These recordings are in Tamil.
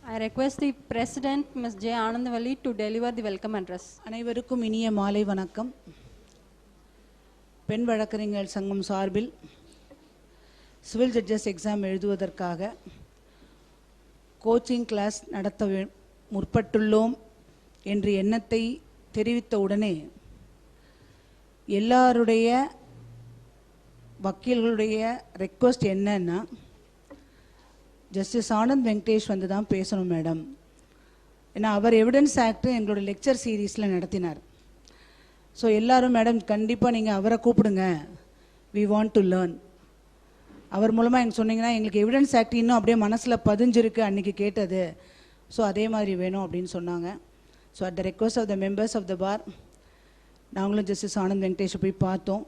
I request the President, Ms. J. Anand Venkatesh, to deliver the welcome address. அனைவருக்கும் இனிய மாலை வணக்கம். பெண் வழக்கறிஞர்கள் சங்கம் சார்பில் சிவில் ஜட்ஜஸ் எக்ஸாம் எழுதுவதற்காக கோச்சிங் கிளாஸ் நடத்த முற்பட்டுள்ளோம் என்ற எண்ணத்தை தெரிவித்த உடனே எல்லாருடைய வக்கீல்களுடைய ரெக்வஸ்ட் என்னன்னா, ஜஸ்டிஸ் ஆனந்த் வெங்கடேஷ் வந்து தான் பேசணும் மேடம். ஏன்னா அவர் எவிடன்ஸ் ஆக்ட் எங்களோட லெக்சர் சீரீஸில் நடத்தினார். ஸோ எல்லோரும் மேடம் கண்டிப்பாக நீங்கள் அவரை கூப்பிடுங்க, வி வாண்ட் டு லேர்ன். அவர் மூலமாக எனக்கு சொன்னீங்கன்னா எங்களுக்கு எவிடன்ஸ் ஆக்ட் இன்னும் அப்படியே மனசில் பதிஞ்சிருக்கு அன்றைக்கி கேட்டது. ஸோ அதே மாதிரி வேணும் அப்படின்னு சொன்னாங்க. So at the request of the members of the bar நாங்களும் ஜஸ்டிஸ் ஆனந்த் வெங்கடேஷை போய் பார்த்தோம்.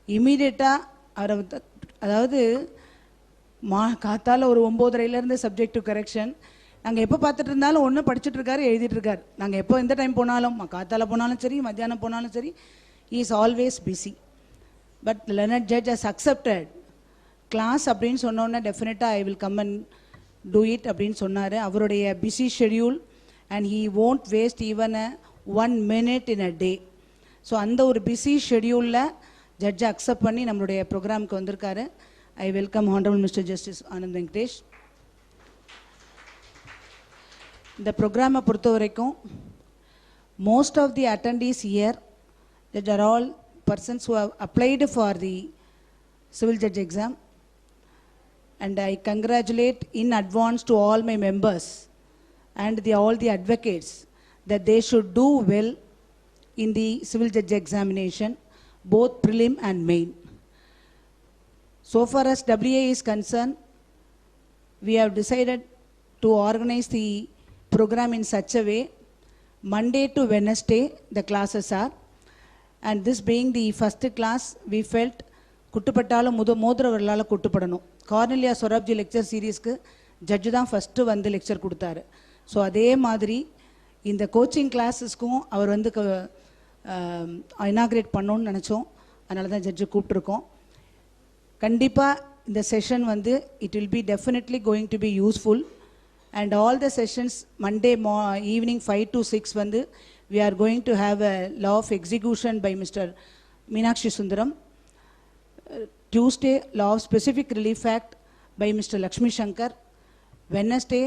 இமீடியட்டாக அவரை அதாவது காத்தால் ஒரு 9:30 சப்ஜெக்ட் டு கரெக்ஷன். நாங்கள் எப்போ பார்த்துட்டு இருந்தாலும் ஒன்று படிச்சுட்ருக்காரு, எழுதிட்டுருக்காரு. நாங்கள் எப்போ எந்த டைம் போனாலும், காத்தால் போனாலும் சரி, மத்தியானம் போனாலும் சரி, he is always busy. But learned judge has accepted class அப்படின்னு சொன்னோன்னே டெஃபினட்டாக I will come and do it அப்படின்னு சொன்னார். அவருடைய busy schedule and he won't waste even a 1 minute in a day. So அந்த ஒரு பிஸி ஷெடியூலில் ஜட்ஜை அக்செப்ட் பண்ணி நம்மளுடைய ப்ரோக்ராமுக்கு வந்திருக்காரு. I welcome Honorable Mr. Justice Anand Venkatesh. இந்த ப்ரோக்ராமை பொறுத்த வரைக்கும் most of the attendees here that are all persons who have applied for the civil judge exam, and I congratulate in advance to all my members and all the advocates that they should do well in the civil judge examination, both prelim and main. So far as WA is concerned, we have decided to organize the program in such a way, Monday to Wednesday the classes are, and this being the first class, we felt குட்டுப்பட்டாலும் மோதிர வரலால் குட்டுப்படணும். கார்னலியா சொராப்ஜி லெக்சர் சீரீஸ்க்கு ஜட்ஜு தான் ஃபஸ்ட்டு வந்து லெக்சர் கொடுத்தாரு. ஸோ அதே மாதிரி இந்த கோச்சிங் கிளாஸஸ்க்கும் அவர் வந்து இனாக்ரேட் பண்ணணும்னு நினச்சோம். அதனால தான் ஜட்ஜு கூப்பிட்ருக்கோம். கண்டிப்பாக இந்த செஷன் வந்து it will be definitely going to be useful. And all the sessions Monday evening 5 to 6 வந்து we are going to have a law of execution by Mr. Meenakshi Sundaram. Tuesday, law of specific relief act by Mr. Lakshmi Shankar. Wednesday,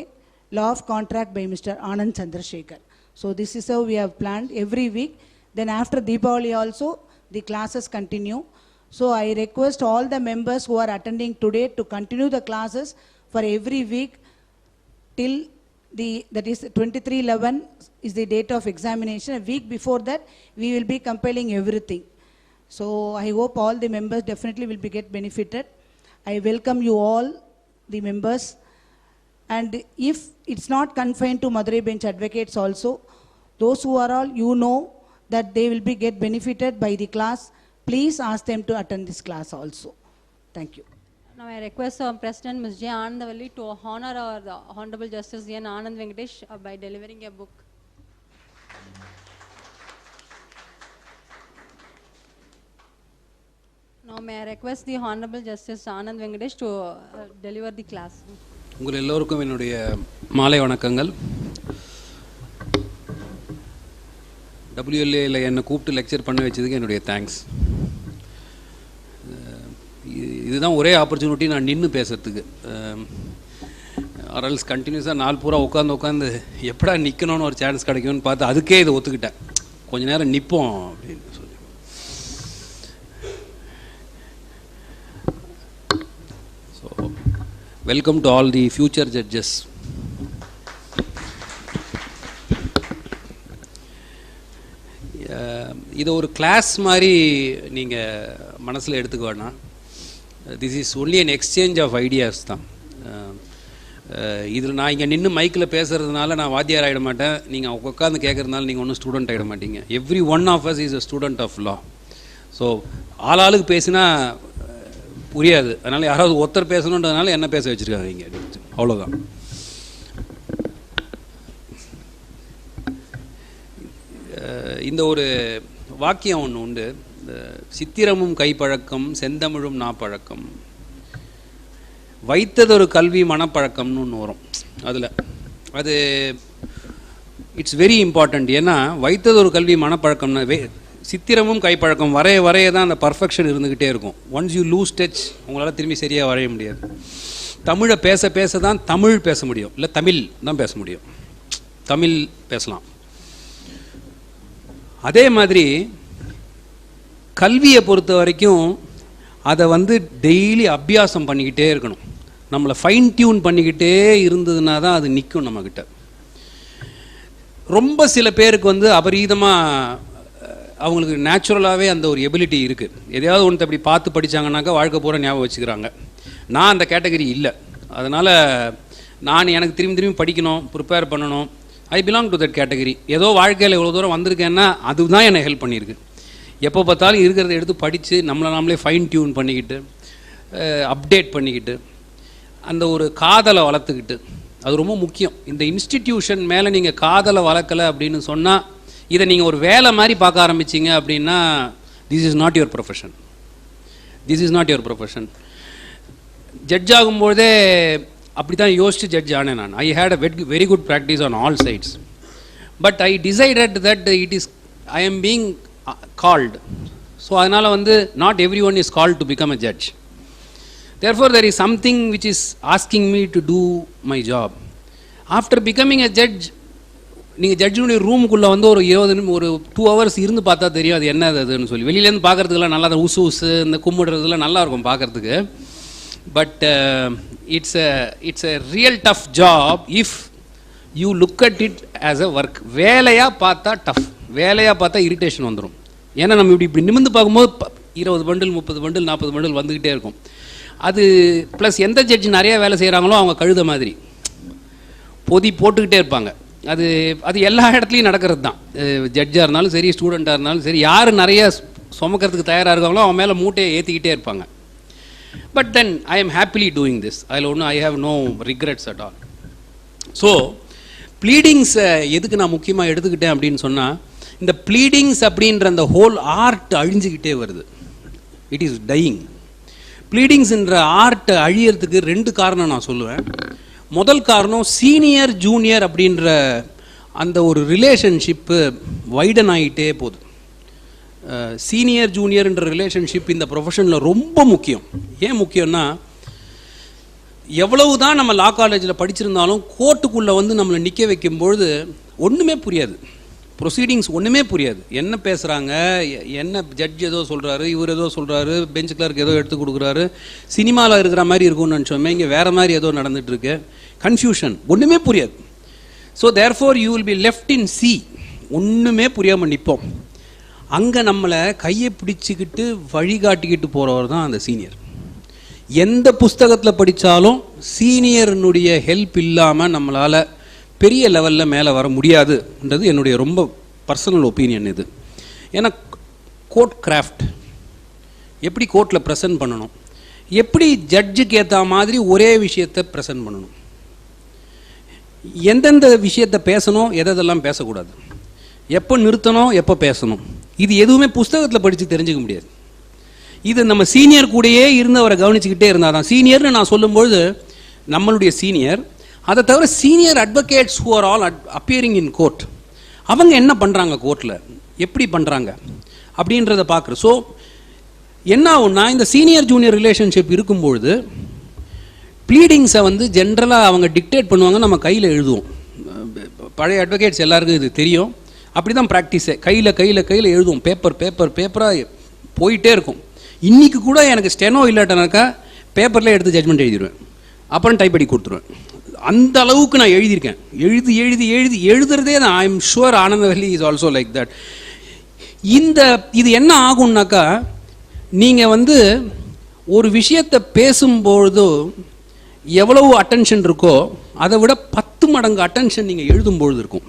law of contract by Mr. Anand Chandrasekhar. So this is how we have planned every week. Then after Deepavali also, the classes continue. So I request all the members who are attending today to continue the classes for every week till that is 23/11 is the date of examination. A week before that we will be compiling everything. So I hope all the members definitely will be get benefited. I welcome you all the members, and if it's not confined to Madurai bench advocates also, those who are all that they will be get benefited by the class, please ask them to attend this class also. Thank you. Now I request our President, Ms. J. Anand Venkatesh, to honor our Honorable Justice N. Anand Venkatesh by delivering a book. Now may I request the Honorable Justice Anand Venkatesh to deliver the class. உங்கள் எல்லோருக்கும் என்னுடைய மாலை வணக்கங்கள். WLAல என்னை கூப்பிட்டு லெக்சர் பண்ண வச்சதுக்கு என்னுடைய தேங்க்ஸ். இதுதான் ஒரே ஆப்பர்ச்சுனிட்டி நான் நின்று பேசுறதுக்கு. ஆர்எல்ஸ் கண்டினியூஸாக நாள் பூரா உட்காந்து எப்படா நிற்கணும்னு ஒரு சான்ஸ் கிடைக்கும்னு பார்த்து அதுக்கே இதை ஒத்துக்கிட்டேன். கொஞ்ச நேரம் நிற்போம் அப்படின்னு சொல்லி. So welcome to all the future judges. இதை ஒரு கிளாஸ் மாதிரி நீங்கள் மனசில் எடுத்துக்க வேணாம். This is only an exchange of ideas தான். இதில் நான் இங்கே நின்று மைக்கில் பேசுகிறதுனால நான் வாத்தியார் ஆகிட மாட்டேன். நீங்கள் உட்காந்து கேட்குறதுனால நீங்கள் ஒன்றும் ஸ்டூடெண்ட் ஆகிட மாட்டீங்க. Every one of us is a student of law. So ஆளுக்கு பேசினா புரியாது. அதனால் யாராவது ஒருத்தர் பேசணுன்றதுனால என்ன பேச வச்சுருக்காங்க இங்கே, அவ்வளோதான். இந்த ஒரு வாக்கியம் ஒன்று உண்டு, சித்திரமும் கைப்பழக்கம் செந்தமிழும் நாப்பழக்கம், வைத்ததொரு கல்வி மனப்பழக்கம்னு ஒன்று வரும். அதில் அது இட்ஸ் வெரி இம்பார்ட்டண்ட். ஏன்னா வைத்தது ஒரு கல்வி மனப்பழக்கம்னா சித்திரமும் கைப்பழக்கம் வரைய வரைய தான் அந்த பர்ஃபெக்ஷன் இருந்துக்கிட்டே இருக்கும். ஒன்ஸ் யூ லூஸ் டச் உங்களால் திரும்பி சரியாக வரைய முடியாது. தமிழை பேச பேச தான் தமிழ் பேச முடியும், இல்லை தமிழ் தான் பேச முடியும். தமிழ் பேசலாம். அதே மாதிரி கல்வியை பொறுத்த வரைக்கும் அதை வந்து டெய்லி அபியாசம் பண்ணிக்கிட்டே இருக்கணும். நம்மளை ஃபைன் டியூன் பண்ணிக்கிட்டே இருந்ததுனா தான் அது நிற்கும் நம்மக்கிட்ட. ரொம்ப சில பேருக்கு வந்து அபரீதமாக அவங்களுக்கு நேச்சுரலாகவே அந்த ஒரு எபிலிட்டி இருக்குது. எதையாவது ஒன்று அப்படி பார்த்து படித்தாங்கன்னாக்கா வாழ்க்கை பூரா ஞாபகம் வச்சுக்கிறாங்க. நான் அந்த கேட்டகரி இல்லை. அதனால் நான் எனக்கு திரும்பி திரும்பி படிக்கணும், ப்ரிப்பேர் பண்ணணும். I belong to that category. ஏதோ வாழ்க்கையில் இவ்வளோ தூரம் வந்திருக்கேன்னா அதுதான் என்னை ஹெல்ப் பண்ணியிருக்கு. எப்போ பார்த்தாலும் இருக்கிறத எடுத்து படித்து நம்மளை நாமளே ஃபைன் டியூன் பண்ணிக்கிட்டு அப்டேட் பண்ணிக்கிட்டு அந்த ஒரு காதலை வளர்த்துக்கிட்டு, அது ரொம்ப முக்கியம். இந்த இன்ஸ்டிடியூஷன் மேலே நீங்கள் காதலை வளர்க்கலை அப்படின்னு சொன்னால், இதை நீங்கள் ஒரு வேலை மாதிரி பார்க்க ஆரம்பிச்சிங்க அப்படின்னா this is not your profession. This is not your profession. Judge ஆகும்போதே அப்படி தான் யோசித்து ஜட்ஜ் ஆனேன் நான். I had a very good practice on all sides. But I decided that it is I am being called. So அதனால் வந்து not every one is called to become a judge. Therefore, there is something which is asking me to do my job. After becoming a judge, நீங்கள் ஜட்ஜுடைய ரூமுக்குள்ளே வந்து ஒரு 2 hours இருந்து பார்த்தா தெரியும் அது என்ன அதுன்னு சொல்லி. வெளியிலேருந்து பார்க்குறதுக்குலாம் நல்லா தான் உசு இந்த கும்பிடுறதுலாம் நல்லா இருக்கும் பார்க்குறதுக்கு. But it's a real tough job if you look at it as a work. வேலையாக பார்த்தா டஃப், வேலையாக பார்த்தா இரிட்டேஷன் வந்துடும். ஏன்னா நம்ம இப்படி நிமிர்ந்து பார்க்கும்போது 20 பண்டில் 30 பண்டில் 40 பண்டில் வந்துக்கிட்டே இருக்கும். அது ப்ளஸ் எந்த ஜட்ஜ் நிறையா வேலை செய்கிறாங்களோ அவங்க கழுத மாதிரி பொதி போட்டுக்கிட்டே இருப்பாங்க. அது எல்லா இடத்துலையும் நடக்கிறது தான். ஜட்ஜாக இருந்தாலும் சரி, ஸ்டூடெண்ட்டாக இருந்தாலும் சரி, யார் நிறைய சுமக்கிறதுக்கு தயாராக இருக்காங்களோ அவன் மேலே மூட்டையை ஏற்றிக்கிட்டே இருப்பாங்க. But then I am happily doing this. அதில் ஒன்றும் I have no regrets at all. So ப்ளீடிங்ஸை எதுக்கு நான் முக்கியமாக எடுத்துக்கிட்டேன் அப்படின்னு சொன்னால், இந்த ப்ளீடிங்ஸ் அப்படின்ற அந்த ஹோல் ஆர்ட் அழிஞ்சிக்கிட்டே வருது. It is dying. ப்ளீடிங்ஸ்ன்ற ஆர்ட் அழியறதுக்கு 2 காரணம் நான் சொல்லுவேன். முதல் காரணம் சீனியர் ஜூனியர் அப்படின்ற அந்த ஒரு ரிலேஷன்ஷிப்பு வைடன் ஆகிட்டே போகுது. சீனியர் ஜூனியர்ன்ற ரிலேஷன்ஷிப் இந்த ப்ரொஃபஷனில் ரொம்ப முக்கியம். ஏன் முக்கியம்னா, எவ்வளவு தான் நம்ம லா காலேஜில் படிச்சிருந்தாலும் கோர்ட்டுக்குள்ளே வந்து நம்மளை நிற்க வைக்கும்பொழுது ஒன்றுமே புரியாது. ப்ரொசீடிங்ஸ் ஒன்றுமே புரியாது. என்ன பேசுகிறாங்க, என்ன ஜட்ஜ் ஏதோ சொல்கிறாரு, இவர் ஏதோ சொல்கிறாரு, பெஞ்ச் கிளர்க் ஏதோ எடுத்து கொடுக்குறாரு. சினிமாவில் இருக்கிற மாதிரி இருக்கும்னு நினச்சோமே, இங்கே வேறு மாதிரி ஏதோ நடந்துகிட்ருக்கு. கன்ஃபியூஷன், ஒன்றுமே புரியாது. So therefore you will be left in C. ஒன்றுமே புரியாமல் நிற்போம். அங்கே நம்மளை கையை பிடிச்சிக்கிட்டு வழிகாட்டிக்கிட்டு போகிறவர் தான் அந்த சீனியர். எந்த புஸ்தகத்தில் படித்தாலும் சீனியர்னுடைய ஹெல்ப் இல்லாமல் நம்மளால் பெரிய லெவலில் மேலே வர முடியாதுன்றது என்னுடைய ரொம்ப பர்சனல் ஒப்பீனியன் இது. ஏன்னா கோர்ட் கிராஃப்ட் எப்படி கோர்ட்டில் ப்ரெசென்ட் பண்ணணும், எப்படி ஜட்ஜுக்கு ஏற்ற மாதிரி ஒரே விஷயத்தை ப்ரெசென்ட் பண்ணணும், எந்தெந்த விஷயத்தை பேசணும், எதெல்லாம் பேசக்கூடாது, எப்போ நிறுத்தணும், எப்போ பேசணும், இது எதுவுமே புஸ்தகத்தில் படித்து தெரிஞ்சுக்க முடியாது. இது நம்ம சீனியர் கூடயே இருந்து அவரை கவனிச்சுக்கிட்டே இருந்தால் தான். சீனியர்னு நான் சொல்லும்பொழுது நம்மளுடைய சீனியர், அதை தவிர senior advocates who are all appearing in court, அவங்க என்ன பண்ணுறாங்க கோர்ட்டில், எப்படி பண்ணுறாங்க அப்படின்றத பார்க்குறோம். ஸோ என்ன ஆகும்னா, இந்த சீனியர் ஜூனியர் ரிலேஷன்ஷிப் இருக்கும்பொழுது ப்ளீடிங்ஸை வந்து ஜென்ரலாக அவங்க டிக்டேட் பண்ணுவாங்க, நம்ம கையில் எழுதுவோம். பழைய அட்வொகேட்ஸ் எல்லாருக்கும் இது தெரியும். அப்படி தான் ப்ராக்டிஸே. கையில் எழுதுவோம். பேப்பராக போயிட்டே இருக்கும். இன்றைக்கி கூட எனக்கு ஸ்டெனோ இல்லாட்டனாக்கா பேப்பரில் எடுத்து ஜட்மெண்ட் எழுதிடுவேன், அப்புறம் டைப் பண்ணி கொடுத்துருவேன். அந்த அளவுக்கு நான் எழுதியிருக்கேன். எழுதுறதே தான். I am sure Anandavalli is also like that. இது என்ன ஆகும்னாக்கா, நீங்கள் வந்து ஒரு விஷயத்தை பேசும்பொழுது எவ்வளவு அட்டென்ஷன் இருக்கோ அதை விட 10 மடங்கு அட்டென்ஷன் நீங்கள் எழுதும்பொழுது இருக்கும்.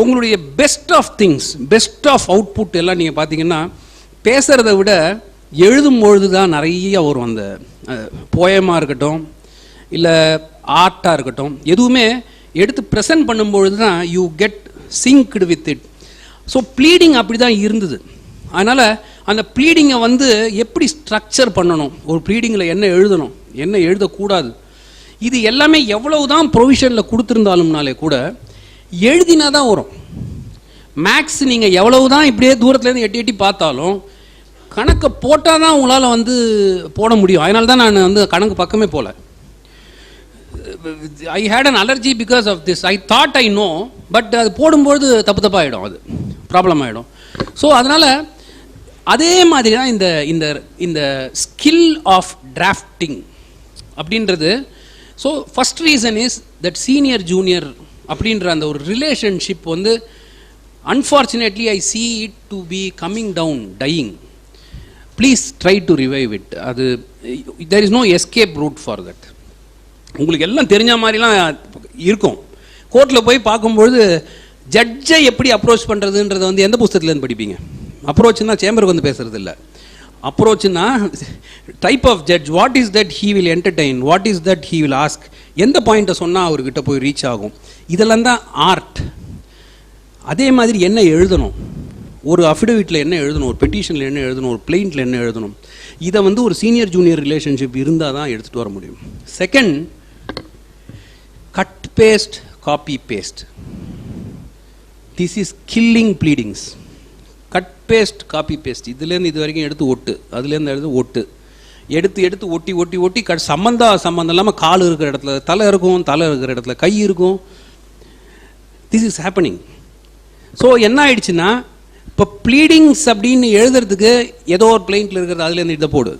உங்களுடைய best of things, best of output எல்லாம் நீங்கள் பார்த்தீங்கன்னா பேசுகிறத விட எழுதும்பொழுது தான் நிறைய வரும். அந்த போயமாக இருக்கட்டும், இல்லை ஆர்ட்டாக இருக்கட்டும், எதுவுமே எடுத்து ப்ரெசென்ட் பண்ணும்பொழுது தான் you get synced with it. So pleading அப்படி தான் இருந்தது. அதனால் அந்த ப்ளீடிங்கை வந்து எப்படி ஸ்ட்ரக்சர் பண்ணணும், ஒரு ப்ளீடிங்கில் என்ன எழுதணும், என்ன எழுதக்கூடாது, இது எல்லாமே எவ்வளவு தான் ப்ரொவிஷனில் கொடுத்துருந்தாலும்னாலே கூட எழுதினா தான் வரும். மேக்ஸ் நீங்கள் எவ்வளவு தான் இப்படியே தூரத்துலேருந்து எட்டி எட்டி பார்த்தாலும் கணக்கை போட்டால் தான் உங்களால் வந்து போட முடியும். அதனால தான் நான் வந்து கணக்கு பக்கமே போகல. I had an allergy because of this. I thought I know, but அது போடும்போது தப்பு தப்பாகிடும், அது ப்ராப்ளம் ஆகிடும். ஸோ அதனால் அதே மாதிரி தான் இந்த இந்த இந்த ஸ்கில் ஆஃப் டிராஃப்டிங் அப்படின்றது. So first reason is that senior junior அப்படின்ற அந்த ஒரு ரிலேஷன்ஷிப் வந்து unfortunately I see it to be coming down, dying. Please try to revive it. அது there is no escape route for that. உங்களுக்கு எல்லாம் தெரிஞ்ச மாதிரிலாம் இருக்கும். கோர்ட்டில் போய் பார்க்கும்பொழுது ஜட்ஜை எப்படி அப்ரோச் பண்ணுறதுன்றதை வந்து எந்த புத்தகத்துலேருந்து படிப்பீங்க? அப்ரோச்சுன்னா சேம்பருக்கு வந்து பேசுறது இல்லை. அப்ரோச்சுன்னா type of judge, what is that he will entertain, what is that he will ask, எந்த பாயிண்ட்டை சொன்னால் அவர்கிட்ட போய் ரீச் ஆகும், இதெல்லாம் தான் ஆர்ட். அதே மாதிரி என்ன எழுதணும், ஒரு அஃபிடவிட்டில் என்ன எழுதணும், ஒரு பெட்டிஷனில் என்ன எழுதணும், ஒரு பிளெயிண்டில் என்ன எழுதணும், இதை வந்து ஒரு சீனியர் ஜூனியர் ரிலேஷன்ஷிப் இருந்தால் தான் எடுத்துகிட்டு வர முடியும். Second, cut paste copy paste. This is killing pleadings. Cut paste copy paste, இதுலேருந்து இது வரைக்கும் எடுத்து ஒட்டு, அதுலேருந்து எடுத்து ஒட்டு, எடுத்து ஒட்டி ஒட்டி ஒட்டி சம்மந்தம் இல்லாமல் கால் இருக்கிற இடத்துல தலை இருக்கும், தலை இருக்கிற இடத்துல கை இருக்கும். This is happening. ஸோ என்ன ஆயிடுச்சுன்னா, இப்போ ப்ளீடிங்ஸ் அப்படின்னு எழுதுறதுக்கு ஏதோ ஒரு பிளெயிண்டில் இருக்கிறது அதுலேருந்து இதை போடு,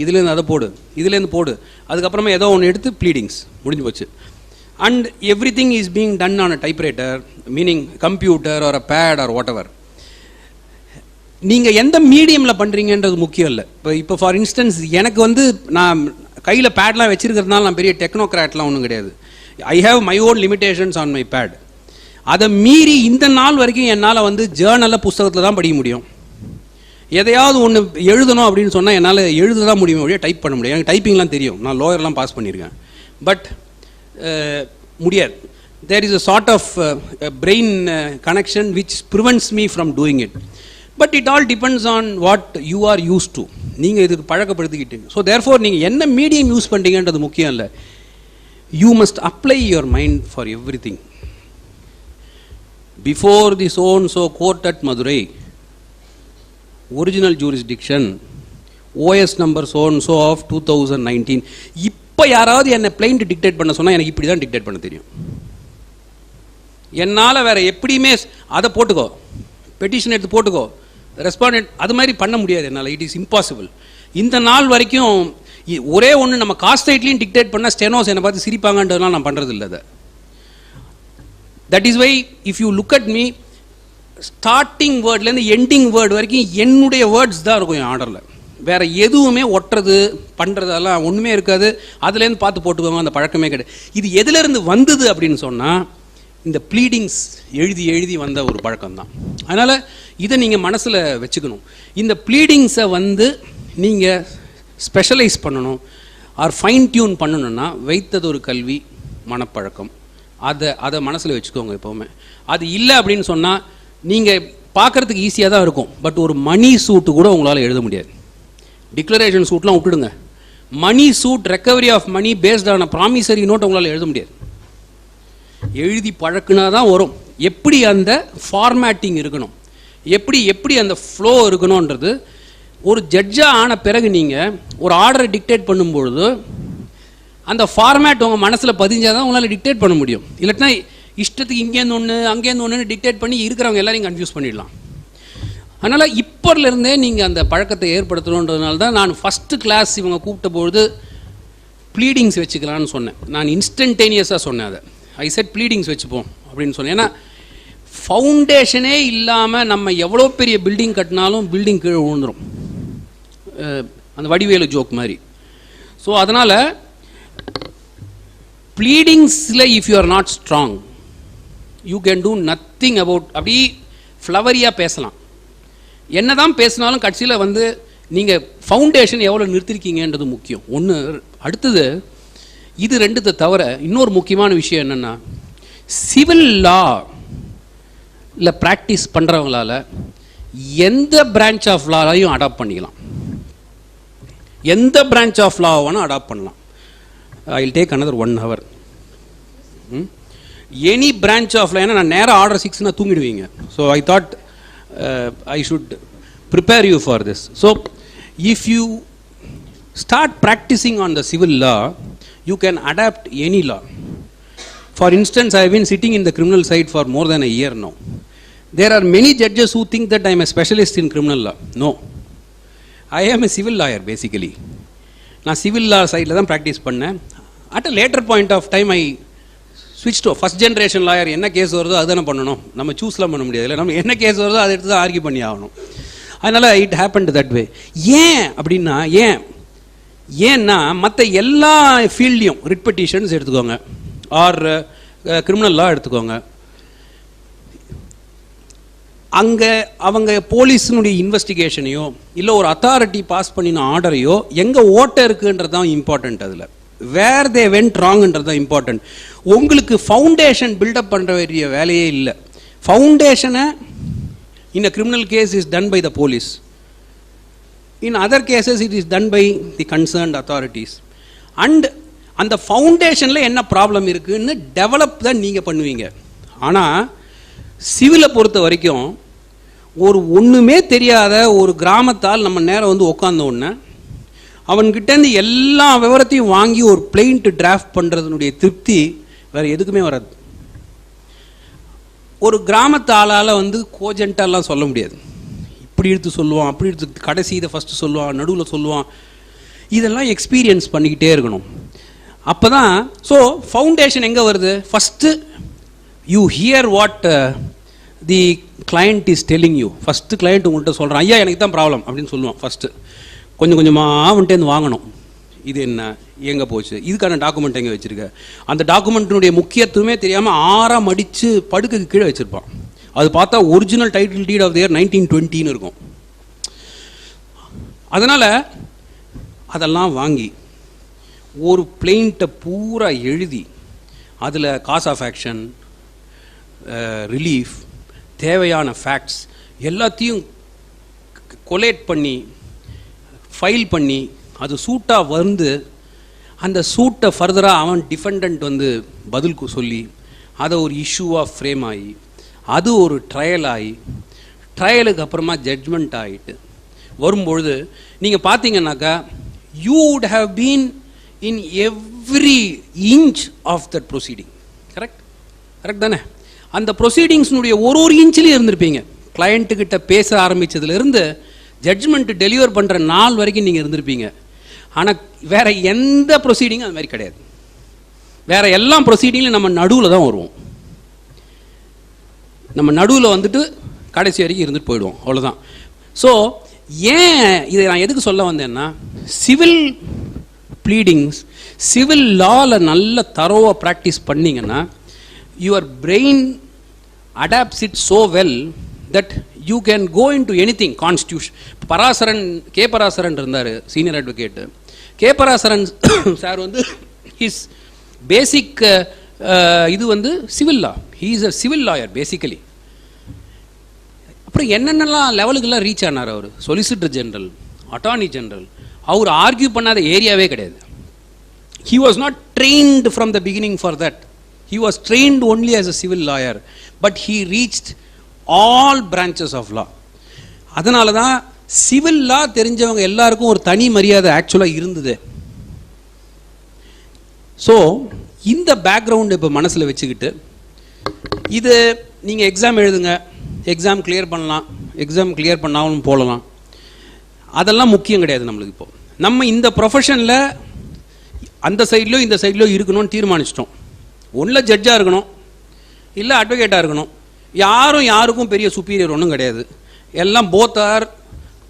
இதுலேருந்து அதை போடு, இதுலேருந்து போடு, அதுக்கப்புறமா ஏதோ ஒன்று எடுத்து ப்ளீடிங்ஸ் முடிஞ்சு போச்சு. And everything is being done on a typewriter, meaning computer or a pad or whatever. நீங்கள் எந்த மீடியமில் பண்ணுறீங்கன்றது முக்கியம் இல்லை. இப்போ ஃபார் இன்ஸ்டன்ஸ் எனக்கு வந்து நான் கையில் பேட்லாம் வச்சுருக்கிறதுனால நான் பெரிய டெக்னோக்ராட்லாம் ஒன்றும் கிடையாது. I have my own limitations on my part. அதை மீறி இந்த நாள் வரைக்கும் என்னால் வந்து ஜேர்னலில் புஸ்தகத்தில் தான் படிக்க முடியும். எதையாவது ஒன்று எழுதணும் அப்படின்னு சொன்னால் என்னால் எழுத தான் முடியும், வழியாக டைப் பண்ண முடியும். எனக்கு டைப்பிங்லாம் தெரியும், நான் லோயர்லாம் பாஸ் பண்ணியிருக்கேன். பட் முடியாது. There is a sort of brain connection which prevents me from doing it. But it all depends on what you are use to. நீங்கள் இதுக்கு பழக்கப்படுத்திக்கிட்டீங்க. ஸோ தேர்ஃபோர் நீங்கள் என்ன மீடியம் யூஸ் பண்ணுறீங்கன்றது முக்கியம் இல்லை. You must apply your mind for every thing. Before the so-and-so court at Madurai, original jurisdiction, OS number so-and-so of 2019. இப்போ யாராவது என்னை பிளைண்ட் டிக்டேட் பண்ண சொன்னால் எனக்கு இப்படி தான் டிக்டேட் பண்ண தெரியும். என்னால் வேறு எப்படியுமே அதை போட்டுக்கோ, பெட்டிஷன் எடுத்து போட்டுக்கோ, ரெஸ்பாண்டன்ட் அது மாதிரி பண்ண முடியாது என்னால். It is impossible. இந்த நாள் வரைக்கும் ஒரே ஒன்று, நம்ம காஸ்டைட்லையும் டிக்டேட் பண்ணால் ஸ்டெனோஸ் என்னை பார்த்து சிரிப்பாங்கன்றதுலாம் நான் பண்ணுறது இல்லை. அதை that is why if you look at me, starting wordலேருந்து எண்டிங் வேர்டு வரைக்கும் என்னுடைய வேர்ட்ஸ் தான் இருக்கும் என் ஆர்டரில். வேறு எதுவுமே ஒட்டுறது பண்ணுறதெல்லாம் ஒன்றுமே இருக்காது. அதுலேருந்து பார்த்து போட்டுக்கோங்க, அந்த பழக்கமே கிடையாது. இது எதுலேருந்து வந்தது அப்படின்னு சொன்னால் இந்த ப்ளீடிங்ஸ் எழுதி வந்த ஒரு பழக்கம் தான். அதனால் இதை நீங்கள் மனசில் வச்சுக்கணும். இந்த ப்ளீடிங்ஸை வந்து நீங்கள் ஸ்பெஷலைஸ் பண்ணணும் ஆர் ஃபைன் டியூன் பண்ணணுன்னா வைத்தது ஒரு கல்வி மனப்பழக்கம், அதை மனசில் வச்சுக்கோங்க எப்போவுமே. அது இல்லை அப்படின்னு சொன்னால் நீங்கள் பார்க்குறதுக்கு ஈஸியாக தான் இருக்கும், பட் ஒரு மணி சூட்டு கூட உங்களால் எழுத முடியாது. டிக்ளரேஷன் சூட்லாம் விட்டுடுங்க, money suit, recovery of money based ஆன ப்ராமிசரி நோட் உங்களால் எழுத முடியாது. எழுதி பழக்குனா தான் வரும். எப்படி அந்த ஃபார்மேட்டிங் இருக்கணும், எப்படி அந்த ஃப்ளோ இருக்கணுன்றது ஒரு ஜட்ஜாக ஆன பிறகு நீங்கள் ஒரு ஆர்டரை டிக்டேட் பண்ணும்பொழுது அந்த ஃபார்மேட் உங்கள் மனசில் பதிஞ்சால் தான் உங்களால் டிக்டேட் பண்ண முடியும். இல்லைன்னா இஷ்டத்துக்கு இங்கேருந்து ஒன்று அங்கேருந்து ஒன்று டிக்டேட் பண்ணி இருக்கிறவங்க எல்லாரையும் கன்ஃபியூஸ் பண்ணிடலாம். அதனால் இப்போலேருந்தே நீங்கள் அந்த பழக்கத்தை ஏற்படுத்தணுன்றதுனால தான் நான் ஃபஸ்ட்டு கிளாஸ் இவங்க கூப்பிட்டபொழுது ப்ளீடிங்ஸ் வச்சுக்கலான்னு சொன்னேன். நான் இன்ஸ்டன்டேனியஸாக சொன்னேன். அதை ஐ செட் ப்ளீடிங்ஸ் வச்சுப்போம் அப்படின்னு சொன்னேன். ஏன்னா ஃபவுண்டேஷனே இல்லாமல் நம்ம எவ்வளோ பெரிய பில்டிங் கட்டினாலும் பில்டிங் கீழே விழுந்துடும், அந்த வடிவேலு ஜோக் மாதிரி. ஸோ அதனால் ப்ளீடிங்ஸில் if you are not strong you can do nothing about. அப்படி ஃப்ளவரியாக பேசலாம், என்ன தான் பேசினாலும் கட்சியில் வந்து நீங்கள் ஃபவுண்டேஷன் எவ்வளோ நிறுத்திருக்கீங்கன்றது முக்கியம். ஒன்று. அடுத்தது, இது ரெண்டுத்தை தவிர இன்னொரு முக்கியமான விஷயம் என்னென்னா, சிவில் லா இல்லை ப்ராக்டிஸ் பண்ணுறவங்களால எந்த பிரான்ச் ஆஃப் லாவையும் அடாப்ட் பண்ணிக்கலாம், எந்த பிரான்ச் ஆஃப் லா வேணால் அடாப்ட் பண்ணலாம். I will take another 1 hour. Any branch of லைனா நான் நேராக ஆர்டர் 6 தூங்கிடுவீங்க. So I thought I should prepare you for this. So if you start practising on the civil law, you can adopt any law. For instance, I have been sitting in the criminal side for more than a year now. There are many judges who think that I am a specialist in criminal law. No, I am a civil lawyer basically. நான் சிவில் லா சைடில் தான் ப்ராக்டிஸ் பண்ணேன். At a later point of time I ஸ்விட்ச் டு ஃபஸ்ட் ஜென்ரேஷன் லாயர். என்ன கேஸ் வருதோ அதுதானே பண்ணணும், நம்ம சூஸ்லாம் பண்ண முடியாது இல்லை, நம்ம என்ன கேஸ் வருதோ அதை எடுத்து தான் ஆர்கியூ பண்ணி ஆகணும். அதனால் இட் ஹேப்பன்ட் தட் வே. ஏன் அப்படின்னா, ஏன்னா மற்ற எல்லா ஃபீல்ட்லையும் ரிட் பெட்டிஷன்ஸ் எடுத்துக்கோங்க, ஆர் கிரிமினல் லா எடுத்துக்கோங்க, அங்கே அவங்க போலீஸினுடைய இன்வெஸ்டிகேஷனையோ இல்லை ஒரு அத்தாரிட்டி பாஸ் பண்ணின ஆர்டரையோ எங்கே ஓட்ட இருக்குன்றது தான் இம்பார்ட்டண்ட். அதில் வேர் தே வென்ட் ராங்ன்றது தான் இம்பார்ட்டன்ட். உங்களுக்கு ஃபவுண்டேஷன் பில்டப் பண்ணுற வேண்டிய வேலையே இல்லை. ஃபவுண்டேஷனை in a criminal case is done by the police. In other cases it is done by the concerned authorities. And அந்த ஃபவுண்டேஷனில் என்ன ப்ராப்ளம் இருக்குன்னு டெவலப் தான் நீங்கள் பண்ணுவீங்க. ஆனால் சிவிலை பொறுத்த வரைக்கும் ஒரு ஒன்றுமே தெரியாத ஒரு கிராமத்தால் நம்ம நேரம் வந்து உட்கார்ந்த உடனே அவன்கிட்டேருந்து எல்லா விவரத்தையும் வாங்கி ஒரு பிளெயிண்ட் டிராஃப்ட் பண்ணுறதுனுடைய திருப்தி வேறு எதுக்குமே வராது. ஒரு கிராமத்தாளால் வந்து கோஜென்ட்டாலாம் சொல்ல முடியாது. இப்படி எடுத்து சொல்லுவான், அப்படி எடுத்து கடைசி இதை ஃபஸ்ட்டு சொல்லுவான், நடுவில் சொல்லுவான். இதெல்லாம் எக்ஸ்பீரியன்ஸ் பண்ணிக்கிட்டே இருக்கணும். அப்போ தான். ஸோ ஃபவுண்டேஷன் எங்கே வருது? First you here what the client is telling you. First client உங்கள்கிட்ட சொல்கிறான், ஐயா எனக்கு தான் ப்ராப்ளம் அப்படின்னு சொல்லுவான். ஃபஸ்ட்டு கொஞ்சம் கொஞ்சமாக அவன்கிட்டேருந்து வாங்கணும். இது என்ன, எங்கே போச்சு, இதுக்கான டாக்குமெண்ட் எங்கே வச்சுருக்க, அந்த டாக்குமெண்ட்டினுடைய முக்கியத்துவமே தெரியாமல் 6 மடித்து படுக்கைக்கு கீழே வச்சுருப்பான். அது பார்த்தா original title deed of the year 1920 இருக்கும். அதனால் அதெல்லாம் வாங்கி ஒரு பிளெயிண்ட்டை பூரா எழுதி அதில் காஸ் ஆஃப் ஆக்ஷன், ரிலீஃப், தேவையான ஃபேக்ட்ஸ் எல்லாத்தையும் கொலேட் பண்ணி ஃபைல் பண்ணி அது சூட்டாக வந்து அந்த சூட்டை ஃபர்தராக அவன் டிஃபெண்டன்ட் வந்து பதில் சொல்லி அதை ஒரு இஷ்யூவாக ஃப்ரேம் ஆகி அது ஒரு ட்ரையல் ஆகி ட்ரையலுக்கு அப்புறமா ஜட்ஜ்மெண்ட் ஆகிட்டு வரும்பொழுது நீங்கள் பார்த்தீங்கன்னாக்கா you would have been in every inch of that proceeding. Correct தானே? அந்த ப்ரொசீடிங்ஸ்னுடைய ஒரு இன்ச்சிலையும் இருந்திருப்பீங்க. கிளையண்ட்டுக்கிட்ட பேச ஆரம்பித்ததுலேருந்து ஜட்ஜ்மெண்ட் டெலிவர் பண்ணுற நாள் வரைக்கும் நீங்கள் இருந்திருப்பீங்க. ஆனால் வேறு எந்த ப்ரொசீடிங்கும் அது மாதிரி கிடையாது. வேறு எல்லா ப்ரொசீடிங்லையும் நம்ம நடுவில் தான் வருவோம். நம்ம நடுவில் வந்துட்டு கடைசி வரைக்கும் இருந்துட்டு போயிடுவோம், அவ்வளோதான். ஸோ ஏன் இதை நான் எதுக்கு சொல்ல வந்தேன்னா, சிவில் ப்ளீடிங்ஸ், சிவில் லாவில் நல்ல தரோவாக ப்ராக்டிஸ் பண்ணிங்கன்னா your brain adapts it so well that you can go into anything. Constitution, Parasaran, K Parasaran இருந்தார் senior advocate. K Parasaran sir வந்து ஹிஸ் பேசிக் இது வந்து civil law. He is a civil lawyer basically. அப்புறம் என்னென்னலாம் லெவலுக்கெல்லாம் ரீச் ஆனார் அவர். Solicitor general, attorney general. அவர் ஆர்கியூ பண்ணாத ஏரியாவே கிடையாது. he was not trained from the beginning for that. He was trained only as a civil lawyer, but he reached all branches of law. அதனால தான் சிவில் லா தெரிஞ்சவங்க எல்லாருக்கும் ஒரு தனி மரியாதை ஆக்சுவலாக இருந்தது. ஸோ இந்த பேக்ரவுண்ட் இப்போ மனசில் வச்சுக்கிட்டு இது நீங்கள் எக்ஸாம் எழுதுங்க, எக்ஸாம் கிளியர் பண்ணலாம், எக்ஸாம் கிளியர் பண்ணாலும் போகலாம், அதெல்லாம் முக்கியம் கிடையாது நம்மளுக்கு. இப்போது நம்ம இந்த ப்ரொஃபஷனில் அந்த சைட்லையோ இந்த சைட்லையோ இருக்கணும்னு தீர்மானிச்சிட்டோம். ஒன்றில் ஜட்ஜாக இருக்கணும், இல்லை அட்வொகேட்டாக இருக்கணும். யாருக்கும் பெரிய சுப்பீரியர் ஒன்றும் கிடையாது. எல்லாம் both are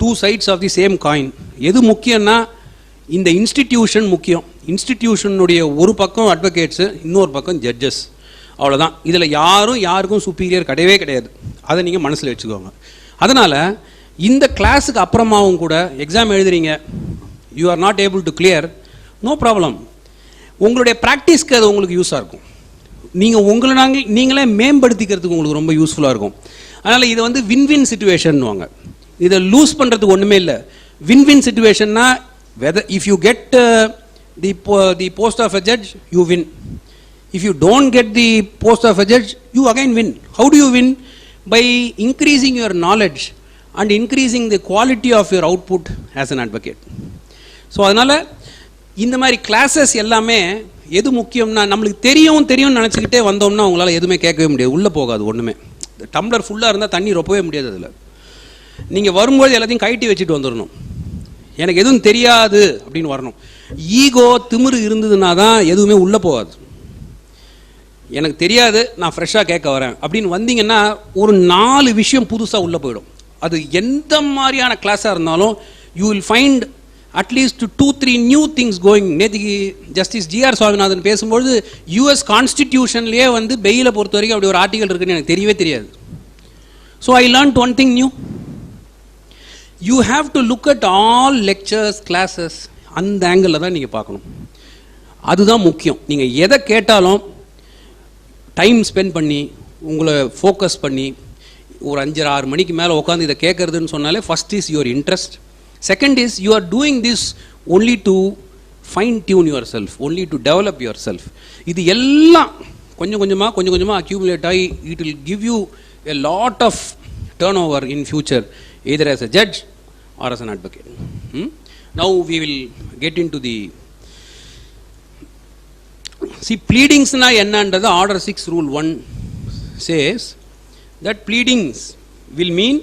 2 sides of the same coin. எது முக்கியம்னா இந்த இன்ஸ்டிடியூஷன் முக்கியம். இன்ஸ்டிடியூஷனுடைய ஒரு பக்கம் அட்வொகேட்ஸு, இன்னொரு பக்கம் ஜட்ஜஸ், அவ்வளோதான். இதில் யாருக்கும் சுப்பீரியர் கிடையவே கிடையாது. அதை நீங்கள் மனசில் வச்சுக்கோங்க. அதனால் இந்த கிளாஸுக்கு அப்புறமாவும் கூட எக்ஸாம் எழுதுறீங்க, you are not able to clear, no problem. உங்களுடைய ப்ராக்டிஸ்க்கு அது உங்களுக்கு யூஸாக இருக்கும். நீங்கள் உங்களை நீங்களே மேம்படுத்திக்கிறதுக்கு உங்களுக்கு ரொம்ப யூஸ்ஃபுல்லாக இருக்கும். அதனால் இதை வந்து வின்வின் சிச்சுவேஷன்வாங்க. இதை லூஸ் பண்ணுறதுக்கு ஒன்றுமே இல்லை. வின்வின் சிச்சுவேஷன்னா whether if you get the post of a judge, you win. If you don't get the post of a judge, you again win. How do you win? By increasing your knowledge and increasing the quality of your output as an advocate. So அதனால் இந்த மாதிரி கிளாஸஸ் எல்லாமே எது முக்கியம்னா, நம்மளுக்கு தெரியும்னு நினச்சிக்கிட்டே வந்தோம்னா உங்களால் எதுவுமே கேட்கவே முடியாது, உள்ளே போகாது ஒன்றுமே. டம்ளர் ஃபுல்லாக இருந்தால் தண்ணி ரொப்பவே முடியாது. அதில் நீங்கள் வரும்போது எல்லாத்தையும் கழட்டி வச்சுட்டு வந்துடணும். எனக்கு எதுவும் தெரியாது அப்படின்னு வரணும். ஈகோ திமிரு இருந்ததுன்னா தான் எதுவுமே உள்ளே போகாது. எனக்கு தெரியாது, நான் ஃப்ரெஷ்ஷாக கேட்க வரேன் அப்படின்னு வந்தீங்கன்னா ஒரு 4 விஷயம் புதுசாக உள்ளே போயிடும். அது எந்த மாதிரியான கிளாஸாக இருந்தாலும் you will find at least 2-3 new things going. நேற்றுக்கு ஜஸ்டிஸ் ஜிஆர் சுவாமிநாதன் பேசும்பொழுது யூஎஸ் கான்ஸ்டிடியூஷன்லேயே வந்து பெயிலை பொறுத்த வரைக்கும் அப்படி ஒரு ஆர்டிகல் இருக்குன்னு எனக்கு தெரியவே தெரியாது. So I learned one thing new. You have to look at all lectures classes. அந்த ஆங்கிளில் தான் நீங்கள் பார்க்கணும். அதுதான் முக்கியம். நீங்கள் எதை கேட்டாலும் டைம் ஸ்பெண்ட் பண்ணி உங்களை ஃபோக்கஸ் பண்ணி ஒரு 5-6 மணிக்கு மேலே உட்காந்து இதை கேட்குறதுன்னு சொன்னாலே first is your interest. Second is you are doing this only to fine tune yourself, only to develop yourself. இது எல்லாம் கொஞ்சம் கொஞ்சமாக அக்யூமுலேட் ஆகி it will give you a lot of turnover in future, either as a judge or as an advocate. Now we will get into the pleadings na ennandradhu order 6 rule 1 says that pleadings will mean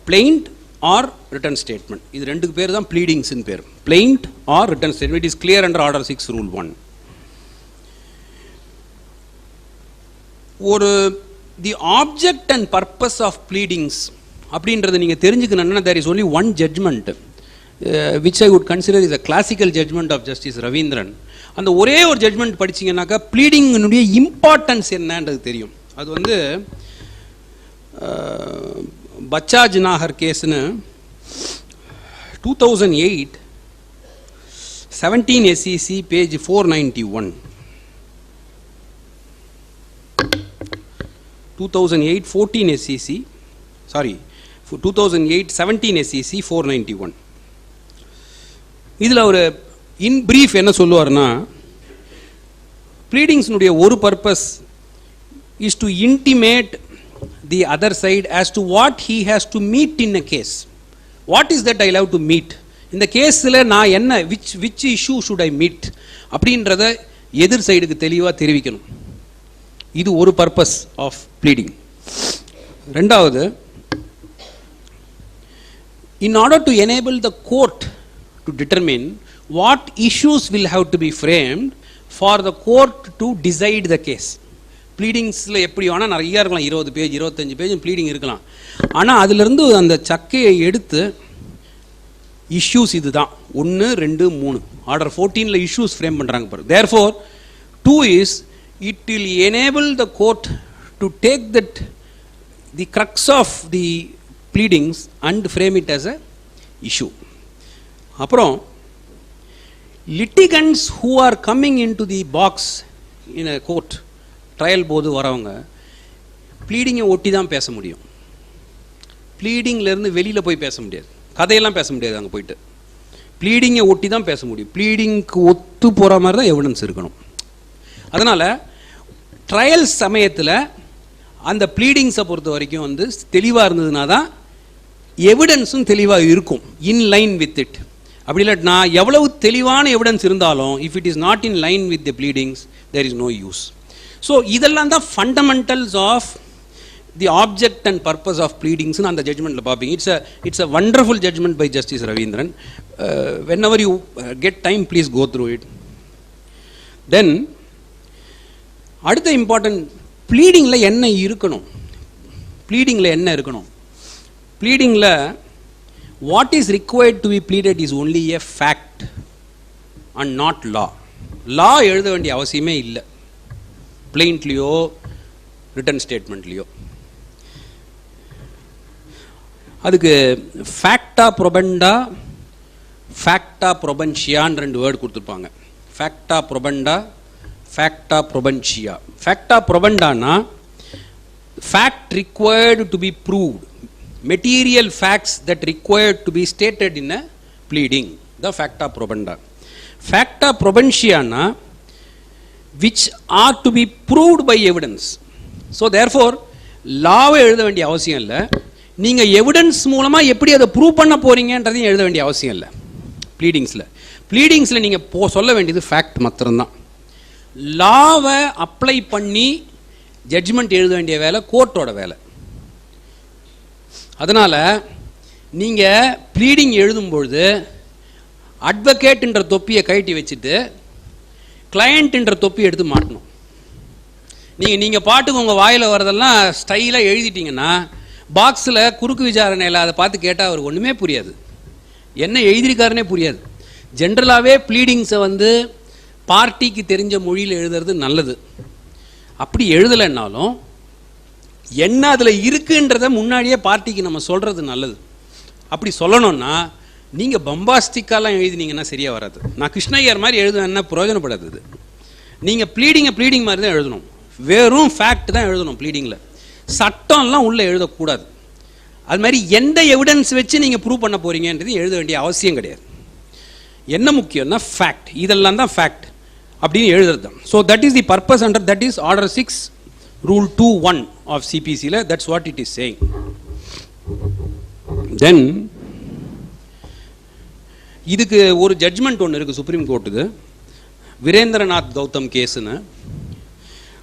plaint or written statement. இது ரெண்டுக்கு பேர் தான் pleadings in பேர், plaint or written statement. It is clear under order 6 rule 1. ஒரு the object and purpose of pleadings அப்படின்றத நீங்கள் தெரிஞ்சுக்கணும்னா there is only one judgment which I would consider is a classical judgment of Justice Ravindran. அந்த ஒரே ஒரு ஜட்ஜ்மெண்ட் படிச்சிங்கன்னாக்கா ப்ளீடிங்கினுடைய இம்பார்ட்டன்ஸ் என்னன்றது தெரியும். அது வந்து பச்சாஜ் நாகர் கேஸ்னு 2008 17 SEC page 491, 2008 14 SEC, sorry 2008 17 SEC 491. இதில் ஒரு இன் பிரீஃப் என்ன சொல்லுவார்னா, ப்ளீடிங்ஸ்னுடைய ஒரு purpose is to intimate the other side as to what he has to meet in a case. What is that I love to meet? இந்த கேஸில் நான் என்ன which issue should I meet அப்படின்றத எதிர் சைடுக்கு தெளிவாக தெரிவிக்கணும். இது ஒரு பர்பஸ் ஆஃப் ப்ளீடிங். ரெண்டாவது, in order to enable the court to determine what issues will have to be framed for the court to decide the case. ப்ளீடிங்ஸில் எப்படி வேணால் நிறையா இருக்கலாம், 20 பேஜ் 25 பேஜ் ப்ளீடிங் இருக்கலாம். ஆனால் அதிலிருந்து அந்த சக்கையை எடுத்து இஷ்யூஸ் இது தான் 1 2 3 ஆர்டர் 14 இஷ்யூஸ் ஃப்ரேம் பண்ணுறாங்க பாரு. Therefore 2 is it will enable the court to take that the crux of the pleadings and frame it as a issue. அப்புறம் litigants who are coming into the box in a court trial போது வரவங்க ப்ளீடிங்கை ஒட்டி தான் பேச முடியும். ப்ளீடிங்லேருந்து வெளியில் போய் பேச முடியாது, கதையெல்லாம் பேச முடியாது. அங்கே போயிட்டு ப்ளீடிங்கை ஒட்டி தான் பேச முடியும். ப்ளீடிங்க்கு ஒத்து போகிற மாதிரி தான் எவிடன்ஸ் இருக்கணும். அதனால் ட்ரையல் சமயத்தில் அந்த ப்ளீடிங்ஸை பொறுத்த வரைக்கும் வந்து தெளிவாக இருந்ததுனா தான் எவிடன்ஸும் தெளிவாக இருக்கும், இன் லைன் வித் இட். அப்படி இல்லாட்டினா எவ்வளவு தெளிவான எவிடன்ஸ் இருந்தாலும் if it is not in line with the pleadings there is no use. So இதெல்லாம் தான் fundamentals of the object and purpose of ப்ளீடிங்ஸ்னு அந்த ஜட்ஜ்மெண்ட்டில் பார்ப்பீங்க. It's a wonderful judgment by justice Raveendran. Whenever you get time please go through it. Then அடுத்த இம்பார்ட்டன்ட், ப்ளீடிங்கில் என்ன இருக்கணும்? ப்ளீடிங்கில் என்ன இருக்கணும்? ப்ளீடிங்கில் what is required to be pleaded is only a fact and not law. law எழுத வேண்டிய அவசியமே இல்லை plaintலியோ ரிட்டன் ஸ்டேட்மெண்ட்லியோ. அதுக்கு ஃபேக்டா ப்ரொபண்டா ஃபேக்டா ப்ரொபன்ஷியான்னு 2 வேர்டு கொடுத்துருப்பாங்க. ஃபேக்டா ப்ரொபண்டா ஃபேக்டா ப்ரொபன்ஷியா. ஃபேக்டா ப்ரொபண்டானா fact required to be proved, material facts that required to be stated in a pleading, the facta probanda. ஃபேக்டா ப்ரொபென்ஷியானா which are to be proved by evidence. So therefore லாவை எழுத வேண்டிய அவசியம் இல்லை, நீங்கள் எவிடன்ஸ் மூலமாக எப்படி அதை ப்ரூவ் பண்ண போகிறீங்கன்றதையும் எழுத வேண்டிய அவசியம் இல்லை. ப்ளீடிங்ஸில் நீங்கள் சொல்ல வேண்டியது ஃபேக்ட் மாத்திரம்தான். லாவை அப்ளை பண்ணி ஜட்ஜ்மெண்ட் எழுத வேண்டிய வேலை கோர்ட்டோட வேலை. அதனால் நீங்கள் ப்ளீடிங் எழுதும்பொழுது அட்வொகேட்ன்ற தொப்பியை கழட்டி வச்சுட்டு கிளையண்ட்ன்ற தொப்பி எடுத்து மாட்டணும். நீங்கள் பாட்டுக்கு உங்கள் வாயில் வரதெல்லாம் ஸ்டைலாக எழுதிட்டீங்கன்னா பாக்ஸில் குறுக்கு விசாரணையில் அதை பார்த்து கேட்டால் அவருக்கு ஒன்றுமே புரியாது, என்ன எழுதியிருக்காருன்னே புரியாது. ஜென்ரலாகவே ப்ளீடிங்ஸை பார்ட்டிக்கு தெரிஞ்ச மொழியில் எழுதுறது நல்லது. அப்படி எழுதலைன்னாலும் என்ன அதில் இருக்குன்றத முன்னாடியே பார்ட்டிக்கு நம்ம சொல்கிறது நல்லது. அப்படி சொல்லணும்னா நீங்கள் பம்பாஸ்டிக்காலாம் எழுதினீங்கன்னா சரியாக வராது. நான் கிருஷ்ணய்யர் மாதிரி எழுதுவேன்னா பிரயோஜனப்படாது. நீங்கள் ப்ளீடிங் மாதிரி தான் எழுதணும், வெறும் ஃபேக்ட் தான் எழுதணும். ப்ளீடிங்கில் சட்டம்லாம் உள்ளே எழுதக்கூடாது. அது மாதிரி எந்த எவிடன்ஸ் வச்சு நீங்கள் ப்ரூவ் பண்ண போகிறீங்கன்றது எழுத வேண்டிய அவசியம் கிடையாது. என்ன முக்கியம்னா ஃபேக்ட், இதெல்லாம் தான் ஃபேக்ட் அப்படின்னு எழுதுறது தான். So that is the purpose under that is order 6 rule 2(1) of சிபிசியில். That's what it is saying. Then இதுக்கு ஒரு ஜட்ஜ்மெண்ட் ஒன்று இருக்குது சுப்ரீம் கோர்ட்டுக்கு, வீரேந்திரநாத் கௌதம் கேஸுன்னு,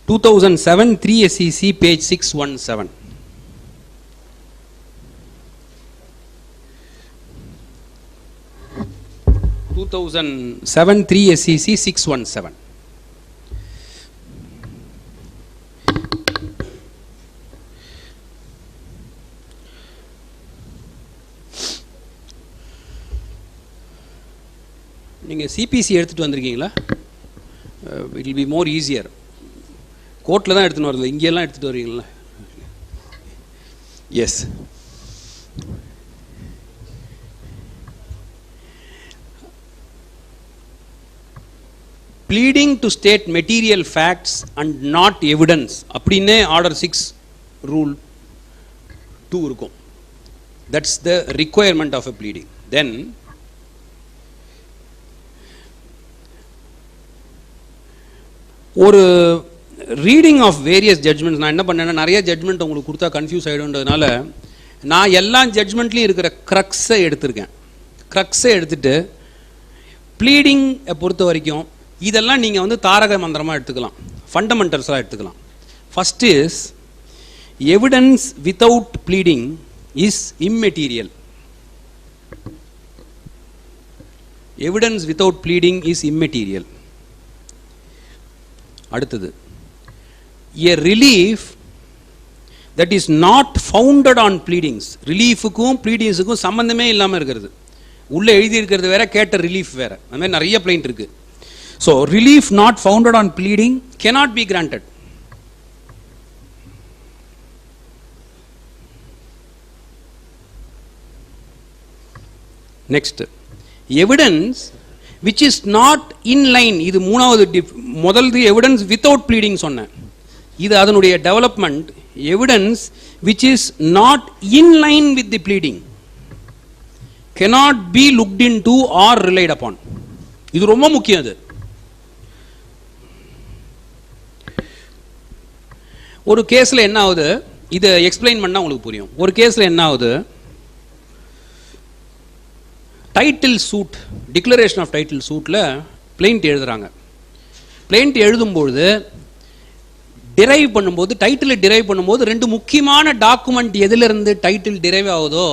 2007 3 SEC பேஜ் 617. SEC 617. நீங்கள் சிபிசி எடுத்துகிட்டு வந்திருக்கீங்களா? It will be more easier. கோர்ட்டில் தான் எடுத்துன்னு வரல, இங்கெல்லாம் எடுத்துகிட்டு வரீங்களா? Yes. Pleading to state material facts and not evidence அப்படின்னே ஆர்டர் 6 ரூல் 2 இருக்கும். That's the requirement of a pleading. Then ஒரு ரீடிங் ஆஃப் வேரியஸ் ஜட்ஜ்மெண்ட்ஸ். நான் என்ன பண்ணேன்னா, நிறைய ஜட்ஜ்மெண்ட் உங்களுக்கு கொடுத்தா கன்ஃபியூஸ் ஆகிடும்ன்றதுனால நான் எல்லா ஜட்ஜ்மெண்ட்லேயும் இருக்கிற க்ரக்ஸை எடுத்திருக்கேன். க்ரக்ஸை எடுத்துட்டு ப்ளீடிங்கை பொறுத்த வரைக்கும் இதெல்லாம் நீங்கள் தாரக மந்திரமாக எடுத்துக்கலாம், ஃபண்டமெண்டல்ஸாக எடுத்துக்கலாம். First is evidence without bleeding is immaterial. Evidence without bleeding is immaterial. அடுத்தது, a relief that is not founded on pleadings. ரிலீஃபுக்கும் ப்ளீடிங்ஸுக்கும் சம்பந்தமே இல்லாமல் இருக்கிறது. உள்ளே எழுதி இருக்கிறது வேற, கேட்ட ரிலீஃப் வேற. அந்த மாதிரி நிறைய பிளைண்ட் இருக்கு. So relief not founded on bleeding cannot be granted. Next, evidence which is not in line. இது மூணாவது. முதல்து எவிடன்ஸ் வித்தவுட் ப்ளீடிங் சொன்னேன். இது அதனுடைய development. Evidence which is not in line with the pleading cannot be looked into or relied upon. இது ரொம்ப முக்கியம். அது ஒரு கேஸில் என்ன ஆகுது, இதை எக்ஸ்பிளைன் பண்ணால் உங்களுக்கு புரியும். ஒரு கேஸில் என்ன ஆகுது, title suit, declaration of title சூட்டில் பிளைண்ட் எழுதுகிறாங்க. பிளைண்ட் எழுதும்பொழுது டிரைவ் பண்ணும்போது, டைட்டில் டிரைவ் பண்ணும்போது ரெண்டு முக்கியமான டாக்குமெண்ட் எதிலிருந்து டைட்டில் டிரைவ் ஆகுதோ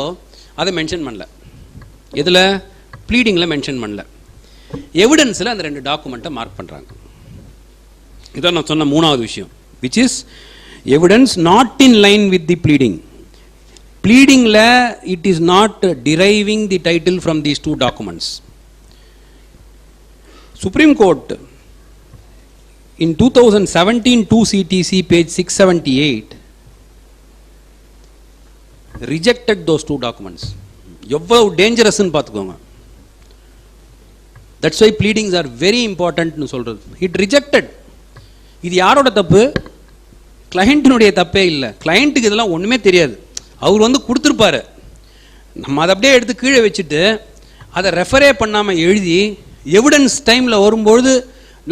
அதை மென்ஷன் பண்ணல. எதில்? ப்ளீடிங்கில் மென்ஷன் பண்ணல. எவிடன்ஸில் அந்த ரெண்டு டாக்குமெண்ட்டை மார்க் பண்ணுறாங்க. இதான் நான் சொன்ன மூணாவது விஷயம், which is evidence not in line with the pleading. Pleading la it is not deriving the title from these two documents. Supreme Court in 2017 2 CTC page 678 rejected those two documents. எவ்வளவு dangerous ன்னு பார்த்துக்கோங்க. That's why pleadings are very important ன்னு சொல்றது. It rejected. இது யாரோட தப்பு? கிளையண்ட்டினுடைய தப்பே இல்லை. கிளையண்ட்டுக்கு இதெல்லாம் ஒன்றுமே தெரியாது. அவர் கொடுத்துருப்பாரு, நம்ம அதை அப்படியே எடுத்து கீழே வச்சுட்டு அதை ரெஃபரே பண்ணாமல் எழுதி எவிடன்ஸ் டைமில் வரும்பொழுது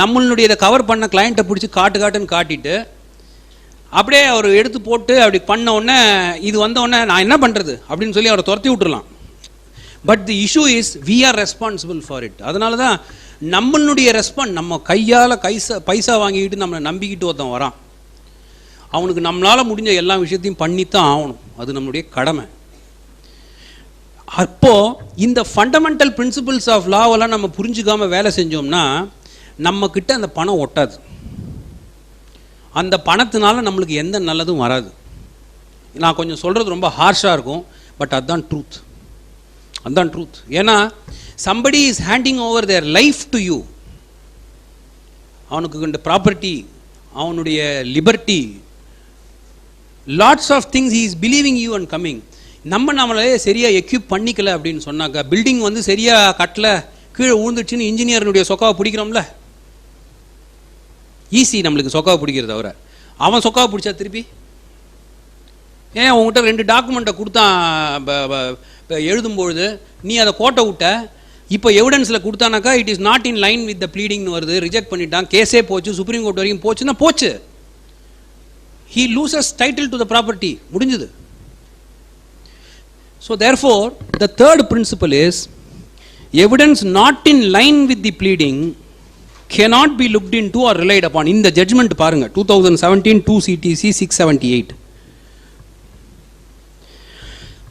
நம்மளுடைய இதை கவர் பண்ண கிளைண்ட்டை பிடிச்சி காட்டுன்னு காட்டிட்டு அப்படியே அவர் எடுத்து போட்டு அப்படி பண்ண உடனே இது வந்த உடனே நான் என்ன பண்ணுறது அப்படின்னு சொல்லி அவரை துரத்தி விட்டுறலாம். But the issue is we are responsible for it. அதனால தான் நம்மளுடைய ரெஸ்பான்ஸ், நம்ம கையால் பைசா வாங்கிக்கிட்டு நம்மளை நம்பிக்கிட்டு ஒருத்தன் வரான், அவனுக்கு நம்மளால் முடிஞ்ச எல்லா விஷயத்தையும் பண்ணித்தான் ஆகணும். அது நம்மளுடைய கடமை. அப்போது இந்த ஃபண்டமெண்டல் பிரின்சிபிள்ஸ் ஆஃப் லாவெல்லாம் நம்ம புரிஞ்சுக்காமல் வேலை செஞ்சோம்னா நம்மக்கிட்ட அந்த பணம் ஒட்டாது. அந்த பணத்தினால நம்மளுக்கு எந்த நல்லதும் வராது. நான் கொஞ்சம் சொல்கிறது ரொம்ப ஹார்ஷாக இருக்கும், பட் அதுதான் ட்ரூத். அதுதான் ட்ரூத். ஏன்னா somebody is handing over their life to you. அவனுக்கு இந்த ப்ராப்பர்ட்டி, அவனுடைய liberty, lots of things he is believing you and coming. நம்மளே சரியாக எக்யூப் பண்ணிக்கல அப்படின்னு சொன்னாக்கா, பில்டிங் வந்து சரியாக கட்டல, கீழே விழுந்துச்சுன்னு இன்ஜினியருடைய சொக்காவை பிடிக்கிறோம்ல, ஈஸி நம்மளுக்கு சொக்காவை பிடிக்கிறது. அவன் சொக்காவை பிடிச்சா திருப்பி ஏன் உங்கள்கிட்ட 2 டாக்குமெண்ட்டை கொடுத்தான் எழுதும்பொழுது நீ அதை கோட்டை விட்ட, இப்போ எவிடன்ஸில் கொடுத்தானாக்கா it is not in line with the ப்ளீடிங்னு வருது, ரிஜெக்ட் பண்ணிட்டான், கேஸே போச்சு, சுப்ரீம் கோர்ட் வரைக்கும் போச்சுன்னா போச்சு. he loses title to the property, முடிஞ்சது. So therefore the third principle is evidence not in line with the pleading cannot be looked into or relied upon. In the judgment பாருங்க 2017 2 CTC 678.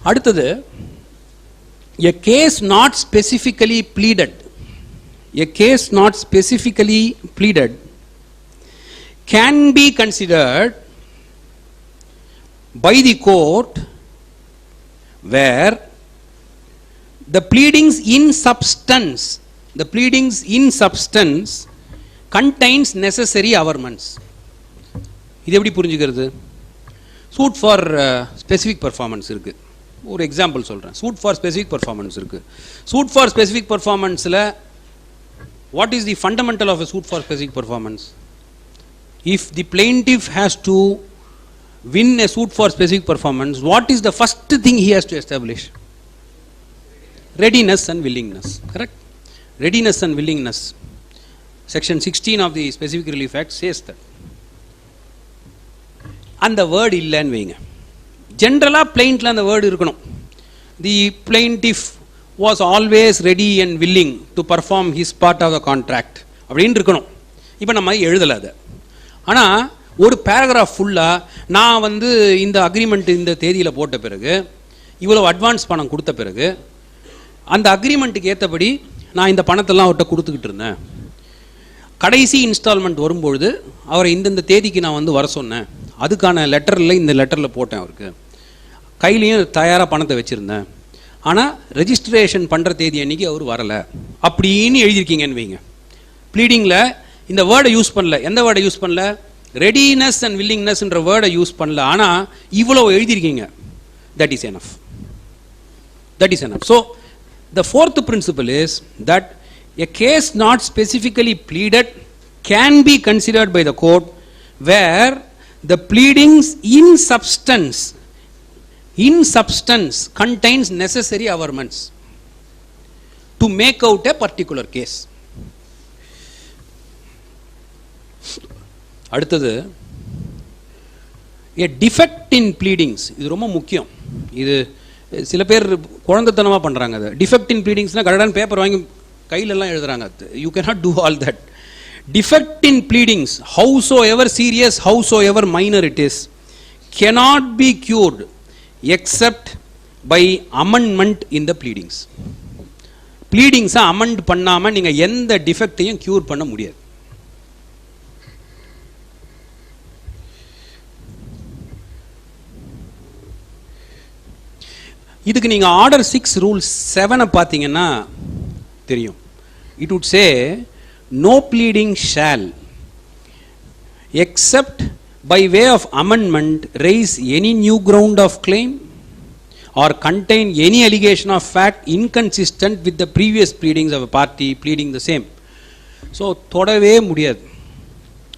அடுத்தது, a case not specifically pleaded, a case not specifically pleaded can be considered by the court where the pleadings in substance, the pleadings in substance contains necessary averments. இது எப்படி புரிஞ்சுக்கிறது? சூட் ஃபார் ஸ்பெசிஃபிக் பர்ஃபார்மன்ஸ் இருக்கு. ஒரு எக்ஸாம்பிள் சொல்கிறேன். சூட் ஃபார் ஸ்பெசிஃபிக் பர்ஃபார்மன்ஸ் இருக்கு. சூட் ஃபார் ஸ்பெசிஃபிக் பர்ஃபார்மன்ஸில் what is the fundamental of a suit for specific performance? If the plaintiff has to win a suit for specific performance, what is the first thing he has to establish? Readiness and willingness. Correct? Readiness and willingness. Section 16 of the Specific Relief Act says that. And the word இல்லைன்னு வைங்க. ஜென்ரலாக பிளெயிண்ட்டில் அந்த வேர்டு இருக்கணும். தி plaintiff was always ready and willing to perform his part of the contract அப்படின்னு இருக்கணும். இப்போ நம்ம எழுதலை அதை. ஆனால் ஒரு பேராகிராஃப் ஃபுல்லாக நான் வந்து இந்த அக்ரிமெண்ட் இந்த தேதியில் போட்ட பிறகு, இவ்வளோ அட்வான்ஸ் பணம் கொடுத்த பிறகு, அந்த அக்ரிமெண்ட்டுக்கு ஏற்றபடி நான் இந்த பணத்தெல்லாம் அவர்கிட்ட கொடுத்துக்கிட்டு இருந்தேன், கடைசி இன்ஸ்டால்மெண்ட் வரும்பொழுது அவரை இந்தந்த தேதிக்கு நான் வந்து வர சொன்னேன், அதுக்கான லெட்டரில் இந்த லெட்டரில் போட்டேன், அவருக்கு கையிலையும் தயாராக பணத்தை வச்சுருந்தேன், ஆனால் ரெஜிஸ்ட்ரேஷன் பண்ணுற தேதி அன்றைக்கி அவர் வரலை அப்படின்னு எழுதியிருக்கீங்கன்னு வைங்க. ப்ளீடிங்கில் இந்த வேர்டை யூஸ் பண்ணல. எந்த வேர்டை யூஸ் பண்ணல? ரெடினஸ் அண்ட் வில்லிங்னஸ்ன்ற வேர்டை யூஸ் பண்ணல. ஆனால் இவ்வளோ எழுதியிருக்கீங்க. That is enough. That is enough. So the fourth principle is that a case not specifically pleaded can be considered by the court where the pleadings in substance contains necessary averments to make out a particular case. அடுத்தது, a defect in pleadings. இது ரொம்ப முக்கியம். இது சில பேர் குழந்தைத்தனமாக பண்ணுறாங்க. அது டிஃபெக்ட் இன் ப்ளீடிங்ஸ்னால் கடகடான பேப்பர் வாங்கி கையிலெல்லாம் எழுதுறாங்க. You cannot do all that. Defect in bleedings, howsoever serious, howsoever minor it is, cannot be cured except by amendment in the pleadings. ப்ளீடிங்ஸை அமெண்ட் பண்ணாமல் நீங்கள் எந்த டிஃபெக்டையும் க்யூர் பண்ண முடியாது. இதுக்கு நீங்கள் ஆர்டர் 6 ரூல் 7 பார்த்தீங்கன்னா தெரியும். It would say no pleading shall except by way of amendment raise any new ground of claim or contain any allegation of fact inconsistent with the previous pleadings of a party pleading the same. So தொடவே முடியாது.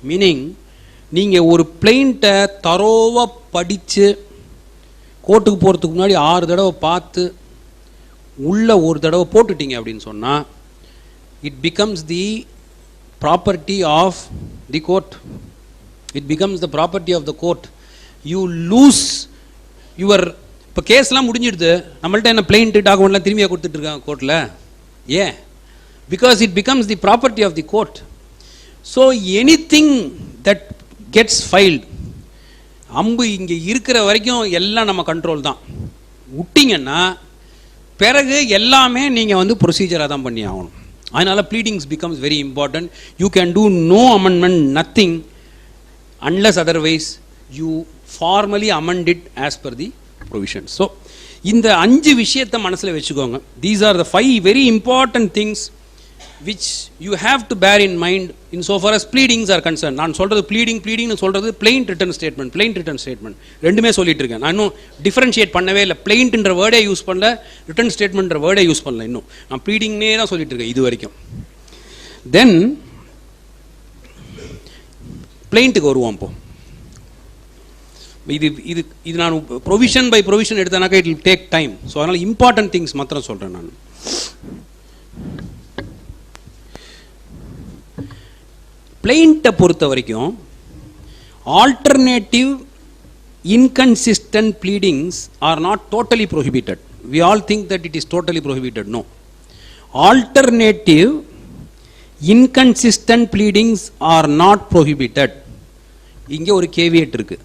மீனிங் நீங்கள் ஒரு பிளெயிண்ட்டை தரோவாக படித்து கோர்ட்டுக்கு போகிறதுக்கு முன்னாடி 6 தடவை பார்த்து உள்ள ஒரு தடவை போட்டுட்டீங்க அப்படின்னு சொன்னால் it becomes the property of the court. It becomes the property of the court. You lose your, இப்போ கேஸ்லாம் முடிஞ்சிடுது, நம்மள்ட்ட என்ன பிளெயின்ட்டு டாக்குமெண்ட்லாம் திரும்பியாக கொடுத்துட்ருக்காங்க கோர்ட்டில். ஏன்? Because it becomes the property of the court. So anything that gets filed, அம்பு இங்கே இருக்கிற வரைக்கும் எல்லாம் நம்ம கண்ட்ரோல் தான். விட்டிங்கன்னா பிறகு எல்லாமே நீங்கள் வந்து ப்ரொசீஜராக தான் பண்ணி ஆகணும். அதனால் pleadings becomes very important. You can do no amendment, nothing, unless otherwise you formally amend it as per the provisions. So இந்த 5 விஷயத்தை மனசில் வச்சுக்கோங்க. These are the 5 very important things which you have to bear in mind in so far as pleadings are concerned. நான் சொல்கிறது ப்ளீடிங்னு சொல்கிறது plain written statement ரெண்டுமே சொல்லிட்டு இருக்கேன். நான் இன்னும் டிஃபரன்ஷியேட் பண்ணவே இல்லை. பிளெயின்ட்ன்ற வேர்டே யூஸ் பண்ணல, ரிட்டன் ஸ்டேட்மெண்ட்ன்ற வேர்டே யூஸ் பண்ணல. இன்னும் நான் ப்ளீடிங்னே தான் சொல்லிட்டு இருக்கேன் இது வரைக்கும். தென் பிளெயிண்ட்டுக்கு வருவோம். இப்போ இது இது இது நான் ப்ரொவிஷன் பை ப்ரொவிஷன் எடுத்தேனாக்கா it will take time. So அதனால் இம்பார்ட்டன்ட் திங்ஸ் மாத்திரம் சொல்கிறேன் நான். பிளெயிண்ட்டை பொறுத்த வரைக்கும் alternative inconsistent pleadings are not totally prohibited. We all think that it is totally prohibited. No. Alternative inconsistent pleadings are not prohibited. இங்கே ஒரு caveat இருக்கு.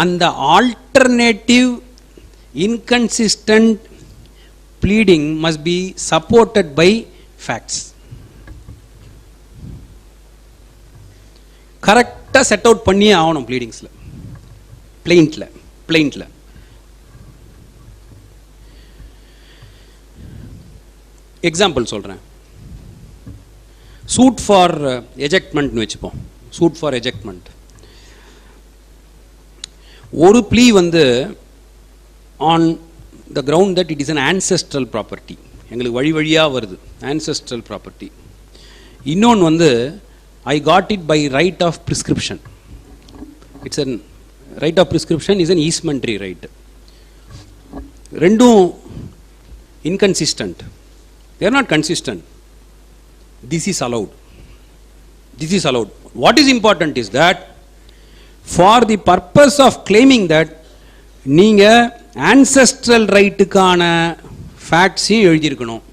அந்த alternative inconsistent pleading must be supported by facts. கரெக்டாக செட் அவுட் பண்ணியே ஆகணும் ப்ளீடிங்ஸில், பிளெயிண்ட்டில். எக்ஸாம்பிள் சொல்கிறேன். சூட் ஃபார் எஜெக்ட்மெண்ட்னு வச்சுப்போம். சூட் ஃபார் எஜெக்ட்மெண்ட் ஒரு ப்ளீ வந்து on the ground that it is an ancestral property, எங்களுக்கு வழி வழியாக வருது ஆன்செஸ்ட்ரல் ப்ராப்பர்ட்டி. இன்னொன்று வந்து I got it by right of prescription. It's an right of prescription is an easementary right. ரெண்டும் inconsistent. They are not consistent. This is allowed. What is important is that for the purpose of claiming that நீங்கள் ancestral ரைட்டுக்கான ஃபேக்ட்ஸையும் எழுதியிருக்கணும்,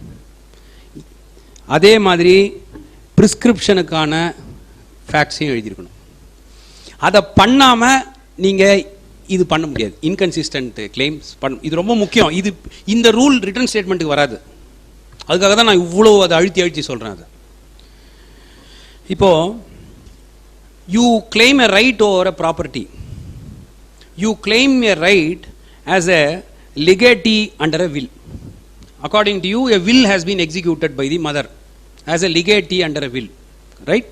அதே மாதிரி ப்ரிஸ்கிரிப்ஷனுக்கான ஃபேக்ட்ஸையும் எழுதியிருக்கணும். அதை பண்ணாமல் நீங்கள் இது பண்ண முடியாது. இன்கன்சிஸ்டன்ட் கிளைம்ஸ் இது ரொம்ப முக்கியம். இந்த ரூல் ரிட்டன் ஸ்டேட்மெண்ட்டுக்கு வராது. அதுக்காக தான் நான் இவ்வளோ அதை அழுத்தி சொல்கிறேன். அதை இப்போது you claim a right over a property. You claim a right as a legatee under a will. According to you a will has been executed by the mother as a legatee under a will, right?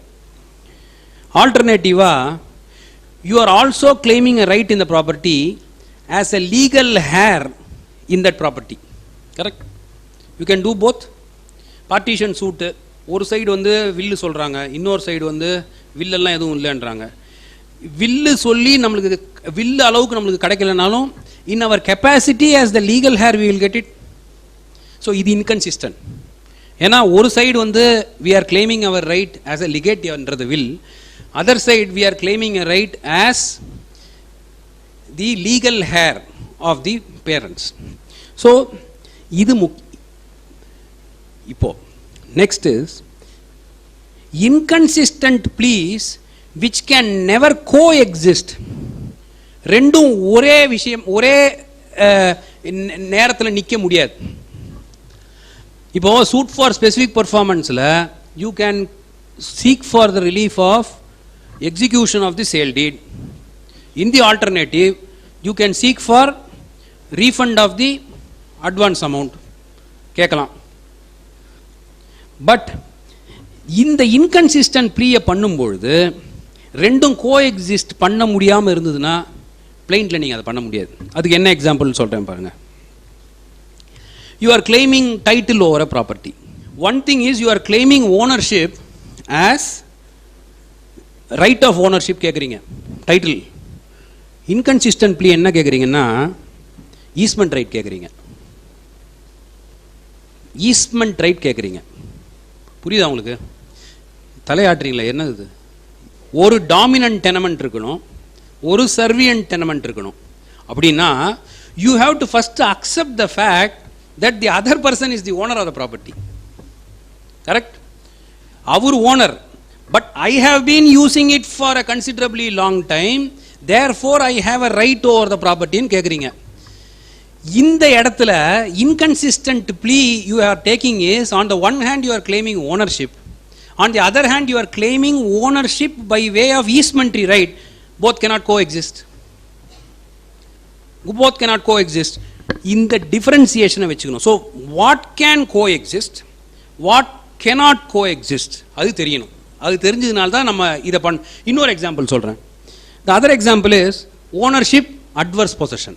Alternative, you are also claiming a right in the property as a legal heir in that property, correct? You can do both. Partition suit, ஒரு சைடு வந்து வில்லு சொல்கிறாங்க, இன்னொரு சைடு வந்து வில்லெல்லாம் எதுவும் இல்லைன்றாங்க. வில்லு சொல்லி நம்மளுக்கு வில்லு அளவுக்கு நம்மளுக்கு கிடைக்கலனாலும் in our capacity as the legal heir we will get it. So இது inconsistent. ஏன்னா ஒரு சைடு வந்து we are claiming our right as a legatee under the will, other side we are claiming a right as the legal heir of the parents. So இது இப்போ next is inconsistent pleas which can never coexist. ரெண்டும் ஒரே விஷயம் ஒரே நேரத்தில் நிற்க முடியாது. இப்போ சூட் ஃபார் ஸ்பெசிஃபிக் பர்ஃபார்மன்ஸில் you can seek for the relief of execution of the sale deed. In the alternative you can seek for refund of the advance amount கேட்கலாம். பட் இந்த இன்கன்சிஸ்டன்ட் ப்ளீயை பண்ணும்பொழுது ரெண்டும் கோ எக்ஸிஸ்ட் பண்ண முடியாமல் இருந்ததுன்னா பிளெயின்ட்டில் நீங்கள் அதை பண்ண முடியாது. அதுக்கு என்ன எக்ஸாம்பிள் சொல்கிறேன் பாருங்கள். You are claiming title over a property. One thing is you are claiming ownership as right of ownership கேட்குறீங்க, டைட்டில். இன்கன்சிஸ்டன்ட் ப்ளீ என்ன கேட்குறீங்கன்னா ஈஸ்மெண்ட் ரைட் கேட்குறீங்க. ஈஸ்ட்மெண்ட் ரைட் கேட்குறீங்க. புரியுதா உங்களுக்கு? தலையாட்டுறீங்களா? என்னது இது? ஒரு டாமினன்ட் டெனமெண்ட் இருக்கணும், ஒரு சர்வியன்ட் டெனமெண்ட் இருக்கணும். அப்படின்னா you have to first accept the fact that the other person is the owner of the property. Correct? அவர் owner, but I have been using it for a considerably long time, therefore I have a right over the ப்ராப்பர்ட்டின்னு கேட்குறீங்க. இந்த இடத்துல inconsistent plea you are taking is, on the one hand you are claiming ownership, on the other hand you are claiming ownership by way of easementary right. Both cannot coexist. Both cannot coexist. இந்த differentiation வெச்சுக்கணும். So what can coexist, what cannot coexist, அது தெரியணும். அது தெரிஞ்சதுனால தான் நம்ம இதை இன்னொரு எக்ஸாம்பிள் சொல்கிறேன். The other example is ownership adverse possession.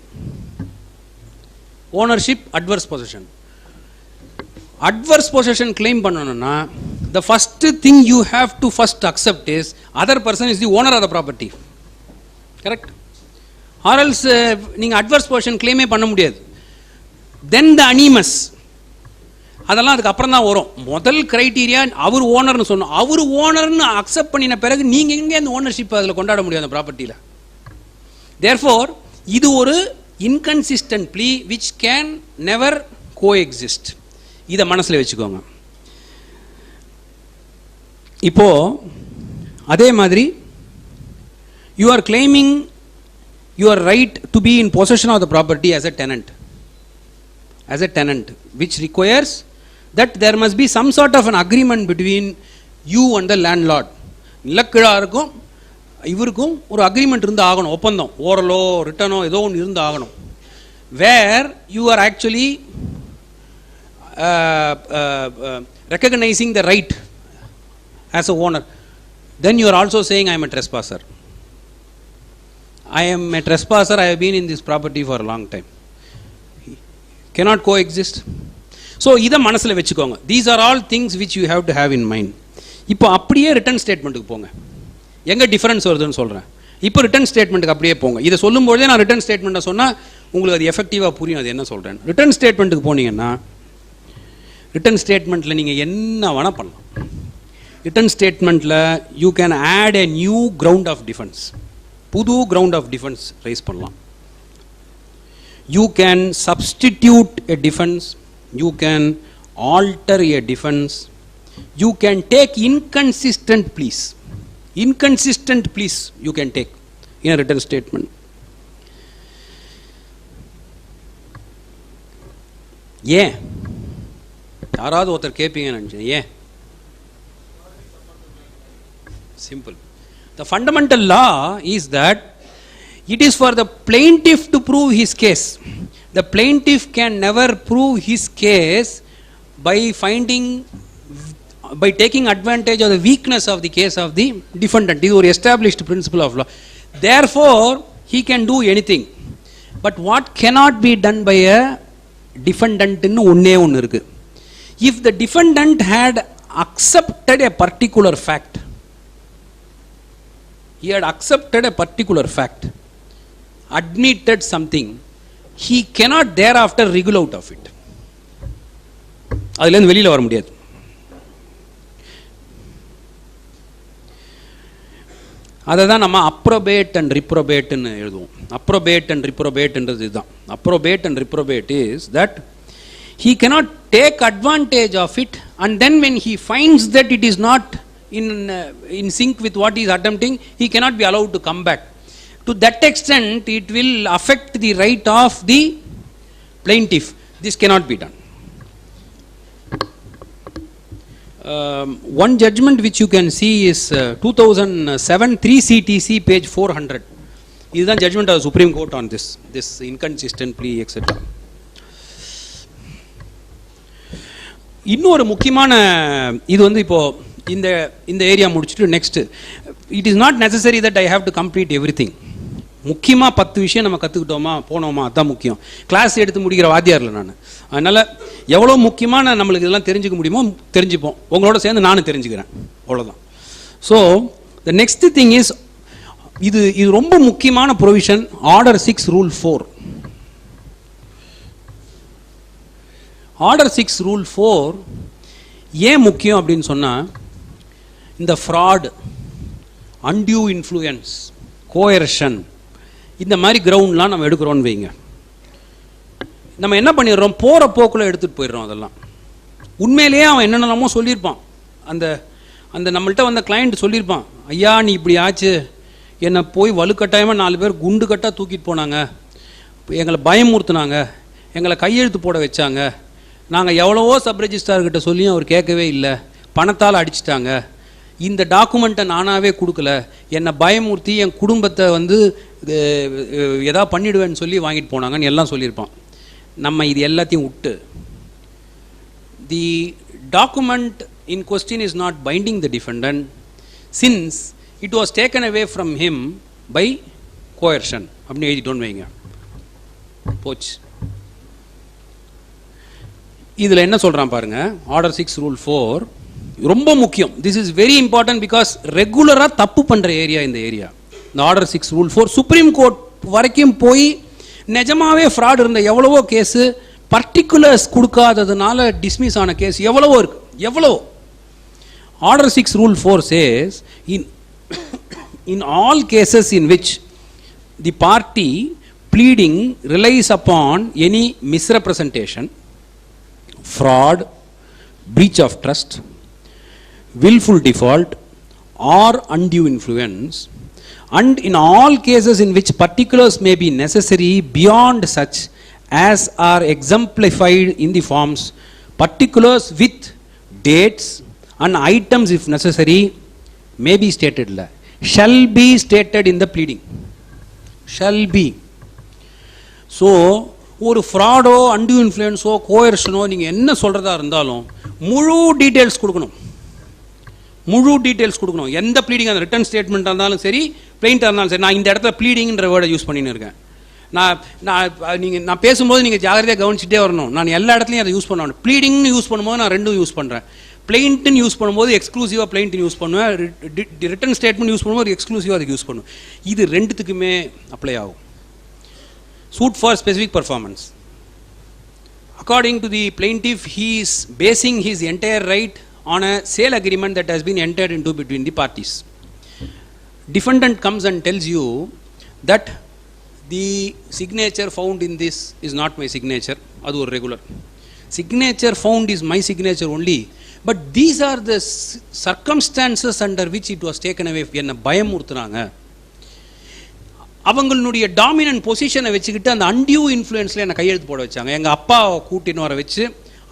Ownership adverse possession. Adverse possession claim பண்ணனும்னா the first thing you have to first accept is other person is the owner of the property. Correct? Or else நீங்க adverse possession claim பண்ண முடியாது. Then the animus, அதெல்லாம் அதுக்கு அப்புறம் தான் வரும். முதல் கிரைட்டீரியா அவர் ஓனர்னு சொன்னோம். அவர் ஓனர்னு அக்செப்ட் பண்ணின பிறகு நீங்க எங்கே அந்த ஓனர்ஷிப் அதில் கொண்டாட முடியும் அந்த ப்ராப்பர்ட்டியில். Therefore இது ஒரு inconsistent plea which can never coexist. இதை மனசில் வச்சுக்கோங்க. இப்போ அதே மாதிரி you are claiming your right to be in possession of the property as a tenant, which requires that there must be some sort of an agreement between you and the landlord. நிலக்கிழாருக்கும் இவருக்கும் ஒரு அக்ரிமெண்ட் இருந்து ஆகணும், ஒப்பந்தம், ஓரலோ ரிட்டனோ ஏதோ ஒன்று இருந்து ஆகணும். Where you are actually recognizing the right as a owner, then you are also saying I am a trespasser. I am a trespasser, I have been in this property for a long time. Cannot coexist. So இதை மனசில் வச்சுக்கோங்க. These are all things which you have to have in mind. இப்போ அப்படியே ரிட்டர்ன் ஸ்டேட்மெண்ட்டுக்கு போங்க. எங்கே டிஃபரன்ஸ் வருதுன்னு சொல்கிறேன். இப்போ ரிட்டர்ன் ஸ்டேட்மெண்ட்டுக்கு அப்படியே போங்க. இதை சொல்லும்போதே நான் ரிட்டர்ன் ஸ்டேட்மெண்ட்டை சொன்னால் உங்களுக்கு அது எஃபெக்டிவாக புரியும் அது என்ன சொல்கிறேன். ரிட்டர்ன் ஸ்டேட்மெண்ட்டுக்கு போனீங்கன்னா ரிட்டர்ன் ஸ்டேட்மெண்ட்டில் நீங்கள் என்ன வேணால் பண்ணலாம். ரிட்டர்ன் ஸ்டேட்மெண்ட்டில் you can add a new ground of defence, புது கிரவுண்ட் ஆஃப் டிஃபென்ஸ் ரைஸ் பண்ணலாம். You can substitute a defence, you can alter a defence, you can take inconsistent pleas. Inconsistent please you can take in a written statement. ஏன் யாராவது ஒருத்தர் கேட்பீங்கன்னு நினைச்சேன். ஏன்? Simple. The fundamental law is that it is for the plaintiff to prove his case. The plaintiff can never prove his case by taking advantage of the weakness of the case of the defendant. This is an established principle of law. Therefore he can do anything, but what cannot be done by a defendant nu onne onnu irukku. If the defendant had accepted a particular fact, he had accepted a particular fact, admitted something, he cannot thereafter wriggle out of it. adile velila vara mudiyadhu. அதை தான் நம்ம அப்ரோபேட் அண்ட் ரிப்ரோபேட்னு எழுதுவோம். அப்ரோபேட் அண்ட் ரிப்ரோபேட்ன்றது இதுதான். Approbate and reprobate is that he cannot take advantage of it, and then when he finds that it is not in sync with what he is attempting, he cannot be allowed to come back. To that extent it will affect the right of the plaintiff. This cannot be done. One judgment which you can see is 2007 3 CTC page 400. This is the judgment of the Supreme Court on this inconsistent plea etc. இன்னொரு முக்கியமான இது வந்து இப்போ இந்த ஏரியா முடிச்சுட்டு next, it is not necessary that I have to complete everything. முக்கியமாக 10 விஷயம் நம்ம கற்றுக்கிட்டோமா போனோமா அதுதான் முக்கியம். கிளாஸ் எடுத்து முடிக்கிற வாத்தியாரில் நான். அதனால் எவ்வளோ முக்கியமான நம்மளுக்கு இதெல்லாம் தெரிஞ்சுக்க முடியுமோ தெரிஞ்சுப்போம். உங்களோட சேர்ந்து நானும் தெரிஞ்சுக்கிறேன், அவ்வளோதான். So the next thing is, இது ரொம்ப முக்கியமான provision, order 6 rule 4. Order 6 rule 4 ஏன் முக்கியம் அப்படின்னு சொன்னால், இந்த ஃப்ராட், அன்டியூ இன்ஃப்ளூயன்ஸ், கோயர்ஷன், இந்த மாதிரி கிரவுண்ட்லாம் நம்ம எடுக்கிறோன்னு வைங்க. நம்ம என்ன பண்ணிடுறோம், போகிற போக்கில் எடுத்துகிட்டு போயிடுறோம். அதெல்லாம் உண்மையிலேயே அவன் என்னென்னமோ சொல்லியிருப்பான். அந்த அந்த நம்மள்கிட்ட வந்த கிளைண்ட் சொல்லியிருப்பான், ஐயா நீ இப்படி ஆச்சு, என்னை போய் வலுக்கட்டாயமாக 4 பேர் குண்டு கட்டாக தூக்கிட்டு போனாங்க, எங்களை பயமுறுத்துனாங்க, எங்களை கையெழுத்து போட வச்சாங்க, நாங்கள் எவ்வளவோ சப் ரெஜிஸ்ட்ரார்கிட்ட சொல்லியும் அவர் கேட்கவே இல்லை, பணத்தால் அடிச்சிட்டாங்க, இந்த டாக்குமெண்ட்டை நானாகவே கொடுக்கல, என்னை பயமுறுத்தி என் குடும்பத்தை வந்து எதா பண்ணிவிடுவேன்னு சொல்லி வாங்கிட்டு போனாங்கன்னு எல்லாம் சொல்லியிருப்பான். நம்ம இது எல்லாத்தையும் விட்டு, தி document in question is not binding the defendant since it was taken away from him by coercion அப்படி எழுதிட்டோன்னு வைங்க, போச்சு. இதில் என்ன சொல்கிறான் பாருங்க, ஆர்டர் 6 ரூல் 4 ரொம்ப முக்கியம். This is very important because ரெகுலராக தப்பு பண்ணுற ஏரியா இந்த ஏரியா. இந்த ஆர்டர் 6 ரூல் 4 சுப்ரீம் கோர்ட் வரைக்கும் போய் நிஜமாவே ஃப்ராட் இருந்த எவ்வளவோ கேஸு பர்டிகுலர்ஸ் கொடுக்காததுனால டிஸ்மிஸ் ஆன கேஸ் எவ்வளவோ இருக்கு, எவ்வளவோ. Order 6 Rule 4 says, in all cases in which the party pleading relies upon any misrepresentation, fraud, breach of trust, willful default, or undue influence, and in all cases in which particulars may be necessary beyond such as are exemplified in the forms, particulars with dates and items if necessary may be stated, shall be stated in the pleading, shall be. So ஒரு ஃப்ராடோ, அன்டியூ இன்ஃப்ளூயன்ஸோ, கோயர்ஷனோ நீங்கள் என்ன சொல்கிறதா இருந்தாலும் முழு டீட்டெயில்ஸ் கொடுக்கணும், முழு டீட்டெயில்ஸ் கொடுக்கணும். எந்த ப்ளீடிங், அந்த ரிட்டன் ஸ்டேட்மெண்ட்டாக இருந்தாலும் சரி, பிளைண்ட்டாக இருந்தாலும் சரி. நான் இந்த இடத்துல ப்ளீடிங்கிற வேர்டை யூஸ் பண்ணின்னு இருக்கேன். நான் பேசும்போது நீங்கள் ஜாகிரதையாக கவனிச்சுட்டே வரணும். நான் எல்லா இடத்துலையும் அதை யூஸ் பண்ணணும். ப்ளீடிங்னு யூஸ் பண்ணும்போது நான் ரெண்டும் யூஸ் பண்ணுறேன். பிளைண்ட்டுன்னு யூஸ் பண்ணும்போது எக்ஸ்க்ளூசிவாக பிளைண்ட்டுன்னு யூஸ் பண்ணுவேன், ரிட்டன் ஸ்டேட்மெண்ட் யூஸ் பண்ணும்போது எக்ஸ்க்ளூசிவாக அதுக்கு யூஸ் பண்ணுவேன். இது ரெண்டுத்துக்குமே அப்ளை ஆகும். Suit for specific performance. According to the plaintiff, he is basing his entire right on a sale agreement that has been entered into between the parties. Defendant comes and tells you that the signature found in this is not my signature. அது ஒரு regular signature found is my signature only, but these are the circumstances under which it was taken away. என்ன பயமுறுத்துறாங்க, அவங்களுடைய டாமினன்ட் பொசிஷனை வச்சுக்கிட்டு அந்த அன்டியூ இன்ஃப்ளூயன்ஸில் என்னை கையெழுத்து போட வச்சாங்க. எங்கள் அப்பா கூட்டின்னு வர வச்சு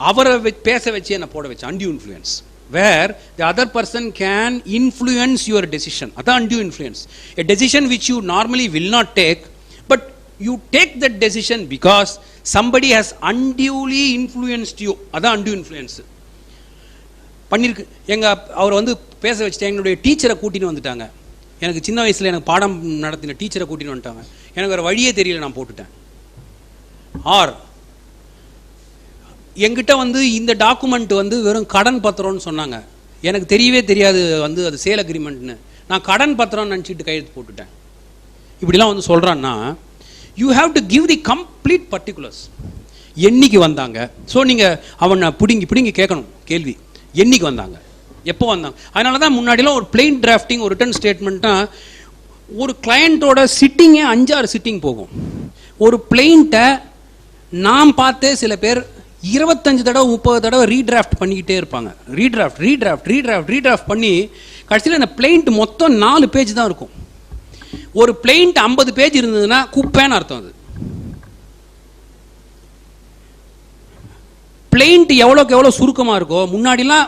அவரை பேச வச்சு என்னை போட வச்சு undue influence. Where the other person can influence your decision. அதான் undue influence. A decision which you normally will not take, but you take that decision because somebody has unduly influenced you. அதான் அன்டியூ இன்ஃப்ளூயன்ஸ் பண்ணியிருக்கு. அவர் வந்து பேச வச்சுட்டு எங்களுடைய டீச்சரை கூட்டின்னு வந்துட்டாங்க. எனக்கு சின்ன வயசில் எனக்கு பாடம் நடத்தின டீச்சரை கூட்டின்னு வந்துட்டாங்க. எனக்கு வேறு வழியே தெரியல, நான் போட்டுட்டேன். ஆர் என்கிட்ட வந்து இந்த டாக்குமெண்ட் வந்து வெறும் கடன் பத்திரம்னு சொன்னாங்க, எனக்கு தெரியவே தெரியாது வந்து அது சேல் அக்ரிமெண்ட்னு, நான் கடன் பத்திரம்னு நினச்சிட்டு கையெழுத்து போட்டுட்டேன். இப்படிலாம் வந்து சொல்கிறான்னா, you have to give the complete particulars. என்னைக்கு வந்தாங்க, ஸோ நீங்கள் அவனை பிடுங்கி கேட்கணும் கேள்வி, என்னைக்கு வந்தாங்க, எப்போ வந்தாங்க. அதனால தான் முன்னாடிலாம் ஒரு பிளெயின் டிராஃப்டிங், ஒரு ரிட்டன் ஸ்டேட்மெண்ட்டாக ஒரு கிளையண்ட்டோட சிட்டிங்கே 5-6 சிட்டிங் போகும். ஒரு பிளெயிண்ட்டை நாம் பார்த்தே சில பேர் 25 தடவை 30 தடவை ரீடிராஃப்ட் பண்ணிக்கிட்டே இருப்பாங்க. ரீடிராஃப்ட் பண்ணி கடைசியில் அந்த பிளெயிண்ட் மொத்தம் 4 பேஜ் தான் இருக்கும். ஒரு பிளெயிண்ட் 50 பேஜ் இருந்ததுன்னா குப்பைன்னு அர்த்தம். அது பிளெயிண்ட் எவ்வளோக்கு எவ்வளோ சுருக்கமாக இருக்கோ, முன்னாடிலாம்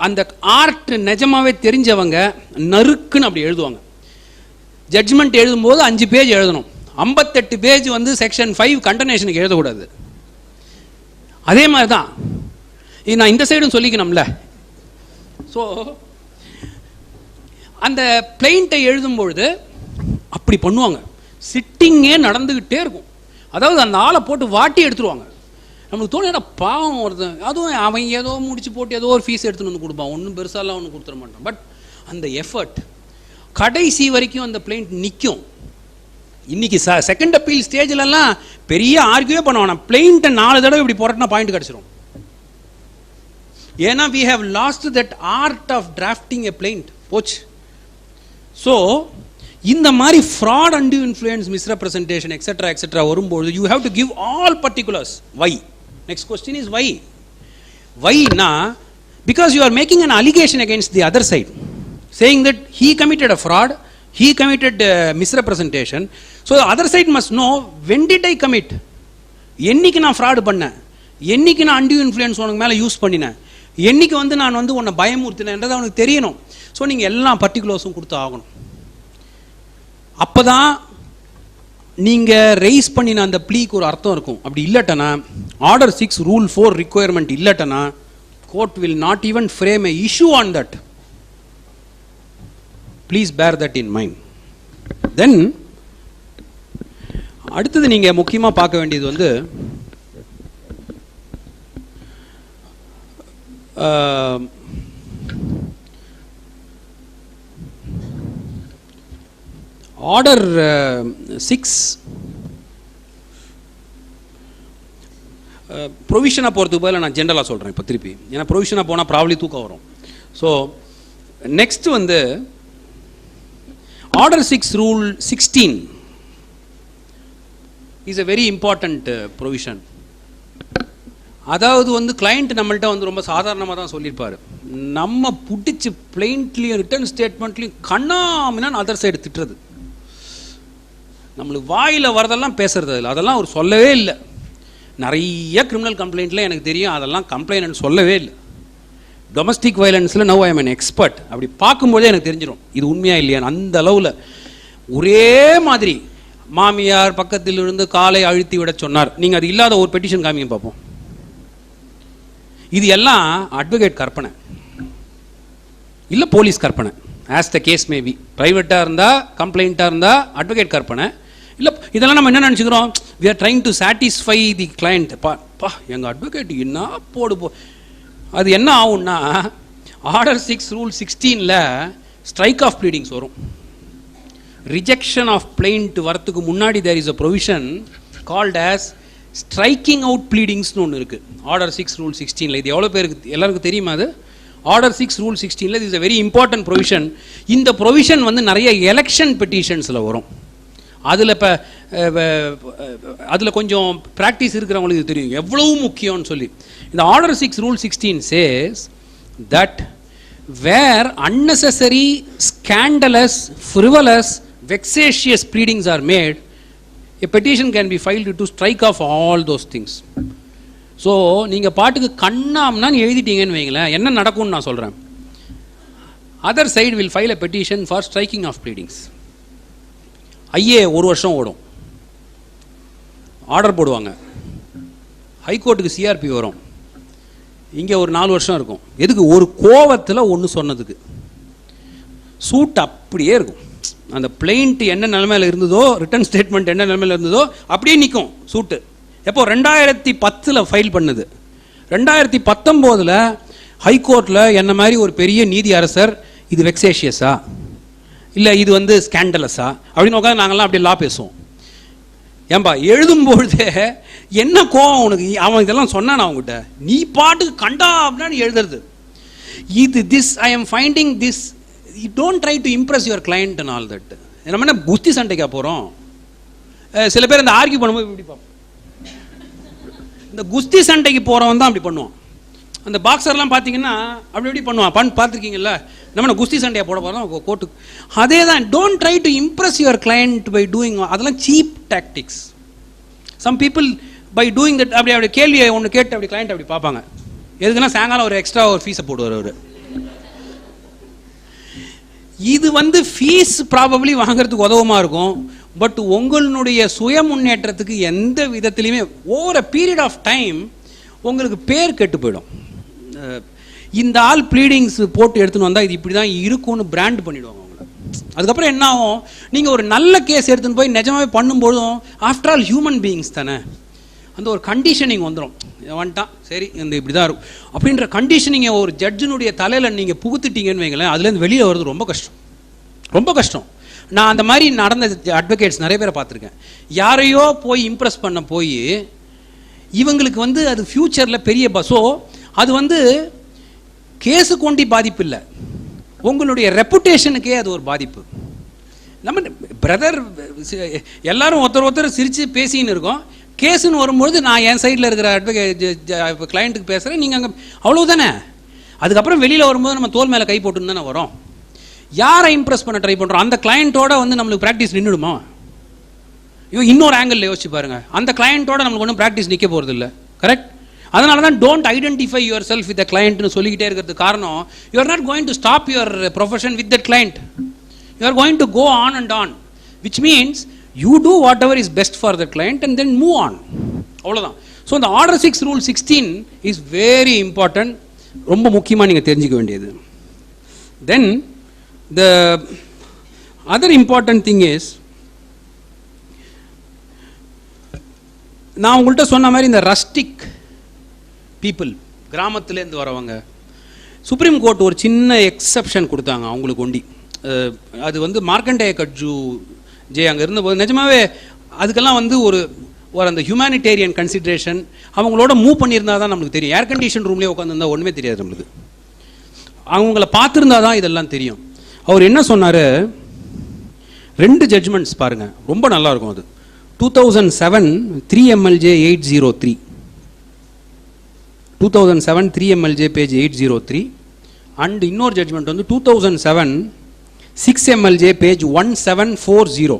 அந்த ஆர்ட் நிஜமாவே தெரிஞ்சவங்க நறுக்குன்னு அப்படி எழுதுவாங்க. ஜட்ஜ்மெண்ட் எழுதும்போது 5 பேஜ் எழுதணும், 58 பேஜ் வந்து செக்ஷன் 5 கண்டனேஷனுக்கு எழுதக்கூடாது. அதே மாதிரி தான் நான் இந்த சைடும் சொல்லிக்கணும்ல. ஸோ அந்த பிளெயிண்ட்டை எழுதும்பொழுது அப்படி பண்ணுவாங்க. சிட்டிங்கே நடந்துக்கிட்டே இருக்கும். அதாவது அந்த ஆளை போட்டு வாட்டி எடுத்துருவாங்க. நம்மளுக்கு தோணுடா பாவம் ஒருத்தன், அதுவும் அவன் ஏதோ முடிச்சு போட்டு ஏதோ ஒரு ஃபீஸ் எடுத்துன்னு வந்து கொடுப்பான், ஒன்றும் பெருசாலாம் ஒன்றும் கொடுத்துட மாட்டான். பட் அந்த எஃபர்ட் கடைசி வரைக்கும் அந்த பிளெயிண்ட் நிற்கும். இன்னைக்கு செகண்ட் அப்பீல் ஸ்டேஜிலலாம் பெரிய ஆர்கியூவே பண்ணுவான். பிளெயிண்ட்டை 4 தடவை இப்படி போராட்டினா பாயிண்ட் கிடச்சிரும். ஏன்னா we have lost that art of drafting a plaint. போச்சு. ஸோ இந்த மாதிரி fraud, undue influence, misrepresentation etc வரும்போது you have to give all particulars. Why? Next question is why? Why na? Because you are making an allegation against the other side, saying that he committed a fraud, he committed misrepresentation. So the other side must know, when did I commit? என்னைக்கு நான் fraud பண்ணேன், என்னைக்கு நான் undue influence உனக்கு மேலே யூஸ் பண்ணினேன், என்னைக்கு வந்து நான் வந்து உன்னை பயமுறுத்தினேன்றது அவனுக்கு தெரியணும். ஸோ நீங்கள் எல்லா பர்டிகுலர்ஸும் கொடுத்து ஆகணும். அப்போ தான் நீங்கள் ரைஸ் பண்ணின அந்த ப்ளீக்கு ஒரு அர்த்தம் இருக்கும். அப்படி இல்லட்டனா, ஆர்டர் 6 ரூல் 4 ரிக்வயர்மெண்ட் இல்லட்டனா, court will not even frame a issue on that. Please bear that in mind. Then அடுத்தது நீங்கள் முக்கியமாக பார்க்க வேண்டியது வந்து ஆர்டர் 6 ப்ரொவிஷனாக போகிறதுக்கு பதிலாக நான் ஜென்ரலாக சொல்கிறேன் இப்போ திருப்பி. ஏன்னா ப்ரொவிஷனாக போனால் ப்ராப்ளி தூக்கம் வரும். ஸோ நெக்ஸ்ட் வந்து order 6 rule 16 is a very important provision. அதாவது வந்து கிளைண்ட் நம்மள்கிட்ட வந்து ரொம்ப சாதாரணமாக தான் சொல்லியிருப்பார். நம்ம பிடிச்சி பிளைண்ட்லேயும் ரிட்டர்ன் ஸ்டேட்மெண்ட்லேயும் கண்ணாமினான் அதர் சைடு திட்டுறது, நம்மளுக்கு வாயில் வரதெல்லாம் பேசுறது, அதில் அதெல்லாம் அவர் சொல்லவே இல்லை. நிறைய கிரிமினல் கம்ப்ளைண்ட்டில் எனக்கு தெரியும், அதெல்லாம் கம்ப்ளைண்ட் சொல்லவே இல்லை. டொமஸ்டிக் வயலன்ஸில் now I am an expert. அப்படி பார்க்கும்போதே எனக்கு தெரிஞ்சிடும் இது உண்மையா இல்லையான்னு. அந்த அளவில் ஒரே மாதிரி மாமியார் பக்கத்தில் இருந்து காலை அழுத்தி விட சொன்னார். நீங்கள் அது இல்லாத ஒரு பெட்டிஷன் காமிங்க பார்ப்போம். இது எல்லாம் அட்வொகேட் கற்பனை, இல்லை போலீஸ் கற்பனை. ஆஸ் த கேஸ் மேபி ப்ரைவேட்டாக இருந்தால், கம்ப்ளைண்ட்டாக இருந்தால் அட்வொகேட் கற்பனை. இல்லை இதெல்லாம் நம்ம என்ன நினச்சிக்கிறோம், we are trying to satisfy the client. பா எங்கள் அட்வொகேட் என்ன போடு போ. அது என்ன ஆகும்னா, ஆர்டர் 6 ரூல் 16ல் ஸ்ட்ரைக் ஆஃப் ப்ளீடிங்ஸ் வரும். ரிஜெக்ஷன் ஆஃப் பிளைண்ட் வரத்துக்கு முன்னாடி there is a provision called as striking out ப்ளீடிங்ஸ்னு ஒன்று இருக்குது ஆர்டர் 6 ரூல் 16ல். இது எவ்வளோ பேருக்கு எல்லாருக்கும் தெரியுமா? அது ஆர்டர் 6 ரூல் 16ல் இது is a very important provision. இந்த ப்ரொவிஷன் வந்து நிறைய எலெக்ஷன் பெட்டிஷன்ஸில் வரும். அதில் இப்போ அதில் கொஞ்சம் ப்ராக்டிஸ் இருக்கிறவங்களுக்கு தெரியும் எவ்வளவு முக்கியம்னு சொல்லி. இந்த order 6 rule 16 says that where unnecessary, scandalous, frivolous, vexatious pleadings are made, a petition can be filed to strike off all those things. So நீங்கள் பாட்டுக்கு கண்ணாம்னா எழுதிட்டீங்கன்னு வைங்களேன், என்ன நடக்கும்னு நான் சொல்கிறேன். Other side will file a petition for striking of pleadings. IA 1 வருஷம் ஓடும், ஆர்டர் போடுவாங்க, ஹைகோர்ட்டுக்கு சிஆர்பி வரும், இங்கே ஒரு 4 வருஷம் இருக்கும். எதுக்கு? ஒரு கோவத்தில் ஒன்று சொன்னதுக்கு. சூட் அப்படியே இருக்கும். அந்த பிளைண்ட் என்ன நிலைமையில் இருந்ததோ, ரிட்டர்ன் ஸ்டேட்மெண்ட் என்ன நிலைமையில் இருந்ததோ அப்படியே நிற்கும் சூட்டு. எப்போ? 2010 ஃபைல் பண்ணுது. 2019 ஹைகோர்ட்டில் என்ன மாதிரி ஒரு பெரிய நீதி அரசர் இது வெக்ஸேஷியஸா இல்லை இது வந்து ஸ்கேண்டலஸா அப்படின்னு உட்காந்து நாங்கள்லாம் அப்படியே லா பேசுவோம். ஏன்பா எழுதும்பொழுதே என்ன கோவம் உனக்கு, அவன் இதெல்லாம் சொன்னான் அவங்ககிட்ட, நீ பாட்டுக்கு கண்டா அப்படின்னு எழுதுறது. இது this I am finding this, you don't try to impress your client and all that. நம்ம என்ன குஸ்தி சண்டைக்கா போகிறோம்? சில பேர் இந்த ஆர்கியூ பண்ணும்போது இப்படி பார்ப்போம். இந்த குஸ்தி சண்டைக்கு போகிறவன் தான் அப்படி பண்ணுவான். அந்த பாக்ஸர்லாம் பார்த்தீங்கன்னா அப்படி எப்படி பண்ணுவான், பார்த்துருக்கீங்கல்ல? நம்ம குஸ்தி சண்டையை போட போகிறோம் கோர்ட்டுக்கு. அதே தான், don't try to impress your client by doing, அதெல்லாம் cheap tactics. Some people by doing that அப்படி கேள்வியை ஒன்று கேட்டு அப்படி கிளைண்ட் அப்படி பார்ப்பாங்க. எதுக்குன்னா சாயங்காலம் ஒரு எக்ஸ்ட்ரா ஒரு ஃபீஸை போடுவார் அவர். இது வந்து ஃபீஸ் ப்ராபப்ளி வாங்கிறதுக்கு உதவமாக இருக்கும், பட் உங்களுடைய சுய முன்னேற்றத்துக்கு எந்த விதத்துலையுமே over a period of time உங்களுக்கு பேர் கெட்டு போயிடும். இந்த ஆள் ப்ளீடிங்ஸ் போட்டு எடுத்துன்னு வந்தால் இது இப்படி தான் இருக்கும்னு பிராண்ட் பண்ணிவிடுவாங்க அவங்கள. அதுக்கப்புறம் என்ன ஆகும், நீங்கள் ஒரு நல்ல கேஸ் எடுத்துன்னு போய் நிஜமாவே பண்ணும்போதும் ஆஃப்டர் ஆல் ஹியூமன் பீயிங்ஸ் தானே, அந்த ஒரு கண்டிஷனிங் வந்துடும். வந்துட்டான் சரி இந்த இப்படி தான் இருக்கும் அப்படின்ற கண்டிஷனிங்கை ஒரு ஜட்ஜினுடைய தலையில் நீங்கள் புகுத்துட்டீங்கன்னு வைங்களேன், அதுலேருந்து வெளியில் வர்றது ரொம்ப கஷ்டம், ரொம்ப கஷ்டம். நான் அந்த மாதிரி நடந்த அட்வொகேட்ஸ் நிறைய பேரை பார்த்துருக்கேன். யாரையோ போய் இம்ப்ரெஸ் பண்ண போய் இவங்களுக்கு வந்து அது ஃப்யூச்சரில் பெரிய ஸோ அது வந்து கேஸுக்கு ஒண்டி பாதிப்பு இல்லை, உங்களுடைய ரெப்புடேஷனுக்கே அது ஒரு பாதிப்பு. நம்ம பிரதர் எல்லாரும் ஒருத்தர் சிரித்து பேசின்னு இருக்கோம், கேஸுன்னு வரும்போது நான் என் சைடில் இருக்கிற கிளைண்ட்டுக்கு பேசுகிறேன், நீங்கள் அங்கே அவ்வளோதானே. அதுக்கப்புறம் வெளியில் வரும்போது நம்ம தோல் மேலே கை போட்டுன்னு தானே வரோம். யாரை இம்ப்ரெஸ் பண்ண ட்ரை பண்ணுறோம்? அந்த கிளைண்ட்டோட வந்து நம்மளுக்கு ப்ராக்டிஸ் நின்றுடுமா? இன்னொரு ஆங்கிளில் யோசிச்சு பாருங்க, அந்த கிளைண்ட்டோட நம்மளுக்கு ஒன்றும் ப்ராக்டிஸ் நிற்க போகிறது இல்லை. கரெக்ட்? அதனால தான் don't identify yourself with the கிளைண்ட்னு சொல்லிக்கிட்டே இருக்கிறதுக்கு காரணம், you are not going to stop your profession with that client. You are going to go on and on, which means you do whatever is best for the client and then move on. அவ்வளோதான். ஸோ இந்த order 6 rule 16 is very important, ரொம்ப முக்கியமாக நீங்கள் தெரிஞ்சுக்க வேண்டியது. Then the other important thing is, நான் உங்கள்கிட்ட சொன்ன மாதிரி இந்த ரஸ்டிக் பீப்புள், கிராமத்துலேருந்து வரவங்க, சுப்ரீம் கோர்ட் ஒரு சின்ன எக்ஸப்ஷன் கொடுத்தாங்க அவங்களுக்கு ஒண்டி. அது வந்து மார்க்கண்டேய கட்ஜு ஜே அங்கே இருந்தபோது நிஜமாவே அதுக்கெல்லாம் வந்து ஒரு அந்த ஹியூமானிட்டேரியன் கன்சிடரேஷன் அவங்களோட மூவ் பண்ணியிருந்தா தான் நம்மளுக்கு தெரியும். ஏர் கண்டிஷன் ரூம்லேயே உட்காந்துருந்தா ஒன்றுமே தெரியாது நம்மளுக்கு, அவங்கள பார்த்துருந்தா தான் இதெல்லாம் தெரியும். அவர் என்ன சொன்னார், 2 ஜட்ஜ்மெண்ட்ஸ் பாருங்கள், ரொம்ப நல்லாயிருக்கும். அது 2007 3 MLJ 803, 2007 3 MLJ பேஜ் 803, அண்ட் இன்னொரு ஜட்ஜ்மெண்ட் வந்து 2007 6 MLJ பேஜ் 1740.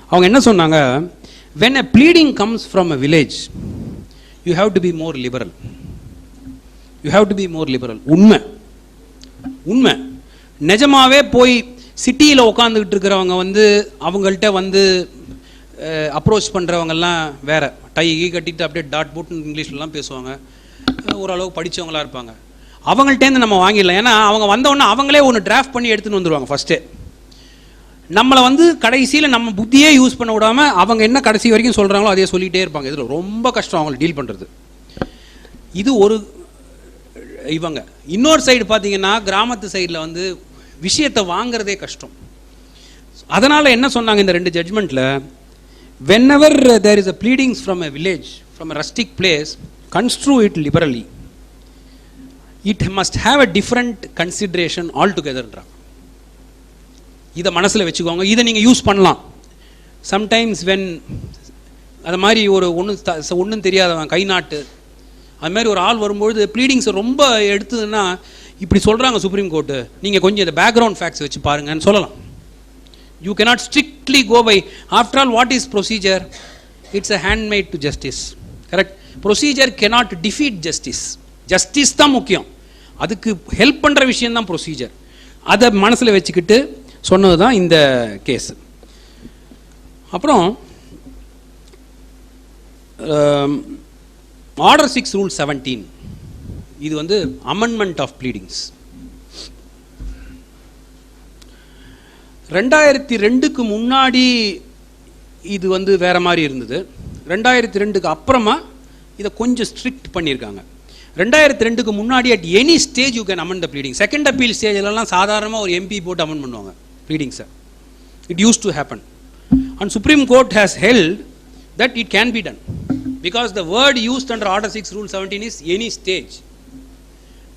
அவங்க என்ன சொன்னாங்க, when a pleading comes from a village you have to be more liberal, you have to be more liberal. உண்மை நிஜமாவே போய் சிட்டியில் உட்காந்துக்கிட்டு இருக்கிறவங்க வந்து அவங்கள்ட்ட வந்து அப்ரோச் பண்ணுறவங்கெல்லாம் வேற, டை கட்டிட்டு அப்படியே டாட் போட்டு இங்கிலீஷ்லாம் பேசுவாங்க, ஓரளவுக்கு படித்தவங்களாக இருப்பாங்க. அவங்கள்ட்டேருந்து நம்ம வாங்கிடலாம். ஏன்னா அவங்க வந்தோடனே அவங்களே ஒன்று டிராஃப்ட் பண்ணி எடுத்துகிட்டு வந்துடுவாங்க ஃபஸ்ட்டே. நம்மளை வந்து கடைசியில் நம்ம புத்தியே யூஸ் பண்ண விடாமல் அவங்க என்ன கடைசி வரைக்கும் சொல்கிறாங்களோ அதே சொல்லிகிட்டே இருப்பாங்க. இதில் ரொம்ப கஷ்டம் அவங்களை டீல் பண்ணுறது. இது ஒரு இவங்க. இன்னொரு சைடு பார்த்தீங்கன்னா கிராமத்து சைடில் வந்து விஷயத்தை வாங்கிறதே கஷ்டம். அதனால் என்ன சொன்னாங்க இந்த 2 ஜட்ஜ்மெண்ட்டில், whenever there is a pleadings from a village, from a rustic place, construe it liberally. It must have a different consideration altogether. இதை மனசில் வச்சுக்கோங்க, இதை நீங்கள் யூஸ் பண்ணலாம். சம்டைம்ஸ் வென் அது மாதிரி ஒரு ஒன்றும் தெரியாதவன் கை நாட்டு அது மாதிரி ஒரு ஆள் வரும்பொழுது ப்ளீடிங்ஸை ரொம்ப எடுத்ததுன்னா, இப்படி சொல்கிறாங்க சுப்ரீம் கோர்ட்டு, நீங்கள் கொஞ்சம் இந்த பேக்ரவுண்ட் ஃபேக்ட்ஸ் வச்சு பாருங்கன்னு சொல்லலாம். You cannot strictly go by, after all what is procedure? It's a handmaid to justice. Correct? Procedure cannot defeat justice. Justice தான் முக்கியம், அதுக்கு ஹெல்ப் பண்ணுற விஷயம் தான் ப்ரொசீஜர். அதை மனசில் வச்சுக்கிட்டு சொன்னது தான் இந்த கேஸ். அப்புறம் ஆர்டர் 6 ரூல் 17, இது வந்து அமெண்ட்மெண்ட் ஆஃப் ப்ளீடிங்ஸ். 2002க்கு முன்னாடி இது வந்து வேற மாதிரி இருந்தது. 2002க்கு அப்புறமா இதை கொஞ்சம் ஸ்ட்ரிக்ட் பண்ணியிருக்காங்க. 2002க்கு முன்னாடி at any stage you can amend the pleading. Second appeal ஸ்டேஜ்லாம் சாதாரணமாக ஒரு MP போட்டு அமெண்ட் பண்ணுவாங்க ப்ளீடிங்ஸை. It use to happen and supreme court has held that it can be done because the word used under order 6 rule 17 is any stage.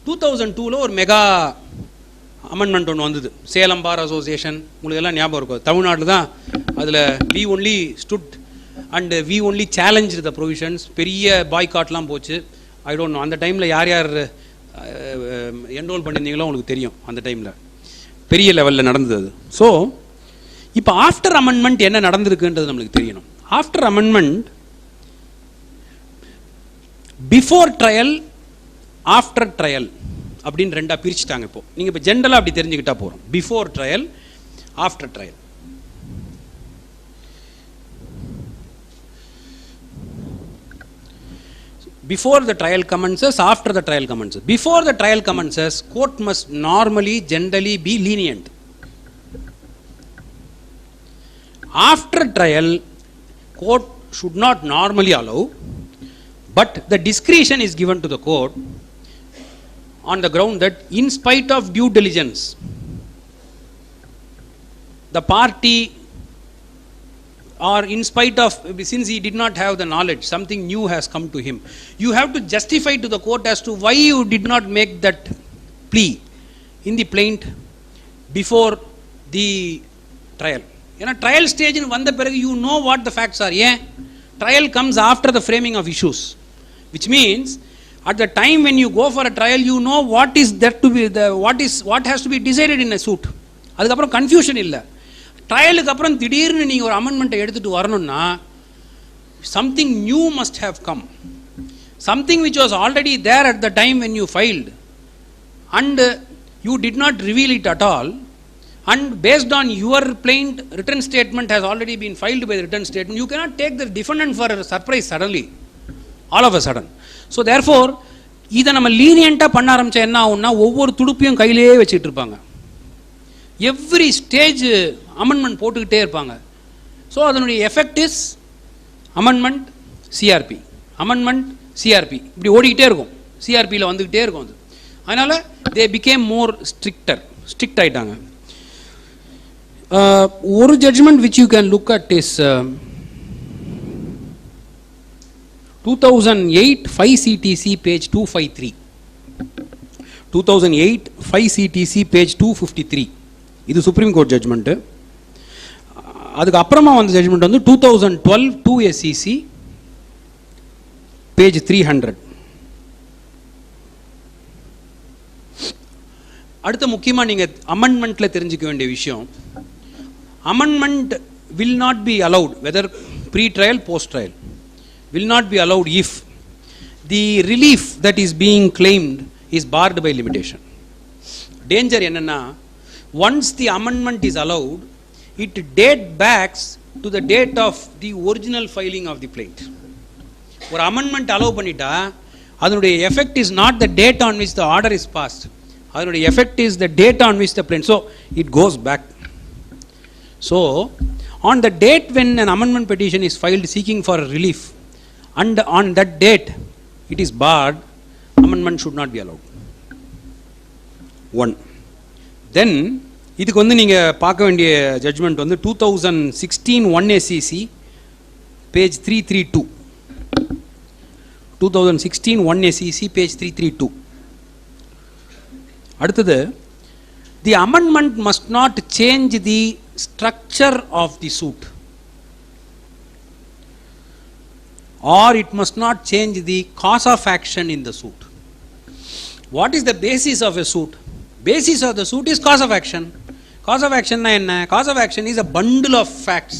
2002ல ஒரு மெகா அமெண்ட்மெண்ட் ஒன்று வந்தது, சேலம் பார் அசோசியேஷன், உங்களுக்கு எல்லாம் ஞாபகம் இருக்கும். தமிழ்நாட்டில் தான் அதில் we only stood and we only challenge the provisions. பெரிய பாய்காட்லாம் போச்சு. ஐ டோன்ட் நோ அந்த டைமில் யார் யார் என்ரோல் பண்ணியிருந்தீங்களோ உங்களுக்கு தெரியும். அந்த டைமில் பெரிய லெவலில் நடந்தது அது. ஸோ இப்போ ஆஃப்டர் அமெண்ட்மெண்ட் என்ன நடந்திருக்குன்றது நம்மளுக்கு தெரியணும். After amendment before trial after trial அப்படின்னு ரெண்டாக பிரிச்சுட்டாங்க. இப்போ நீங்கள் இப்போ ஜென்ரலாக அப்படி தெரிஞ்சுக்கிட்டா போகிறோம். Before trial after trial. Before the trial commences, after the trial commences. Before the trial commences, court must normally, generally be lenient. After trial, court should not normally allow, but the discretion is given to the court on the ground that in spite of due diligence, the party or in spite of, since he did not have the knowledge, something new has come to him, you have to justify to the court as to why you did not make that plea in the plaint before the trial. ஏன்னா ட்ரையல் ஸ்டேஜ்னு வந்த பிறகு you know what the facts are. ஏன் trial comes after the framing of issues, which means at the time when you go for a trial, you know what is there to be what has to be decided in a suit. அதுக்கப்புறம் கன்ஃபியூஷன் இல்லை. ட்ரையலுக்கு அப்புறம் திடீர்னு நீங்கள் ஒரு அமெண்ட்மெண்ட்டை எடுத்துகிட்டு வரணும்னா something new must have come, something which was already there at the time when you filed and you did not reveal it at all, and based on your plaint written statement has already been filed by the written statement, you cannot take the defendant for a surprise suddenly, all of a sudden. So therefore இதை நம்ம லீனியண்ட்டாக பண்ண ஆரம்பித்தா என்ன ஆகும்னா ஒவ்வொரு துடுப்பையும் கையிலே வச்சுட்டு இருப்பாங்க. எவ்ரி ஸ்டேஜ் அமெண்ட்மெண்ட் போட்டுக்கிட்டே இருப்பாங்க. ஸோ அதனுடைய effect is amendment CRP, amendment CRP இப்படி ஓடிக்கிட்டே இருக்கும், சிஆர்பியில் வந்துக்கிட்டே இருக்கும். அது அதனால் தே பிகேம் மோர் ஸ்ட்ரிக்ட் ஆகிட்டாங்க. ஒரு judgment which you can look at is 2008 5 CTC page 253, 2008 5 CTC page 253. இது சுப்ரீம் கோர்ட் ஜட்ஜ்மெண்ட்டு. அதுக்கு அப்புறமா வந்த ஜட்ஜ்மெண்ட் வந்து 2012 2 SCC பேஜ் 300. அடுத்த முக்கியமாக நீங்கள் அமெண்ட்மெண்ட்டில் தெரிஞ்சுக்க வேண்டிய விஷயம், amendment will not be allowed whether pre trial post trial, will not be allowed if the relief that is being claimed is barred by limitation. Danger enna, once the amendment is allowed, it date backs to the date of the original filing of the plaint. Or amendment allow pannita adunude effect is not the date on which the order is passed, adunude effect is the date on which the plaint, so it goes back. So on the date when an amendment petition is filed seeking for relief, and on that date it is barred, amendment should not be allowed. One. Then இதுக்கு வந்து நீங்கள் பார்க்க வேண்டிய ஜட்ஜ்மெண்ட் வந்து 2016 1 SCC பேஜ் 332, 2016 1 SCC பேஜ் 332. அடுத்தது, the amendment must not change the structure of the suit, or it must not change the cause of action in the suit. What is the basis of a suit? Basis of the suit is cause of action. Cause of action na enna? Cause of action is a bundle of facts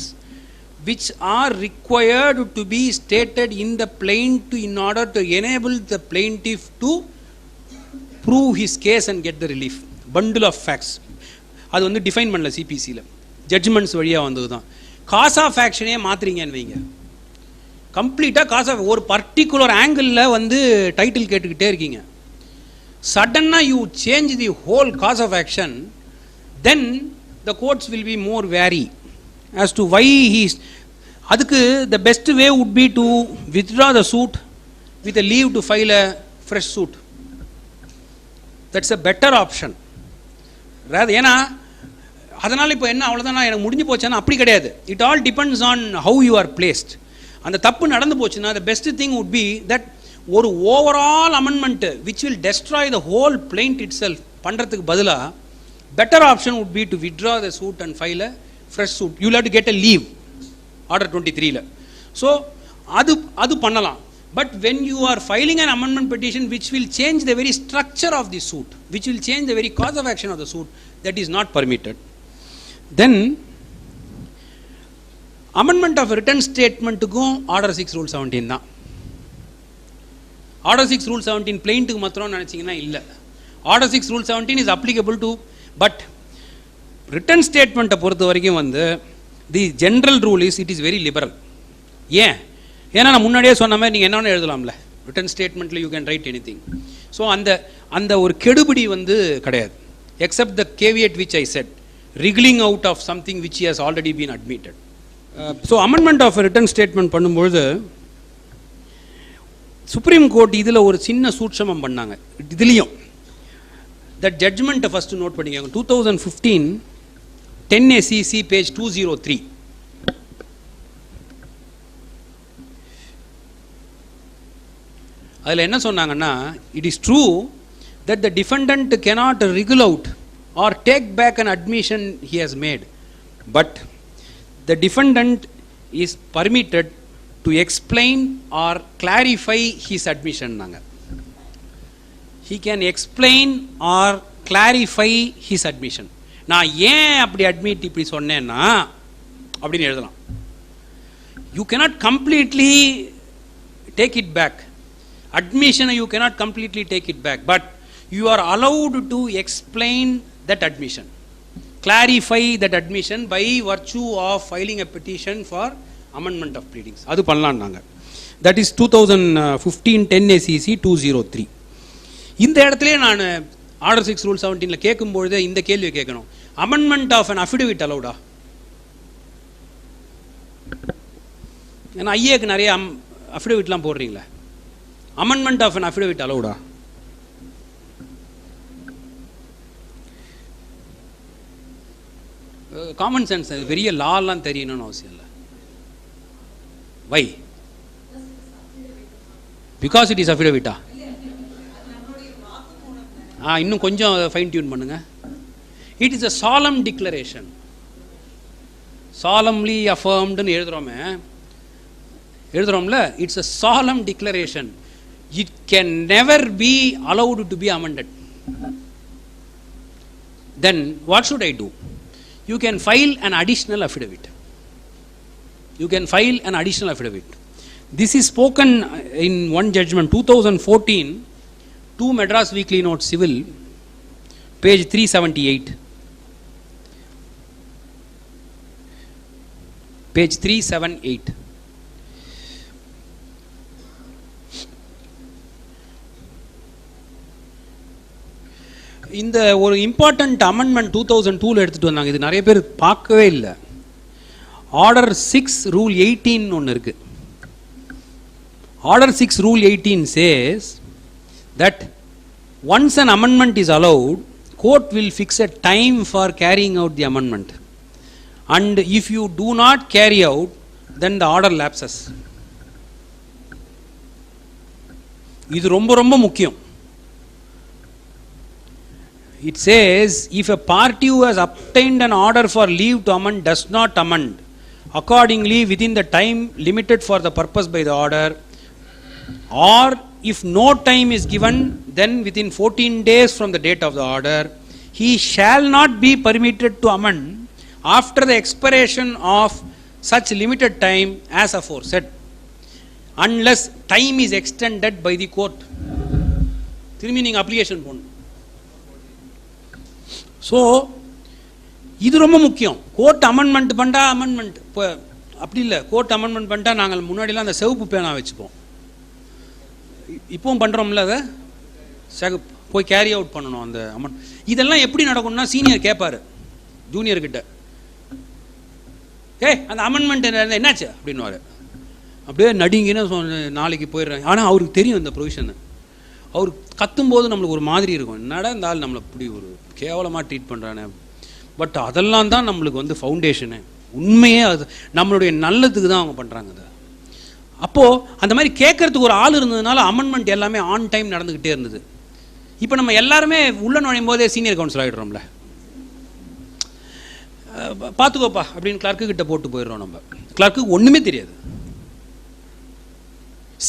which are required to be stated in the plaint in order to enable the plaintiff to prove his case and get the relief. Bundle of facts. அது வந்து டிஃபைன் பண்ணல சிபிசியில், ஜட்ஜ்மெண்ட்ஸ் வழியாக வந்தது தான். காஸ் ஆஃப் ஆக்ஷனே மாற்றுறீங்கன்னு வைங்க, கம்ப்ளீட்டாக காஸ் ஆஃப் ஒரு பர்டிகுலர் ஆங்கிளில் வந்து டைட்டில் கேட்டுக்கிட்டே இருக்கீங்க, சடனாக you change the whole cause of action, then the courts will be more wary as to why he's. அதுக்கு the best way would be to withdraw the suit with a leave to file a fresh suit. That's a better option. ஏன்னா அதனால் இப்போ என்ன அவ்வளோதான் எனக்கு முடிஞ்சு போச்சானா அப்படி கிடையாது. It all depends on how you are placed. அந்த தப்பு நடந்து போச்சுன்னா the best thing would be that ஒரு overall amendment which will destroy the whole plaint itself பண்ணுறதுக்கு பதிலாக better option would be to withdraw the suit and file a fresh suit. You will have to get a leave, order 23ல. So அது பண்ணலாம். But when you are filing an amendment petition which will change the very structure of the suit, which will change the very cause of action of the suit, that is not permitted. Then amendment of written ஸ்டேட்மெண்ட்டுக்கும் ஆர்டர் 6 ரூல் 17 தான். ஆர்டர் 6 ரூல் 17 பிளெயிண்ட்டுக்கு மாத்திரம் நினச்சிங்கன்னா இல்லை. Order 6 rule 17 is applicable to, but written ஸ்டேட்மெண்ட்டை பொறுத்த வரைக்கும் வந்து the general rule is it is very liberal. ஏன்னா நான் முன்னாடியே சொன்ன மாதிரி நீங்கள் என்னென்ன எழுதலாம்ல, ரிட்டன் ஸ்டேட்மெண்ட்டில் you can write anything. So அந்த ஒரு கெடுபிடி வந்து கிடையாது, except the caveat which I said, wriggling out of something which has already been admitted. So amendment of written statement பண்ணும்பொழுது சுப்ரீம் கோர்ட் இதில் ஒரு சின்ன சூட்சமம் பண்ணாங்க. இதுலேயும் தட் ஜட்ஜ்மெண்ட்டை ஃபஸ்ட்டு நோட் பண்ணிக்கோங்க. 2015 10 SCC பேஜ் 203, அதில் என்ன சொன்னாங்கன்னா, it is true that the defendant cannot wriggle out or take back an admission he has made, but the defendant is permitted to explain or clarify his admission. He can explain or clarify his admission. நான் ஏன் அப்படி அட்மிட் இப்படி சொன்னேன்னா அப்படின்னு எழுதலாம். You cannot completely take it back. Admission you cannot completely take it back, but you are allowed to explain that admission, clarify that admission by virtue of filing a petition for amendment of pleadings. அது பண்ணலாம் நாங்க. That is 2015 10 SEC 203. இந்த இடத்துல நான் ஆர்டர் 6 ரூல் 17ல கேட்கும்போது இந்த கேள்வியை கேட்கணும். amendment of an affidavit allowed? ஏன்னா ஐஏக்கு நிறைய அஃபிடவிட்லாம் போடுறீங்களா? amendment of an affidavit allowed? Common sense, பெரிய லாலாம் தெரியணும்னு அவசியம் இல்லை. வை? பிகாஸ் இட் இஸ் அஃபிடவிட்டா? இன்னும் கொஞ்சம் ஃபைன் டியூன் பண்ணுங்க. It is a solemn declaration. Solemnly அஃபர்ம்டுன்னு எழுதுறோம்ல, it's a solemn declaration. It can never be allowed to be amended. Then what should I do? You can file an additional affidavit. You can file an additional affidavit. This is spoken in one judgment, 2014, 2 Madras Weekly Note Civil, page 378. Page 378. இந்த ஒரு இம்பார்ட்டன்ட் அமெண்ட்மெண்ட் 2002ல எடுத்துட்டு வந்தாங்க. இது நிறைய பேர் பார்க்கவே இல்லை. ஆர்டர் 6 ரூல் 18 ஒன்று இருக்கு. Order 6 rule 18 says that once an amendment is allowed, court will fix a time for carrying out the amendment, and if you do not carry out, then the order lapses. இது ரொம்ப ரொம்ப முக்கியம். It says, if a party who has obtained an order for leave to amend does not amend accordingly within the time limited for the purpose by the order, or if no time is given, then within 14 days from the date of the order, he shall not be permitted to amend after the expiration of such limited time as aforesaid, unless time is extended by the court. திரும்பி நீங்கள் அப்ளிகேஷன் போடணும். ஸோ இது ரொம்ப முக்கியம். கோர்ட் அமெண்ட்மெண்ட் பண்ணிட்டா அமெண்ட்மெண்ட் இப்போ அப்படி இல்லை. கோர்ட் அமெண்ட்மெண்ட் பண்ணிட்டா நாங்கள் முன்னாடிலாம் அந்த சிவப்பு பேனா வச்சுப்போம். இப்போவும் பண்ணுறோம்ல, அதை போய் கேரி அவுட் பண்ணணும் அந்த அமெண்ட். இதெல்லாம் எப்படி நடக்கும்னா, சீனியர் கேட்பார் ஜூனியர்கிட்ட, அந்த அமெண்ட்மெண்ட் என்னாச்சு அப்படின்னுவார். அப்படியே நடிங்கன்னு நாளைக்கு போயிடுறேன். ஆனால் அவருக்கு தெரியும் இந்த ப்ரொவிஷன். அவர் கத்தும்போது நம்மளுக்கு ஒரு மாதிரி இருக்கும், என்னடா இந்த ஆள் நம்மளை இப்படி ஒரு கேவலமாக ட்ரீட் பண்ணுறானே. பட் அதெல்லாம் தான் நம்மளுக்கு ஃபவுண்டேஷனு. உண்மையே அது நம்மளுடைய நல்லதுக்கு தான் அவங்க பண்ணுறாங்க. அதை அப்போது அந்த மாதிரி கேட்கறதுக்கு ஒரு ஆள் இருந்ததுனால அமெண்ட்மெண்ட் எல்லாமே ஆன் டைம் நடந்துக்கிட்டே இருந்தது. இப்போ நம்ம எல்லாருமே உள்ள நுழையும் போதே சீனியர் கவுன்சில் ஆகிடுறோம்ல, பார்த்துக்கோப்பா அப்படின்னு கிளர்க்கு கிட்ட போட்டு போயிடுறோம். நம்ம கிளர்க்கு ஒன்றுமே தெரியாது.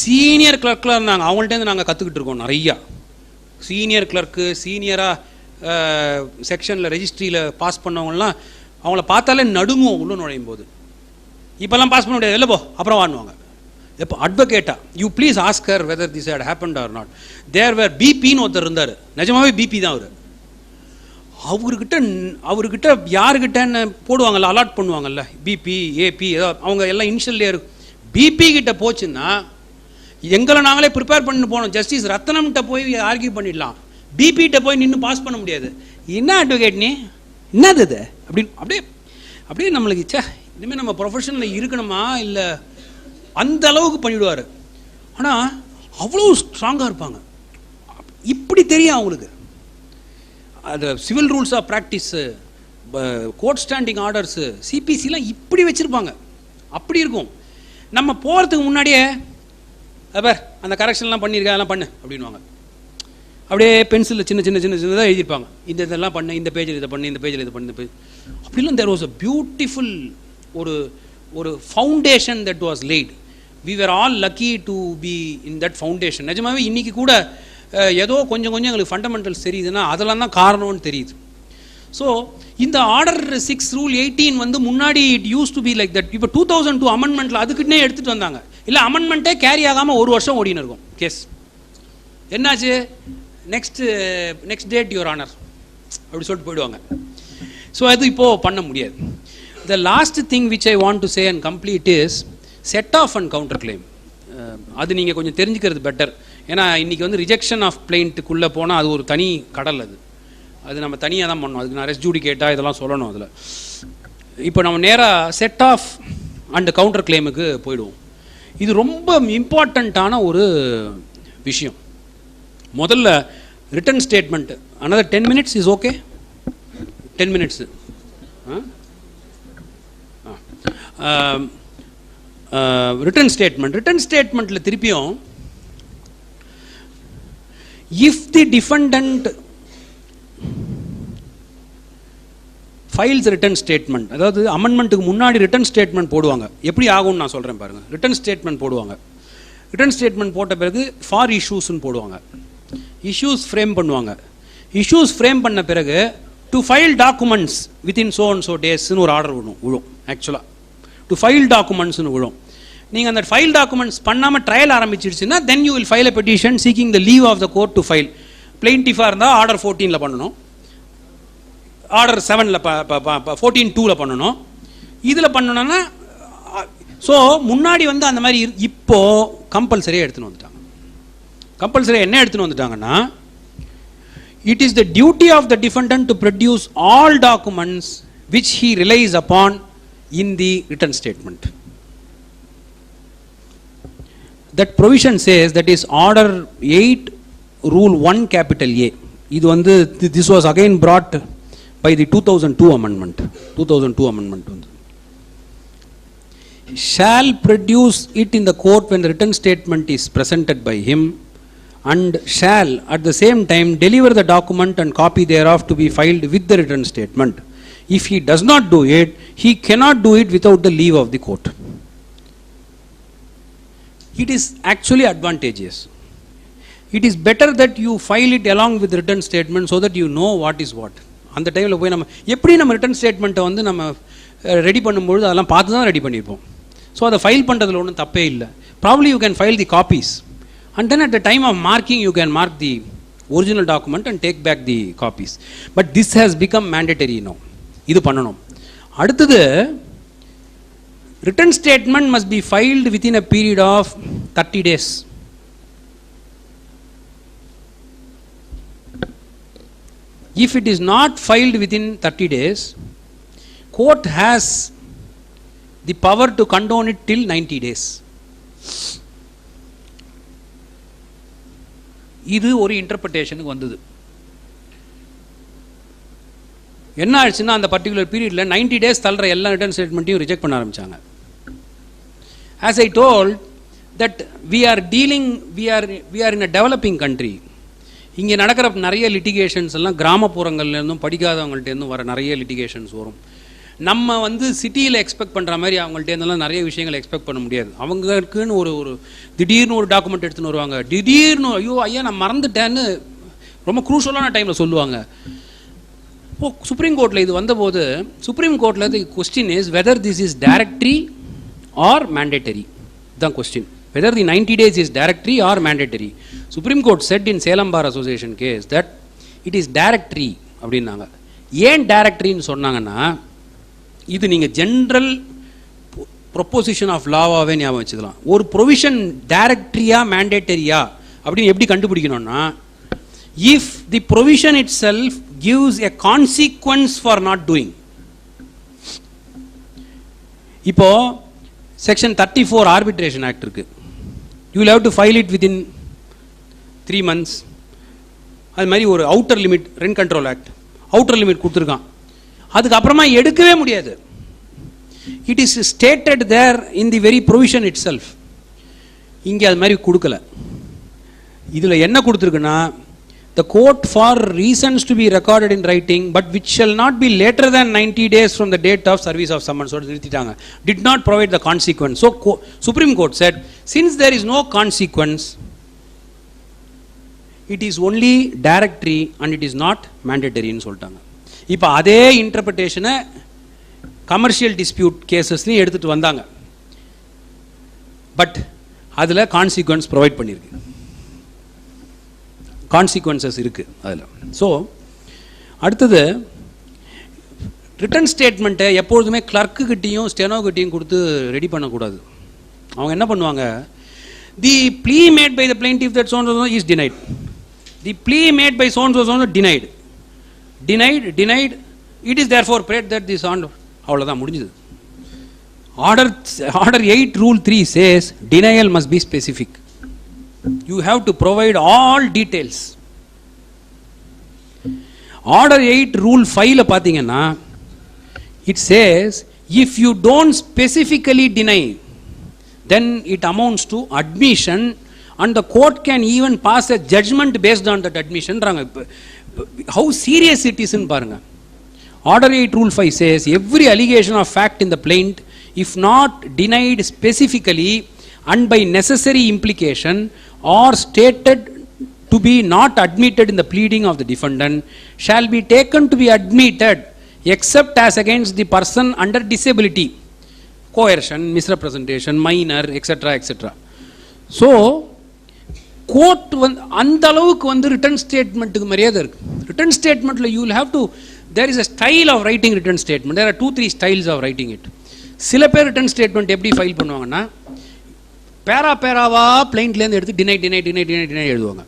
சீனியர் கிளர்க்கில் இருந்தாங்க, அவங்கள்ட்டேருந்து நாங்கள் கற்றுக்கிட்டு இருக்கோம் நிறையா. சீனியர் கிளர்க்கு, சீனியராக செக்ஷனில் ரெஜிஸ்ட்ரியில் பாஸ் பண்ணவங்கலாம் அவங்கள பார்த்தாலே நடுங்குவோம் உள்ள நுழையும் போது. இப்போல்லாம் பாஸ் பண்ண முடியாது, இல்லை போ அப்புறம் வாங்குவாங்க. எப்போ அட்வொகேட்டா, you please ask her whether this had happened or not. There were பிபின்னு ஒருத்தர் இருந்தார், நிஜமாவே பிபி தான் அவர். அவர்கிட்ட யாருக்கிட்டன்னு போடுவாங்கல்ல, அலாட் பண்ணுவாங்கல்ல, பிபி ஏபி ஏதோ அவங்க எல்லாம் இனிஷியல்லே இருக்கு. பிபி கிட்ட போச்சுன்னா எங்களை நாங்களே ப்ரிப்பேர் பண்ணி போனோம். ஜஸ்டிஸ் ரத்னம்கிட்ட போய் ஆர்கியூ பண்ணிடலாம், பிபிகிட்ட போய் நின்று பாஸ் பண்ண முடியாது. என்ன அட்வொகேட் நீ, என்னது இது அப்படின்னு அப்படியே நம்மளுக்கு இனிமேல் நம்ம ப்ரொஃபஷனில் இருக்கணுமா இல்லை, அந்த அளவுக்கு பண்ணிவிடுவார். ஆனால் அவ்வளோ ஸ்ட்ராங்காக இருப்பாங்க. இப்படி தெரியும் அவங்களுக்கு. அது civil rules of practice, court standing orders, சிபிசிலாம் இப்படி வச்சுருப்பாங்க. அப்படி இருக்கும். நம்ம போகிறதுக்கு முன்னாடியே பார் அந்த கரெக்ஷன்லாம் பண்ணியிருக்கா அதெல்லாம் பண்ணு அப்படின்வாங்க. அப்படியே பென்சிலில் சின்ன சின்ன சின்ன சின்னதாக எழுதியிருப்பாங்க, இந்த இதெல்லாம் பண்ணு, இந்த பேஜில் இதை பண்ணு, இந்த பேஜில் இதை பண்ணு, இந்த பேஜ் அப்படிலாம். தேர் வாஸ் அ பியூட்டிஃபுல் ஒரு foundation that was laid. We were all lucky to be in that foundation. நிஜமாவே இன்றைக்கி கூட ஏதோ கொஞ்சம் கொஞ்சம் எங்களுக்கு ஃபண்டமெண்டல்ஸ் தெரியுதுன்னா அதெல்லாம் தான் காரணம்னு தெரியுது. ஸோ இந்த ஆர்டர் 6 ரூல் 18 வந்து முன்னாடி it use to be like that. இப்போ 2002 அமெண்ட்மெண்ட்டில் அதுக்குன்னே எடுத்துகிட்டு வந்தாங்க. இல்லை அமெண்ட்மெண்ட்டே கேரி ஆகாமல் 1 வருஷம் ஓடின்னு இருக்கும் கேஸ். என்னாச்சு, நெக்ஸ்ட் டேட் யுவர் ஆனர் அப்படி சொல்லிட்டு போயிடுவாங்க. ஸோ அது இப்போது பண்ண முடியாது. The last thing which I want to say and complete is set off and counter claim. அது நீங்கள் கொஞ்சம் தெரிஞ்சுக்கிறது பெட்டர். ஏன்னா இன்றைக்கி வந்து ரிஜெக்ஷன் ஆஃப் பிளைண்ட்டுக்குள்ளே போனால் அது ஒரு தனி கடல். அது நம்ம தனியாக தான் பண்ணணும். அதுக்கு நான் ரெஸ் ஜூடிகேட்டாக இதெல்லாம் சொல்லணும். அதில் இப்போ நம்ம நேராக செட் ஆஃப் அண்ட் கவுண்டர் கிளைமுக்கு போயிடுவோம். இது ரொம்ப இம்பார்ட்டண்ட்டான ஒரு விஷயம். முதல்ல written statement. another 10 minutes is okay? 10 minutes. Written ஸ்டேட்மெண்ட்டில் திருப்பியும் if the defendant files written statement, அதாவது அமெண்ட்மெண்ட்டுக்கு முன்னாடி ரிட்டன் ஸ்டேட்மெண்ட் போடுவாங்க. எப்படி ஆகும்னு நான் சொல்கிறேன் பாருங்கள். ரிட்டன் ஸ்டேட்மெண்ட் போடுவாங்க. ரிட்டன் ஸ்டேட்மெண்ட் போட்ட பிறகு ஃபார் இஷ்யூஸ்ன்னு போடுவாங்க. இஷ்யூஸ் ஃப்ரேம் பண்ணுவாங்க. இஷ்யூஸ் ஃப்ரேம் பண்ண பிறகு to file documents within so and so டேஸ்ன்னு ஒரு ஆர்டர் விழும். ஆக்சுவலாக டு ஃபைல் டாக்குமெண்ட்ஸ்னு விழும். நீங்கள் அந்த ஃபைல் டாக்குமெண்ட்ஸ் பண்ணாமல் ட்ரையல் ஆரம்பிச்சிடுச்சுன்னா then you will file a petition seeking the leave of the court to file. பிளைன்டிஃபாக இருந்தால் ஆர்டர் 14 பண்ணணும், ஆர்டர் 7 14(2) பண்ணணும். இதில் பண்ணணும்னா ஸோ முன்னாடி வந்து அந்த மாதிரி இப்போது கம்பல்சரியாக எடுத்துன்னு வந்துட்டாங்க. கம்பல்சரியாக என்ன எடுத்துன்னு வந்துட்டாங்கன்னா, it is the duty of the defendant to produce all documents which he relies upon in the written statement. That provision says, that is order 8 rule 1 capital A. இது வந்து this was again brought by the 2002 amendment. 2002 amendment வந்து shall produce it in the court when the written statement is presented by him, and shall at the same time deliver the document and copy thereof to be filed with the written statement. If he does not do it, he cannot do it without the leave of the court. It is actually advantageous. It is better that you file it along with written statement so that you know what is what. அந்த டைமில் போய் நம்ம எப்படி நம்ம ரிட்டன் ஸ்டேட்மெண்ட்டை வந்து நம்ம ரெடி பண்ணும்பொழுது அதெல்லாம் பார்த்து தான் ரெடி பண்ணியிருப்போம். ஸோ அதை ஃபைல் பண்ணுறதுல ஒன்றும் தப்பே இல்லை. Probably you can file the copies and then at the time of marking you can mark the original document and take back the copies. But this has become mandatory no. இது பண்ணணும். அடுத்தது, written statement must be filed within a period of 30 days. If it is not filed within 30 days, court has the power to condone it till 90 days. இது ஒரு இன்டர்பிரேஷனுக்கு வந்தது. என்ன ஆயிடுச்சுன்னா, அந்த பர்டிகுலர் பீரியட்ல 90 days தள்ளுற எல்லா ரிட்டன் ஸ்டேட்மெண்ட்டையும் ரிஜெக்ட் பண்ண ஆரம்பிச்சாங்க. As I told that we are in a developing country. இங்கே நடக்கிற நிறைய லிட்டிகேஷன்ஸ் எல்லாம் கிராமப்புறங்கள்லேருந்தும் படிக்காதவங்கள்ட்டேருந்தும் வர நிறைய லிட்டிகேஷன்ஸ் வரும். நம்ம வந்து சிட்டியில் எக்ஸ்பெக்ட் பண்ணுற மாதிரி அவங்கள்ட்டேருந்தெல்லாம் நிறைய விஷயங்கள் எக்ஸ்பெக்ட் பண்ண முடியாது. அவங்களுக்குன்னு ஒரு திடீர்னு ஒரு டாக்குமெண்ட் எடுத்துன்னு வருவாங்க. திடீர்னு ஐயோ ஐயா நான் மறந்துட்டேன்னு ரொம்ப குரூஷலான டைமில் சொல்லுவாங்க. இப்போ சுப்ரீம் கோர்ட்டில் இது வந்தபோது, சுப்ரீம் கோர்ட்டில் the question is whether this is directory or mandatory. இதுதான் question. Whether the 90 days is directory or mandatory. Supreme Court said in Salem Bar Association case that it is directory அப்படின்னாங்க. ஏன் டைரக்டரின்னு சொன்னாங்கன்னா, இது நீங்கள் ஜென்ரல் ப்ரொப்போசிஷன் ஆஃப் லாவாகவே ஞாபகம் வச்சுக்கலாம். ஒரு ப்ரொவிஷன் டைரக்டரியா மேண்டேட்டரியா அப்படின்னு எப்படி கண்டுபிடிக்கணும்னா, if the provision itself gives a consequence for not doing. இப்போ செக்ஷன் 34 ஆர்பிட்ரேஷன் ஆக்ட் இருக்கு. You will have to file it within 3 months. அது மாதிரி ஒரு outer limit, rent control act outer limit கொடுத்துருக்கான். அதுக்கப்புறமா எடுக்கவே முடியாது. It is stated there in the very provision itself. இங்கே அது மாதிரி கொடுக்கல. இதில் என்ன கொடுத்துருக்குன்னா, the court for reasons to be recorded in writing but which shall not be later than 90 days from the date of service of summons நிறுத்திட்டாங்க, did not provide the consequence. So Supreme Court said, since there is no consequence, it is only directory and it is not mandatory ன்னு சொல்லிட்டாங்க. இப்போ அதே இன்டர்பிரேஷனை கமர்ஷியல் டிஸ்பியூட் கேசஸ்லையும் எடுத்துகிட்டு வந்தாங்க. பட் அதில் கான்சிக்வன்ஸ் ப்ரொவைட் பண்ணியிருக்கு, கான்சிக்வன்சஸ் இருக்குது அதில். ஸோ அடுத்தது, ரிட்டன் ஸ்டேட்மெண்ட்டை எப்பொழுதுமே கிளர்க்குக்கிட்டையும் ஸ்டெனோக்கிட்டையும் கொடுத்து ரெடி பண்ணக்கூடாது. அவங்க என்ன பண்ணுவாங்க, the plea made by the plaintiff that so and so is denied, the plea made by so and so denied, it is therefore prayed that this on, அவ்வளோதான் முடிஞ்சது. Order 8 Rule 3 says denial must be specific. You have to provide all details. Order 8 Rule 5 பார்த்தீங்கன்னா, it says if you don't specifically deny, then it amounts to admission and the court can even pass a judgment based on that admission. How serious it is in பாருங்க. Order 8 Rule 5 says every allegation of fact in the plaint, if not denied specifically and by necessary implication or stated to be not admitted in the pleading of the defendant, shall be taken to be admitted except as against the person under disability, coercion, misrepresentation, minor, etc. etc. So court வந்து அந்த அளவுக்கு வந்து ரிட்டன் ஸ்டேட்மெண்ட்டுக்கு மரியாதை இருக்குது. ரிட்டன் ஸ்டேட்மெண்ட்டில் you will have to, there is a style of writing written statement, there are 2-3 styles of writing it. சில பேர் ரிட்டன் ஸ்டேட்மெண்ட் எப்படி ஃபைல் பண்ணுவாங்கன்னா, பேராவாக பிளைண்ட்லேருந்து எடுத்து டினை எழுதுவாங்க.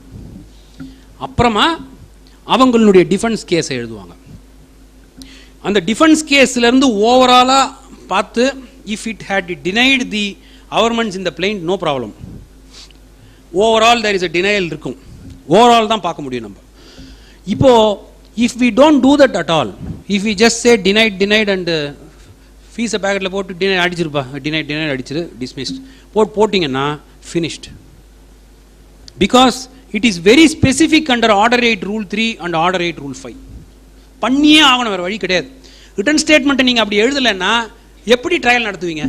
அப்புறமா அவங்களுடைய டிஃபென்ஸ் கேஸை எழுதுவாங்க. அந்த டிஃபென்ஸ் கேஸ்லேருந்து ஓவராலாக பார்த்து, if it had denied the averments in the plaint, no problem. Overall there is a denial இருக்கும், ஓவரால் தான் பார்க்க முடியும் நம்ம. இப்போ if we don't do that at all, if we just say denied and ஃபீஸை பேக்கெட்டில் போட்டு டினை அடிச்சிருப்பா, டினைட் அடிச்சிரு, டிஸ்மிஸ்ட் போட்டிங்கன்னா finished. Because it is very specific under order 8 Rule 3 and order 8 Rule 5. பண்ணியே ஆகணும், வேறு வழி கிடையாது. ரிட்டன் ஸ்டேட்மெண்ட்டை நீங்கள் அப்படி எழுதலைன்னா எப்படி ட்ரையல் நடத்துவீங்க?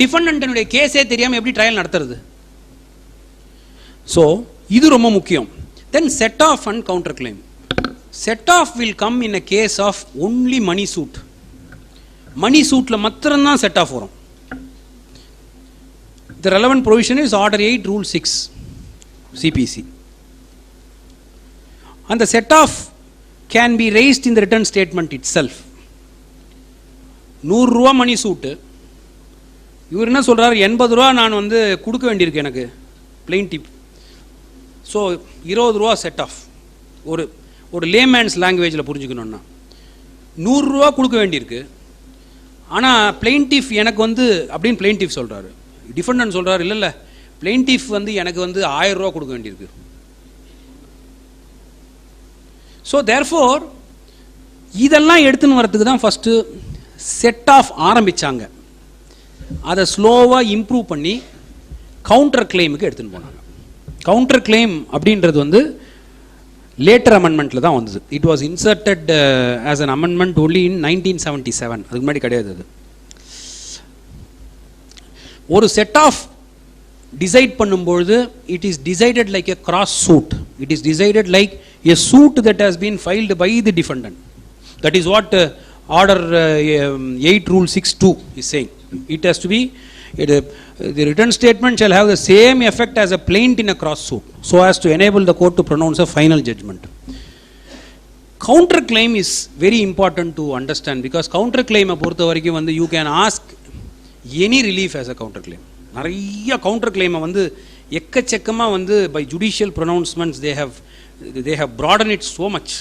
டிஃபெண்டன்டனுடைய கேஸே தெரியாமல் எப்படி ட்ரையல் நடத்துறது? ஸோ இது ரொம்ப முக்கியம். Then set off and counter claim. Set off will come in a case of only money suit. Money சூட்டில் மாத்திரம்தான் செட் ஆஃப் வரும். The relevant provision is order 8 Rule 6 CPC. அந்த set off can be raised in the written statement itself. 100 ரூபா மணி சூட்டு, இவர் என்ன சொல்கிறார், 80 ரூபா நான் வந்து கொடுக்க வேண்டியிருக்கு எனக்கு பிளைன்டிஃப். ஸோ 20 ரூபா செட் ஆஃப். ஒரு லேமேன்ஸ் லாங்குவேஜில் புரிஞ்சுக்கணுன்னா 100 ரூபா கொடுக்க வேண்டியிருக்கு, ஆனால் பிளைன்டிஃப் எனக்கு வந்து அப்படின்னு பிளைன்டிஃப் சொல்கிறாரு. டிஃபெண்டன்ட் சொல்கிறார், இல்லை பிளைன்டிஃப் வந்து எனக்கு வந்து 1000 ரூபா கொடுக்க வேண்டியிருக்கு. ஸோ தேர்ஃபோர் இதெல்லாம் எடுத்துன்னு வரத்துக்கு தான் ஃபஸ்ட்டு செட் ஆஃப் ஆரம்பித்தாங்க. அதை ஸ்லோவாக இம்ப்ரூவ் பண்ணி கவுண்டர் கிளைமுக்கு எடுத்துன்னு போனாங்க. கவுண்டர் கிளைம் அப்படின்றது வந்து லேட்டர் அமெண்ட்மெண்ட்டில் தான் வந்தது. It was inserted as an amendment only in 1977. அதுக்கு முன்னாடி கிடையாது. அது ஒரு செட் ஆஃப் டிசைட் பண்ணும்பொழுது it is decided like a cross suit. It is decided like a suit that has been filed by the defendant. That is what order 8 Rule 6(2) is saying. It has to be, the written statement shall have the same effect as a plaint in a cross suit, so as to enable the court to pronounce a final judgment. Counter claim is very important to understand, because counter claim பொறுத்த வரைக்கும் வந்து you can ask any relief as a counter claim. நிறைய கவுண்டர் கிளைமை வந்து எக்கச்சக்கமாக வந்து by judicial pronouncements they have broadened it so much.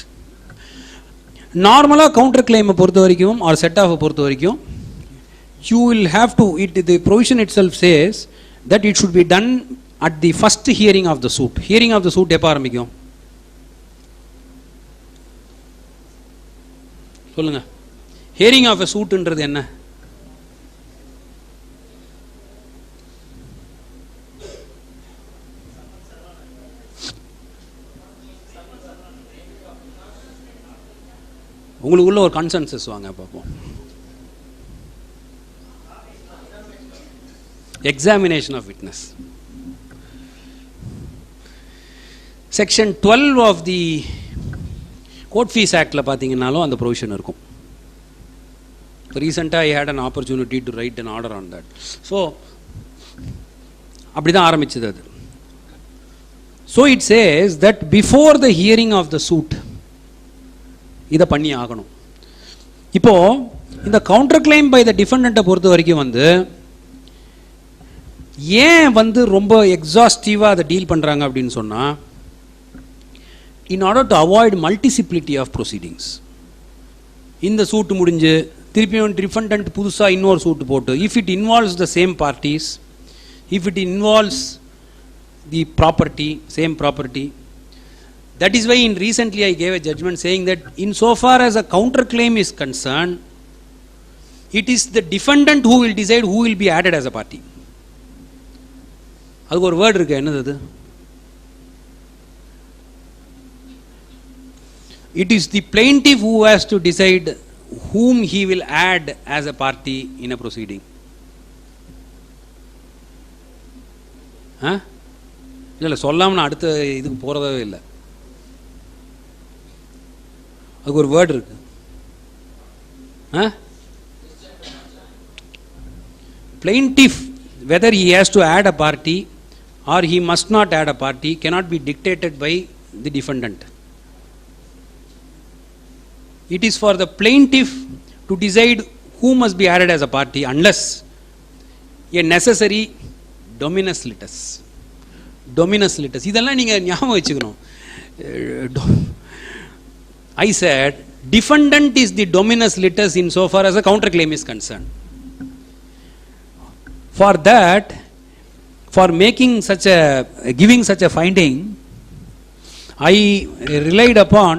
நார்மலாக கவுண்டர் கிளைமை பொறுத்த வரைக்கும் ஆர் செட் ஆஃபை பொறுத்த வரைக்கும் you will have to, the provision itself says that it should be done at the first hearing of the suit. Hearing of the suit எப்போ ஆரம்பிக்கும் சொல்லுங்க? ஹியரிங் ஆஃப் எ சூட்ன்றது என்ன? உங்களுக்குள்ள ஒரு கன்சென்சஸ் வாங்க பார்ப்போம். Examination of witness. Section 12 of the court fees ஆக்டில் பார்த்தீங்கன்னாலும் அந்த ப்ரொவிஷன் இருக்கும். ரீசெண்டாக I had an opportunity to write an order on that. So அப்படி தான் ஆரம்பிச்சது அது. So it says that before the hearing of the suit இதை பண்ணி ஆகணும். இப்போது இந்த கவுண்டர் கிளைம் பை த டிஃபெண்டண்ட்டை பொறுத்த வரைக்கும் ஏன் ரொம்ப எக்ஸாஸ்டிவாக அதை டீல் பண்ணுறாங்க அப்படின்னு சொன்னால், in order to avoid multiplicity of proceedings. இந்த சூட்டு முடிஞ்சு திருப்பியும் டிஃபெண்டன்ட் புதுசாக இன்னொரு சூட்டு போட்டு, if it involves the same parties, if it involves the property, same property, that is why recently I gave a judgment saying that in so far as a counter claim is concerned, it is the defendant who will decide who will be added as a party. அதுக்கு ஒரு வேர்டு இருக்கு, என்னது அது? It is the plaintiff who has to decide whom he will add as a party in a proceeding. இல்லை சொல்லாமல் நான் அடுத்த இதுக்கு போகிறதே இல்லை. அதுக்கு ஒரு வேர்டு இருக்கு. Plaintiff, whether he has to add a party or he must not add a party, cannot be dictated by the defendant. It is for the plaintiff to decide who must be added as a party unless a necessary dominus litis. Dominus litis. இதெல்லாம் நீங்கள் ஞாபகம் வச்சுக்கணும். I said defendant is the dominus litis in so far as a counterclaim is concerned. For that, for giving such a finding, I relied upon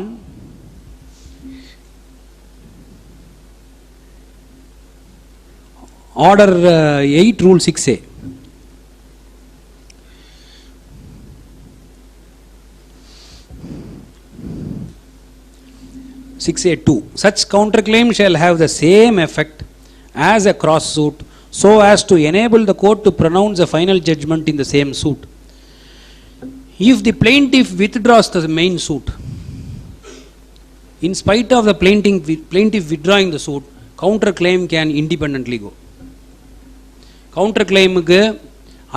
Order 8 Rule 6A. Such counterclaim shall have the same effect as a cross suit, so as to enable the court to pronounce a final judgment in the same suit. If the plaintiff withdraws the main suit, in spite of the plaintiff withdrawing the suit, counterclaim can independently go. Counter கிளைமுக்கு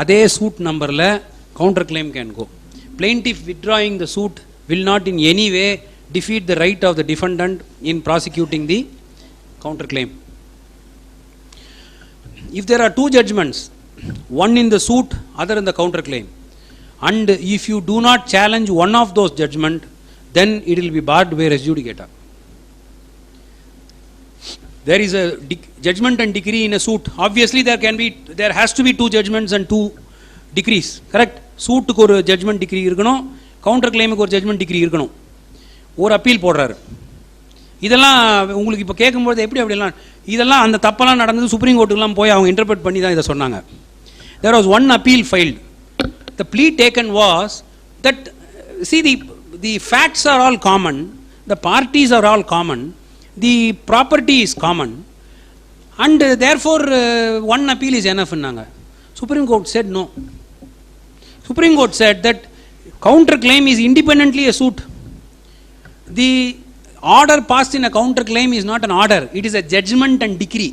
அதே சூட் நம்பரில் counter claim can go. Plaintiff withdrawing the suit will not in any way defeat the right of the defendant in prosecuting the counter claim. If there are two judgments, one in the suit, other in the counter claim, and if you do not challenge one of those judgment, then it will be barred by res judicata. There is a judgment and decree in a suit. Obviously there has to be two judgments and two decrees, correct? Suit ku or judgment decree irukano, counter claim ku or judgment decree irukano. ஒரு அப்பீல் போடுறாரு. இதெல்லாம் உங்களுக்கு இப்போ கேட்கும்போது அப்படிலாம் இதெல்லாம் அந்த தப்பெல்லாம் நடந்தது சுப்ரீம் கோர்ட்டுக்கெல்லாம் போய் அவங்க இன்டர்பிரட் பண்ணி தான் இதை சொன்னாங்க. There was one appeal filed. The plea taken was that, see, the facts are all common, the parties are all common, the property is common, and therefore one appeal is enough. Supreme Court said no. Supreme Court said that counter claim is independently a suit. The order passed in a counter claim is not an order, it is a judgment and decree.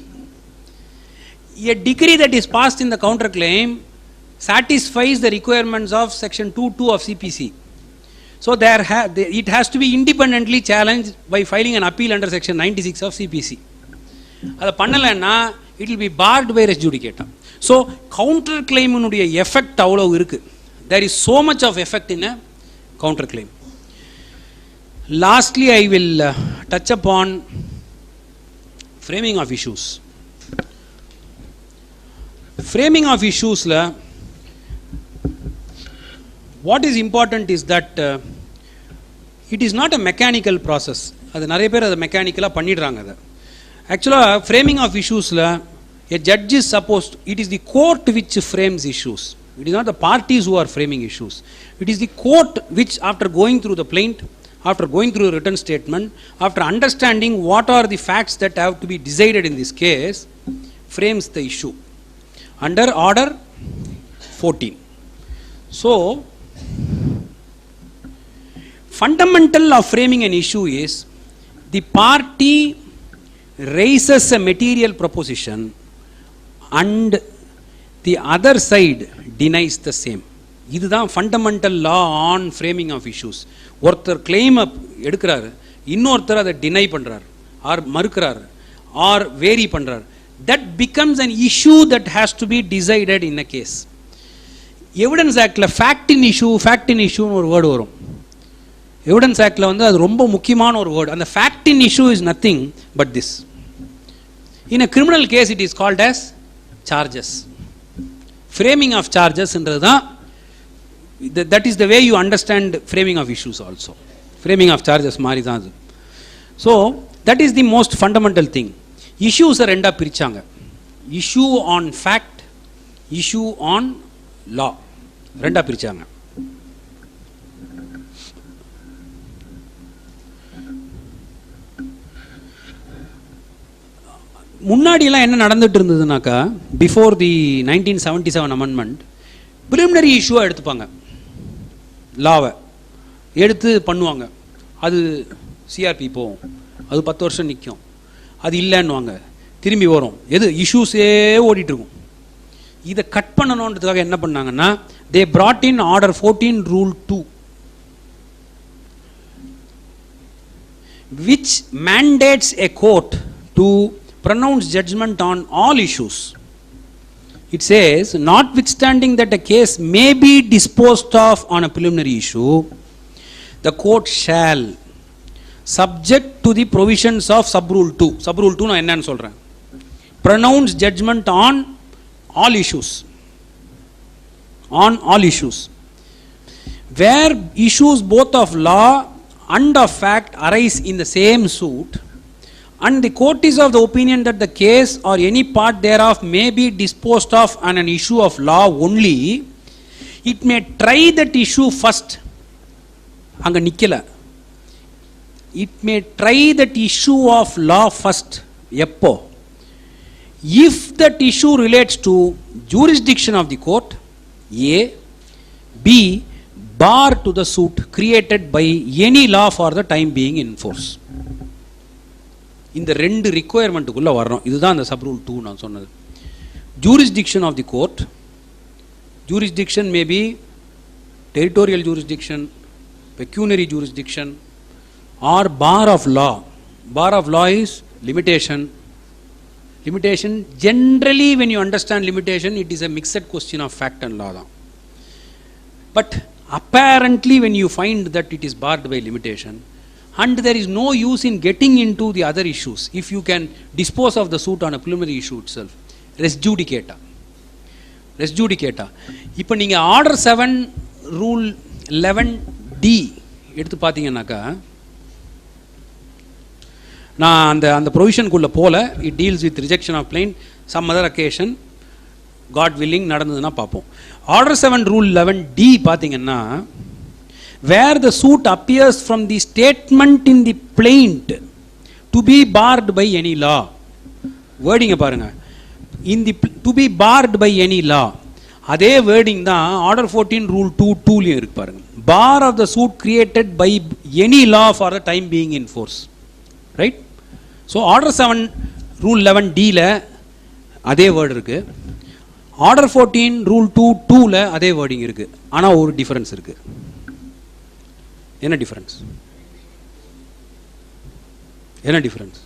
A decree that is passed in the counter claim satisfies the requirements of section 2(2) of CPC. So it has to be independently challenged by filing an appeal under section 96 of CPC. Adha pannalana it will be barred by res judicata. So counter claim unuடைய effect avlo irukku. There is so much of effect in a counter claim. Lastly, I will touch upon framing of issues. Framing of issues la what is important is that it is not a mechanical process. Adu nariya per adu mechanical ah pannidranga adu. Actually framing of issues la a judge is supposed, it is the court which frames issues. It is not the parties who are framing issues. It is the court which, after going through the plaint, after going through a written statement, after understanding what are the facts that have to be decided in this case, frames the issue under order 14. So, fundamental of framing an issue is the party raises a material proposition and the other side denies the same. இதுதான் fundamental law on framing of issues. ஒருத்தர் கிளைம் எடுக்கிறாரு, இன்னொருத்தர் அதை டினை பண்ணுறார் ஆர் மறுக்கிறார் ஆர் வேரி பண்ணுறார். That becomes an issue that has to be decided in a case. Evidence ஆக்டில் ஃபேக்ட் இன் இஷ்யூன்னு ஒரு வேர்டு வரும். எவிடன்ஸ் ஆக்டில் வந்து அது ரொம்ப முக்கியமான ஒரு வேர்டு. அந்த fact in issue is nothing but this. In a criminal case it is called as charges. Framing of சார்ஜஸ்ன்றது தான், that is the way you understand framing of issues also. Framing of charges மாதிரி தான் அது. So that is the most fundamental thing. Issues ரெண்டா பிரிச்சாங்க. Issue on fact, issue on law. ரெண்டா பிரிச்சாங்க. முன்னாடியெல்லாம் என்ன நடந்துட்டு இருந்ததுனாக்கா, before the 1977 amendment, preliminary issue எடுத்துப்பாங்க, லாவை எடுத்து பண்ணுவாங்க. அது சிஆர்பி போகும், அது 10 வருஷம் நிற்கும். அது இல்லைன்னுவாங்க, திரும்பி வரும். எது இஷ்யூஸே ஓடிட்டுருக்கும். இதை கட் பண்ணணுன்றதுக்காக என்ன பண்ணாங்கன்னா, தே brought in order 14 rule 2 which mandates a court to pronounce judgment on all issues. It says, notwithstanding that a case may be disposed of on a preliminary issue, the court shall, subject to the provisions of subrule 2. Subrule 2 நான் என்னன்னு சொல்றேன், pronounce judgment on all issues. On all issues. Where issues both of law and of fact arise in the same suit, and the court is of the opinion that the case or any part thereof may be disposed of on an issue of law only, it may try that issue first. அங்க நிக்கல. It may try that issue of law first. எப்போ? If that issue relates to jurisdiction of the court, A, B, bar to the suit created by any law for the time being in force. இந்த ரெண்டு ரிக்குவயர்மெண்ட்டுக்குள்ளே வரணும். இதுதான் அந்த சப் ரூல் 2 நான் சொன்னது. Jurisdiction of the court, jurisdiction may be territorial jurisdiction, pecuniary jurisdiction, or bar of law. Bar of law is limitation. Limitation generally when you understand limitation, it is a mixed question of fact and law தான். But apparently when you find that it is barred by limitation, and there is no use in getting into the other issues if you can dispose of the suit on a preliminary issue itself. Res judicata. Res judicata. இப்போ நீங்கள் ஆர்டர் 7 ரூல் 11D எடுத்து பார்த்தீங்கன்னாக்கா, நான் அந்த ப்ரொவிஷனுக்குள்ளே போல, it deals with rejection of plain, some other occasion, God willing நடந்ததுன்னா பார்ப்போம். ஆர்டர் 7 ரூல் 11D பார்த்தீங்கன்னா, where the suit appears from the statement in the plaint to be barred by any law. wording பாருங்க, in the to be barred by any law. அதே wording தான் ஆர்டர் 14 ரூல் 2 இருக்கு பாருங்க. bar of the suit created by any law for the time being in force. right? so order 7 rule 11D ல அதே வேர்டு இருக்கு, ஆர்டர் 14 ரூல் 2 ல அதே வேர்டிங் இருக்கு. ஆனா ஒரு டிஃபரன்ஸ் இருக்கு. என்ன டிஃபரன்ஸ்? என்ன டிஃபரன்ஸ்?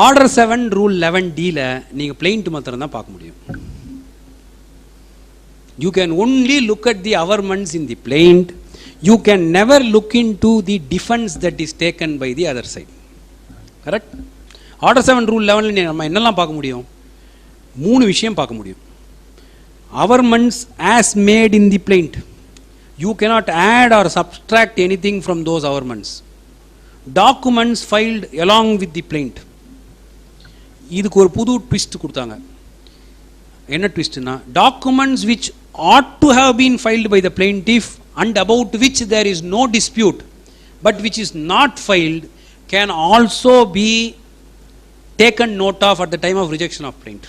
ஆர்டர் 7 ரூல் 11D ல நீங்க பிளைன்ட் மாத்திரம் தான் பார்க்க முடியும். You can only look at the averments in the plaint. You can never look into the defense that is taken by the other side. Correct? Order 7 rule 11 ல நம்ம என்னெல்லாம் பார்க்க முடியும்? 3 விஷயம் பார்க்க முடியும். Averments as made in the plaint. You cannot add or subtract anything from those averments. Documents filed along with the plaint. இதுக்கு ஒரு புது ட்விஸ்ட் கொடுத்தாங்க. என்ன ட்விஸ்ட்னா, documents which ought to have been filed by the plaintiff and about which there is no dispute but which is not filed can also be taken note of at the time of rejection of plaint.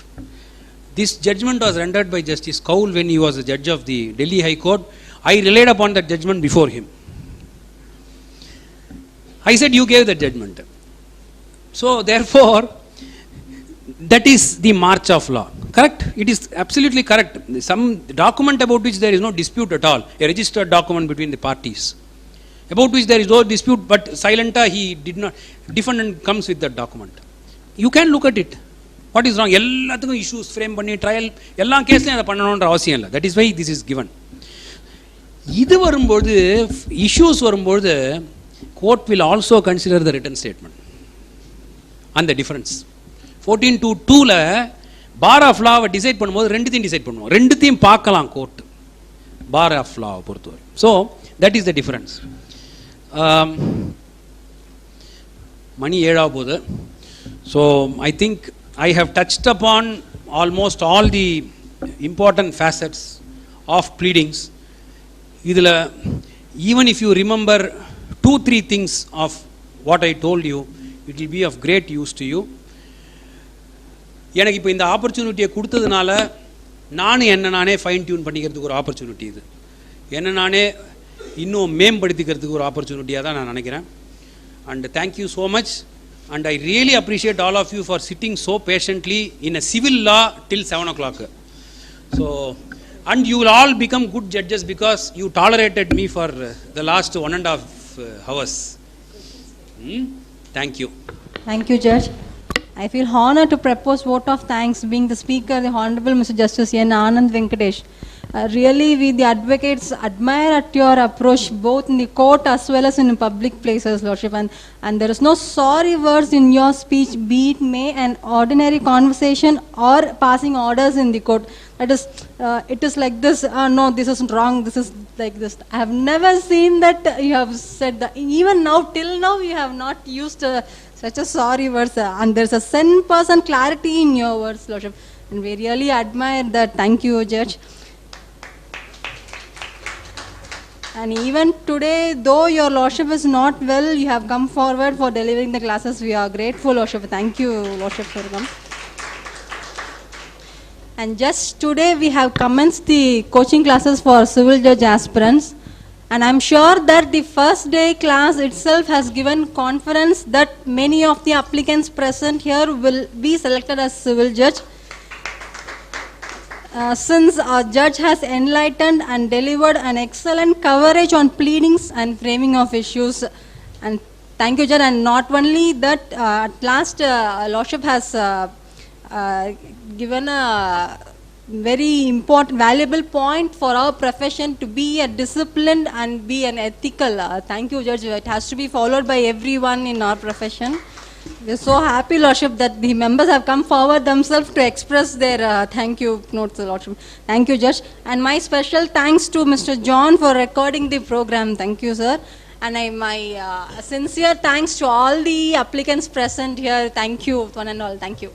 This judgment was rendered by Justice Kaul when he was a judge of the Delhi High Court. I relied upon that judgment before him. I said, you gave that judgment. So therefore, that is the march of law. Correct? It is absolutely correct. Some document about which there is no dispute at all, a registered document between the parties, about which there is no dispute, but silenta he did not, defendant comes with that document. You can look at it. What is wrong? எல்லாத்துக்கும் issues frame பண்ணி ட்ரையல் எல்லா கேஸ்லையும் அதை பண்ணணுன்ற அவசியம் இல்லை. That is why this is given. இது வரும்போது, issues வரும்போது, court will also consider the written statement and the difference. 14-2ல பார் ஆஃப் லாவை டிசைட் பண்ணும்போது ரெண்டுத்தையும் டிசைட் பண்ணுவோம், ரெண்டுத்தையும் பார்க்கலாம் கோர்ட் பார் ஆஃப் லாவை பொறுத்தவரை. So that is the difference. மணி 7 போகுது. So I think I have touched upon almost all the important facets of pleadings. இதில் even if you remember 2-3 things of what I told you, it will be of great use to you. எனக்கு இப்போ இந்த ஆப்பர்ச்சுனிட்டியை கொடுத்ததுனால நானே ஃபைன் டியூன் பண்ணிக்கிறதுக்கு ஒரு ஆப்பர்ச்சுனிட்டி, இது என்ன நானே இன்னும் மேம்படுத்திக்கிறதுக்கு ஒரு ஆப்பர்ச்சுனிட்டியாக தான் நான் நினைக்கிறேன். And thank you so much and I really appreciate all of you for sitting so patiently in a civil law till 7 o'clock. So and you will all become good judges because you tolerated me for the last 1.5 hours. Thank you. Thank you, Judge. I feel honored to propose vote of thanks, being the Speaker, the Honorable Mr. Justice N. Anand Venkatesh. Really, we the advocates admire at your approach both in the court as well as in public places, Lordship. And there is no sorry words in your speech, be it may an ordinary conversation or passing orders in the court. That is, it is like this, no, this is wrong, this is like this. I have never seen that you have said that. Even now, till now, you have not used such a sorry words. And there's a 100% clarity in your words, Lordship. And we really admire that. Thank you, Judge. And even today, though your Lordship is not well, you have come forward for delivering the classes. We are grateful, Lordship. Thank you, Lordship, for coming. And just today, we have commenced the coaching classes for civil judge aspirants. And I'm sure that the first day class itself has given confidence that many of the applicants present here will be selected as civil judge. Since our judge has enlightened and delivered an excellent coverage on pleadings and framing of issues. And thank you, Judge. And not only that, at last, Lordship has given a very important, valuable point for our profession to be a disciplined and be an ethical. Thank you, Judge. It has to be followed by everyone in our profession. We are so happy, Lordship, that the members have come forward themselves to express their thank you notes, Lordship. Thank you, Judge. And my special thanks to Mr. John for recording the program. Thank you, sir. And my sincere thanks to all the applicants present here. Thank you, one and all. Thank you.